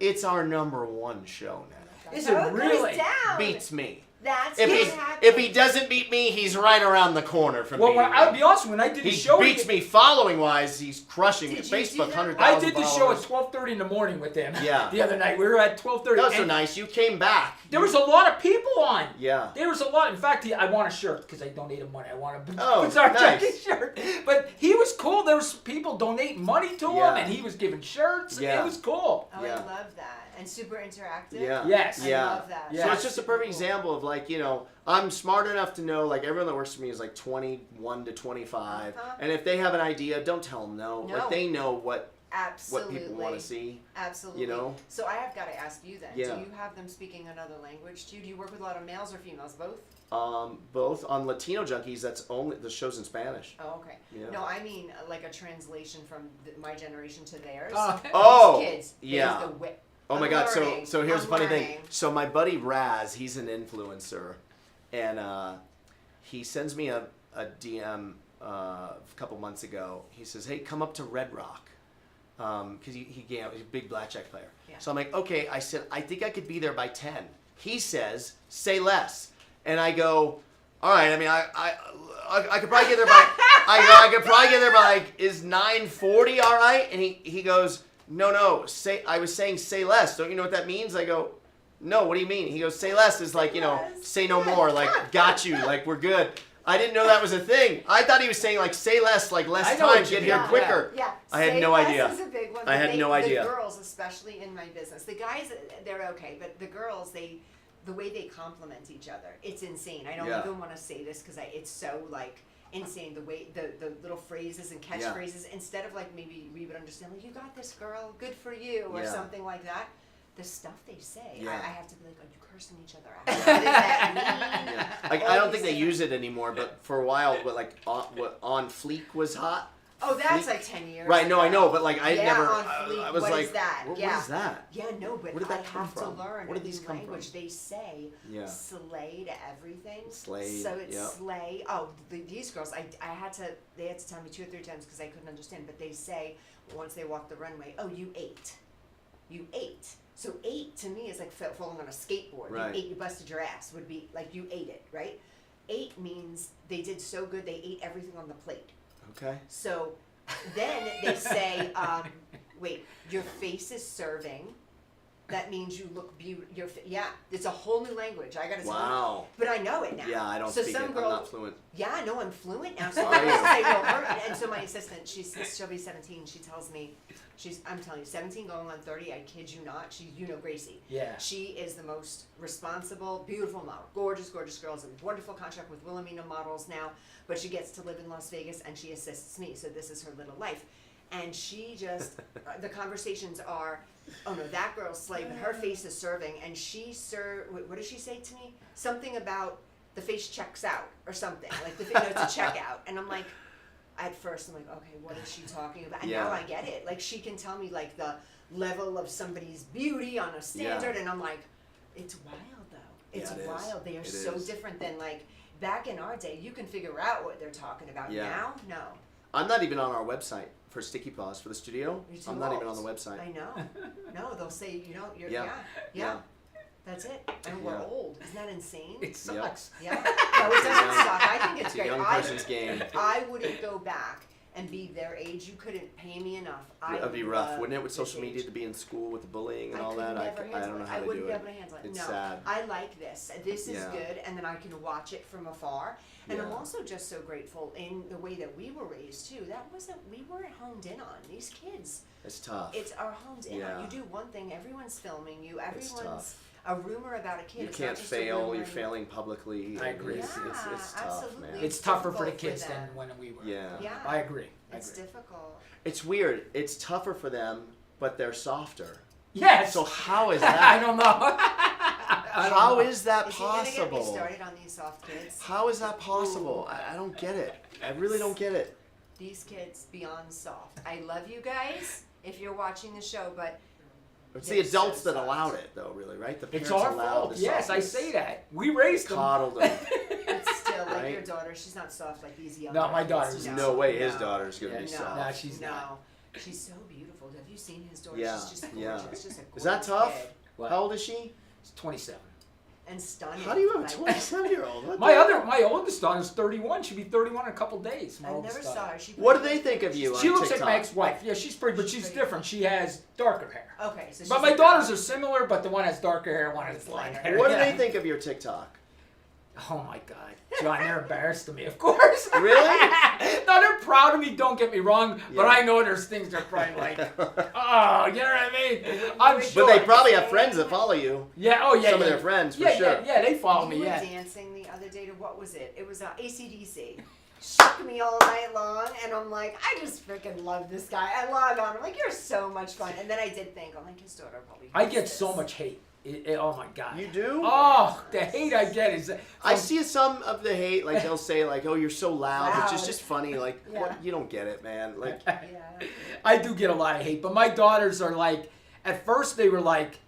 It's our #1 show now. Is So it it really? goes down. Beats me. That's If what he happens. if he doesn't beat me, he's right around the corner from Well, beating when, I'll me. be honest. When I did the He show, beats me following wise. He's crushing me. Did you do Facebook, that? 100,000 I did the show at followers. 12:30 in the morning with him. Yeah. The other night we were at 12:30. That was so and nice. You came back. There was a lot of people on. Yeah. There was a lot. In fact, I want a shirt because I donated money. I want a Oh, Bizarre nice. Junkie shirt. But he was cool. There was people donating money to Yeah. him, and he was giving shirts. Yeah. It was cool. Oh, Yeah. I love that. And super interactive. Yeah. Yes. I Yeah. love that. Yeah. So it's just a perfect example of like, you know, I'm smart enough to know like everyone that works for me is like 21 to 25. Uh-huh. And if they have an idea, don't tell them no. No. Like they know what Absolutely. people want to see. Absolutely. you know? So I have got to ask you then. Yeah. Do you have them speaking another language too? Do you work with a lot of males or females? Both? Both on Latino Junkies. That's only the show's in Spanish. Oh, okay. Yeah. No, I mean like a translation from my generation to theirs. Oh, These kids. yeah. There's the wit. Oh my I'm God! learning. So here's I'm the funny thing. learning. So my buddy Raz, he's an influencer, and he sends me a DM a couple months ago. He says, "Hey, come up to Red Rock," because he's a big blackjack player. Yeah. So I'm like, "Okay." I said, "I think I could be there by 10." He says, "Say less," and I go, "All right." I mean, I could probably get there by. I could probably get there by like is 9:40 all right? And he goes. No, I was saying say less. Don't you know what that means? I go, no, what do you mean? He goes, say less is like, you know, Yes. say no more, like, got you, like, we're good. I didn't know that was a thing. I thought he was saying, like, say less, like, I less know what time, you get mean. here quicker. Yeah. I had Say no less idea. is a big one, I but had no idea. The girls, especially in my business, the guys, they're okay, but the girls, the way they compliment each other, it's insane. I don't Yeah. even want to say this because it's so like insane the way the little phrases and catchphrases instead of like maybe we would understand like you got this girl, good for you or Yeah. something like that. The stuff they say, Yeah. I have to be like, are you cursing each other out? What does that mean? Yeah. Like, I don't think they use it anymore, but for a while, what On Fleek was hot. Oh, that's Fleek? like 10 years Right, no, I ago. know, but like I Yeah, never, on I Fleek. was What like, is that? What Yeah. is that? Yeah, no, but Where did I that come have from? to learn Where did a these new come language. from? They say Yeah. slay to everything. Slay, So it's yeah. slay. Oh, these girls, they had to tell me 2 or 3 times because I couldn't understand. But they say once they walk the runway, oh, you ate. You ate. So ate to me is like falling on a skateboard. Right. You ate, you busted your ass would be like you ate it, right? Ate means they did so good they ate everything on the plate. Okay. So then they say, wait, your face is serving. That means you look beautiful. Yeah, it's a whole new language. I gotta tell you. Wow. But I know it now. Yeah, I don't so speak some it. I'm girl, not fluent. Yeah, I know I'm fluent now. So Are I you? say, well, and so my assistant, she'll be 17. She tells me, I'm telling you, 17 going on 30. I kid you not. Gracie. Yeah. She is the most responsible, beautiful model. Gorgeous, gorgeous girls. A wonderful contract with Wilhelmina Models now. But she gets to live in Las Vegas and she assists me. So this is her little life. And she just, the conversations are, oh no, that girl's slay, but her face is serving. And what does she say to me? Something about the face checks out or something. Like it's a checkout. And I'm like, at first I'm like, okay, what is she talking about? And Yeah. now I get it. Like she can tell me like the level of somebody's beauty on a standard. Yeah. And I'm like, it's wild though. It's Yeah, it is. wild. They are It so is. different than like back in our day. You can figure out what they're talking about. Yeah. Now, no. I'm not even on our website for Sticky Paws for the studio. You're too I'm not even on old. the website. I know. No, they'll say, you're, Yeah. yeah. That's it. And we're Yeah. old. Isn't that insane? It sucks. Yeah. No, it doesn't Yeah. suck. I think it's It's a great. young person's game. I wouldn't go back and be their age. You couldn't pay me enough. That'd be rough, love wouldn't it? With this social media age. to be in school with the bullying and I all could that. never I handle don't know it. how I to wouldn't do be it. able to handle it. It's no, sad. I like this. This is Yeah. good, and then I can watch it from afar. And I'm Yeah. also just so grateful in the way that we were raised too. We weren't honed in on these kids. It's tough. It's our homes in Yeah. on. You do one thing, everyone's filming you. It's Everyone's tough. a rumor about a kid. You It's not can't just a fail. rumor You're and- failing publicly. I agree. It's tough, absolutely. man. It's tougher for the difficult for kids than them. when we were. Yeah. Yeah. I agree. It's difficult. It's weird. It's tougher for them, but they're softer. Yes. So how is I that? don't know. I don't How know. is that Is he gonna get me possible? started on these soft kids? How is that possible? I don't get it. I really don't get it. These kids beyond soft. I love you guys if you're watching the show, but It's They're the adults so that soft. allowed it, though. Really, right? The It's parents our allowed fault. the Yes, I softness. say that. We raised them. Coddled them. it's still like Right? your daughter. She's not soft like these young. No, my kids. daughter's There's no way his no. daughter's gonna Yeah, be no. soft. Nah, she's no. not. She's so beautiful. Have you seen his daughter? Yeah, She's just yeah. gorgeous. Just a Is that gorgeous tough? kid. What? How old is she? She's 27. And stunning. How do you have a Like, 27-year-old? My oldest daughter's 31. She'll be 31 in a couple days. My I oldest never daughter. saw her. She What do they think of you on She looks TikTok? like my ex-wife. Yeah, she's pretty, but she's pretty. different. She has darker hair. Okay, so she's But my like, daughters are similar, but the one has darker hair, one has blonde hair. What do Yeah. they think of your TikTok? Oh my God, John, they're embarrassed of me, of course. Really? No, they're proud of me. Don't get me wrong, but Yeah. I know there's things they're probably like, oh, you know what I mean? I'm sure. But they probably have friends that follow you. Yeah. Oh yeah. Some of yeah. their friends, for yeah, sure. Yeah, they follow You me. were Yeah. dancing the other day to what was it? It was AC/DC. Shook me all night long, and I'm like, I just freaking love this guy. I log on. I'm like, you're so much fun. And then I did think, I'm like, his daughter probably. I hates get this. so much hate. Oh my God. You do? Oh, the hate I get is. I see some of the hate, like they'll say, like, "Oh, you're so loud," which is Loud. just funny. Like, Yeah. what? You don't get it, man. Like, Yeah. I do get a lot of hate, but my daughters are like, at first they were like,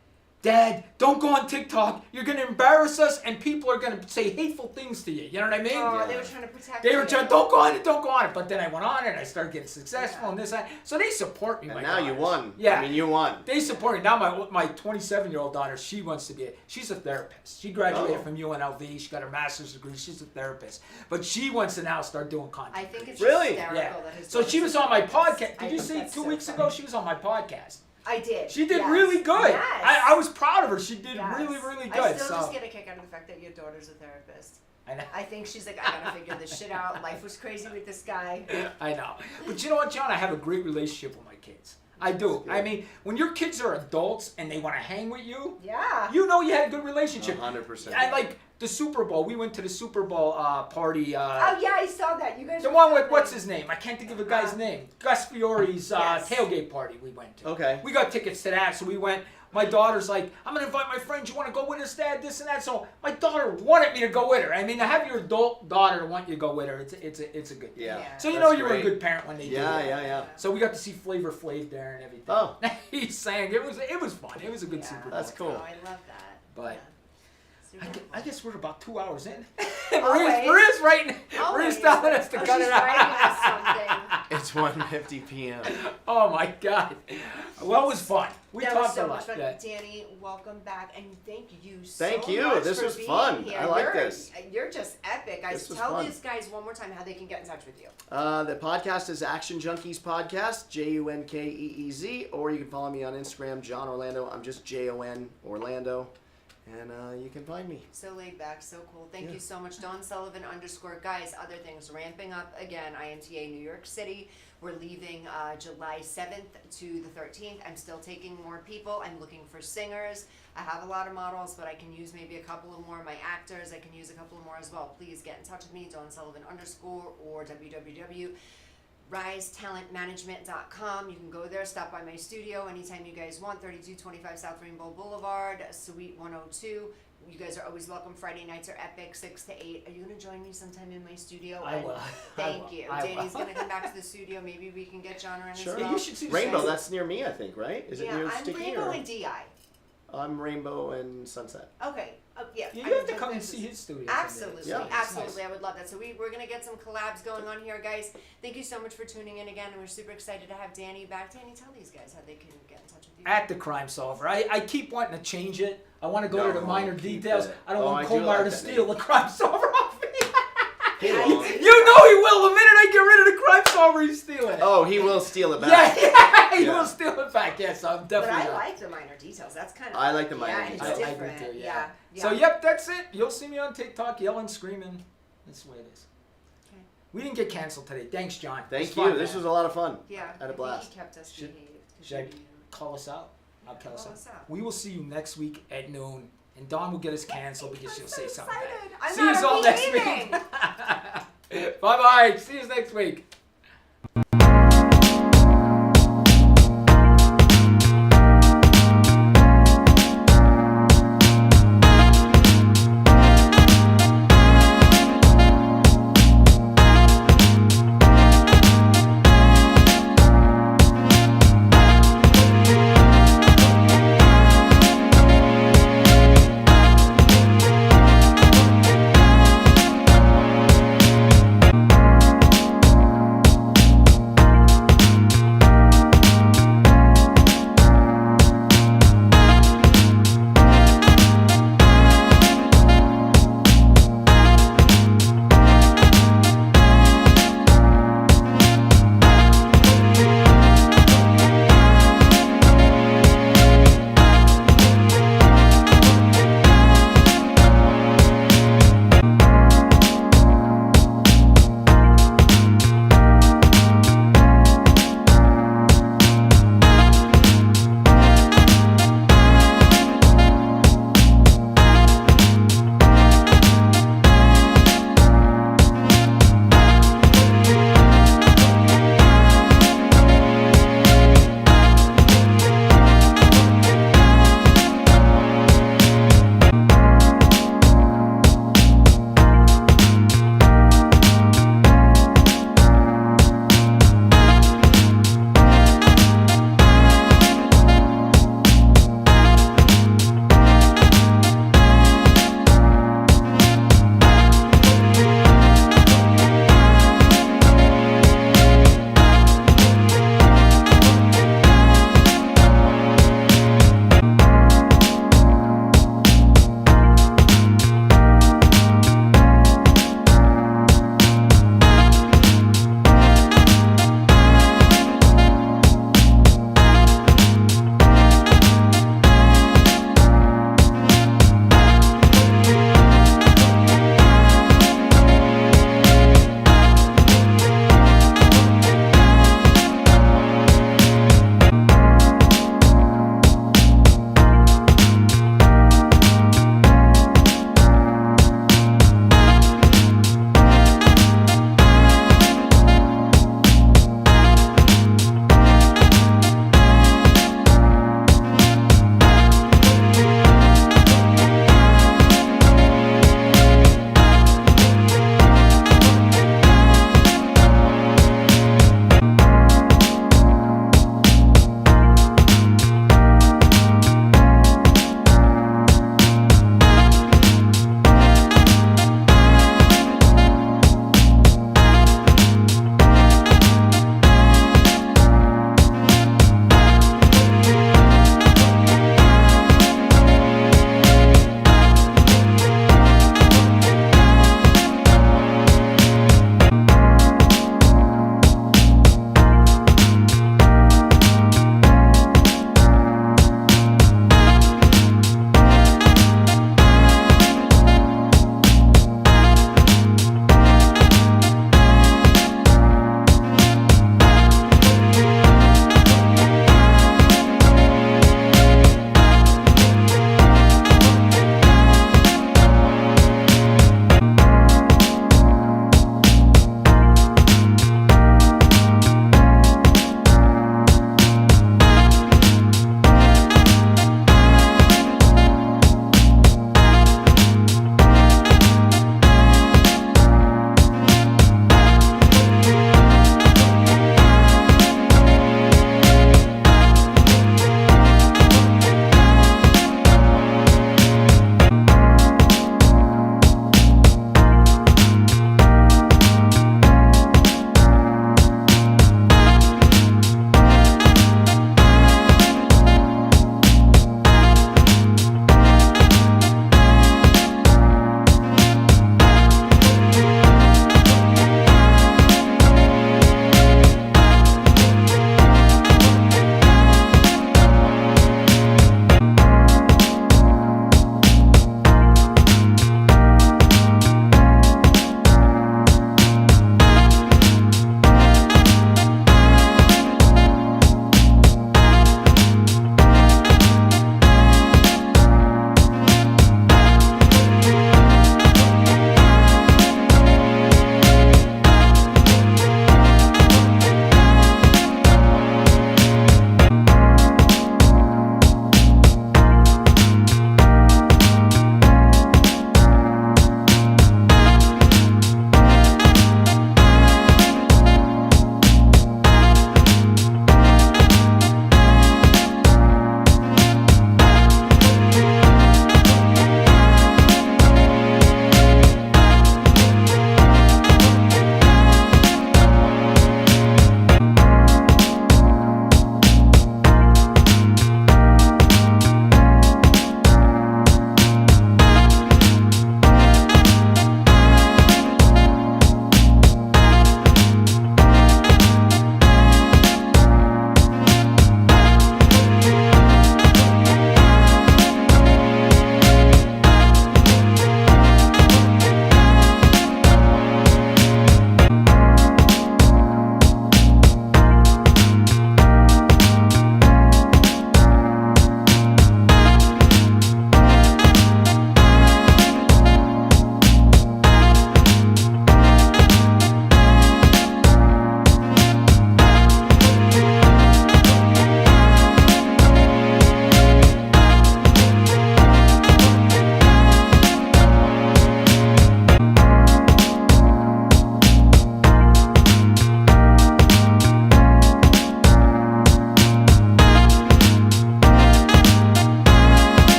Dad, don't go on TikTok. You're going to embarrass us and people are going to say hateful things to you. You know what I mean? Oh, they were trying to protect They were you. trying, don't go on it, don't go on it. But then I went on it and I started getting successful Yeah. and this, that. So they support me. and my now you daughters. won. Yeah. I mean, you won. They support me. Now my 27-year-old daughter, she wants to be, she's a therapist. She graduated Oh. from UNLV. She got her master's degree. She's a therapist. But she wants to now start doing content. I think it's Really? hysterical Yeah. that his So she daughter's was on my doing this. podcast. I Did you think see that's 2 so weeks funny. ago? She was on my podcast. I did. She did yes. really good. Yes. I was proud of her. She did Yes. really, really good. I still so. just get a kick out of the fact that your daughter's a therapist. I know. I think she's like, I gotta figure this shit out. Life was crazy with this guy. I know. But you know what, John? I have a great relationship with my kids. I do. I mean, when your kids are adults and they want to hang with you, Yeah. you know you had a good relationship. 100%. I like the Super Bowl. We went to the Super Bowl party. Oh yeah, I saw that. You guys. The were one with, filming. what's his name? I can't think of the guy's name. Gus Fiore's Yes. tailgate party we went to. Okay. We got tickets to that, so we went. My daughter's like, I'm going to invite my friends. You want to go with us, Dad? This and that. So my daughter wanted me to go with her. I mean, to have your adult daughter want you to go with her, it's a good thing. Yeah. Yeah. So you That's know you were a great. good parent when they did Yeah, that. yeah. So we got to see Flavor Flav there and everything. Oh. He sang. It was fun. It was a good Yeah. Super Bowl. That's cool. Oh, I love that. But Super I cool. guess we're about 2 hours in. Always. Maria's writing. Always. Maria's telling us to Oh, cut she's it out. writing us something. It's 1:50 p.m. Oh my God. Well, it was fun. We That talked was so a much lot. fun. Yeah. Danny, welcome back, and thank you so Thank you. much This for was being fun. here. I like You're- this. You're just epic. This was Tell fun. these guys one more time how they can get in touch with you. The podcast is Action Junkies Podcast, JUNKEEZ, or you can follow me on Instagram, John Orlando. I'm just JON Orlando, and you can find me. So laid back, so cool. Thank Yeah. you so much, Dawn Sullivan _ guys. Other things ramping up again. INTA New York City. We're leaving July 7th to the 13th. I'm still taking more people. I'm looking for singers. I have a lot of models, but I can use maybe a couple of more. My actors, I can use a couple of more as well. Please get in touch with me, Dawn Sullivan _ or www.risetalentmanagement.com. You can go there, stop by my studio anytime you guys want. 3225 South Rainbow Boulevard, Suite 102. You guys are always welcome. Friday nights are epic, 6 to 8. Are you going to join me sometime in my studio? I will. Thank you. I will. Danny's going to come back to the studio. Maybe we can get John around Sure. as Yeah, well. you should see the Rainbow, size. that's near me, I think, right? Is it Yeah, near I'm Sticky? Rainbow or? and DI. I'm Rainbow and Sunset. Okay. Yeah. Yeah, I you have mean, to come and this see is- his studio. Absolutely, Yeah. absolutely. I would love that. So we're going to get some collabs going on here, guys. Thank you so much for tuning in again, and we're super excited to have Danny back. Danny, tell these guys how they can get in touch with you. At the Crime Solver. I keep wanting to change it. I want to go to the No, minor keep details. it. I don't Oh, want I do Colmar like to that steal name. the Crime Solver off me. He won't. You know he will. The minute I get rid of the Crime Solver, he's stealing it. Oh, he will steal it yeah, back. yeah, he Yeah. will steal it back. Yes, I'm But definitely. I not. like the minor details. That's kind of. I like the minor yeah, details. It's I do different. too, Yeah. So yep, that's it. You'll see me on TikTok yelling, screaming. That's the way it is. Okay. We didn't get canceled today. Thanks, John. It Thank was you. fun, This man. was a lot of fun. Yeah. Had a blast. He kept us Should- behaved. 'cause should I you- call us out? I'll call us Call out. us out. We will see you next week at noon, and Dawn will get us canceled because I'm she'll so say something excited. bad. I'm See you not all next behaving. week. Bye bye. See you next week.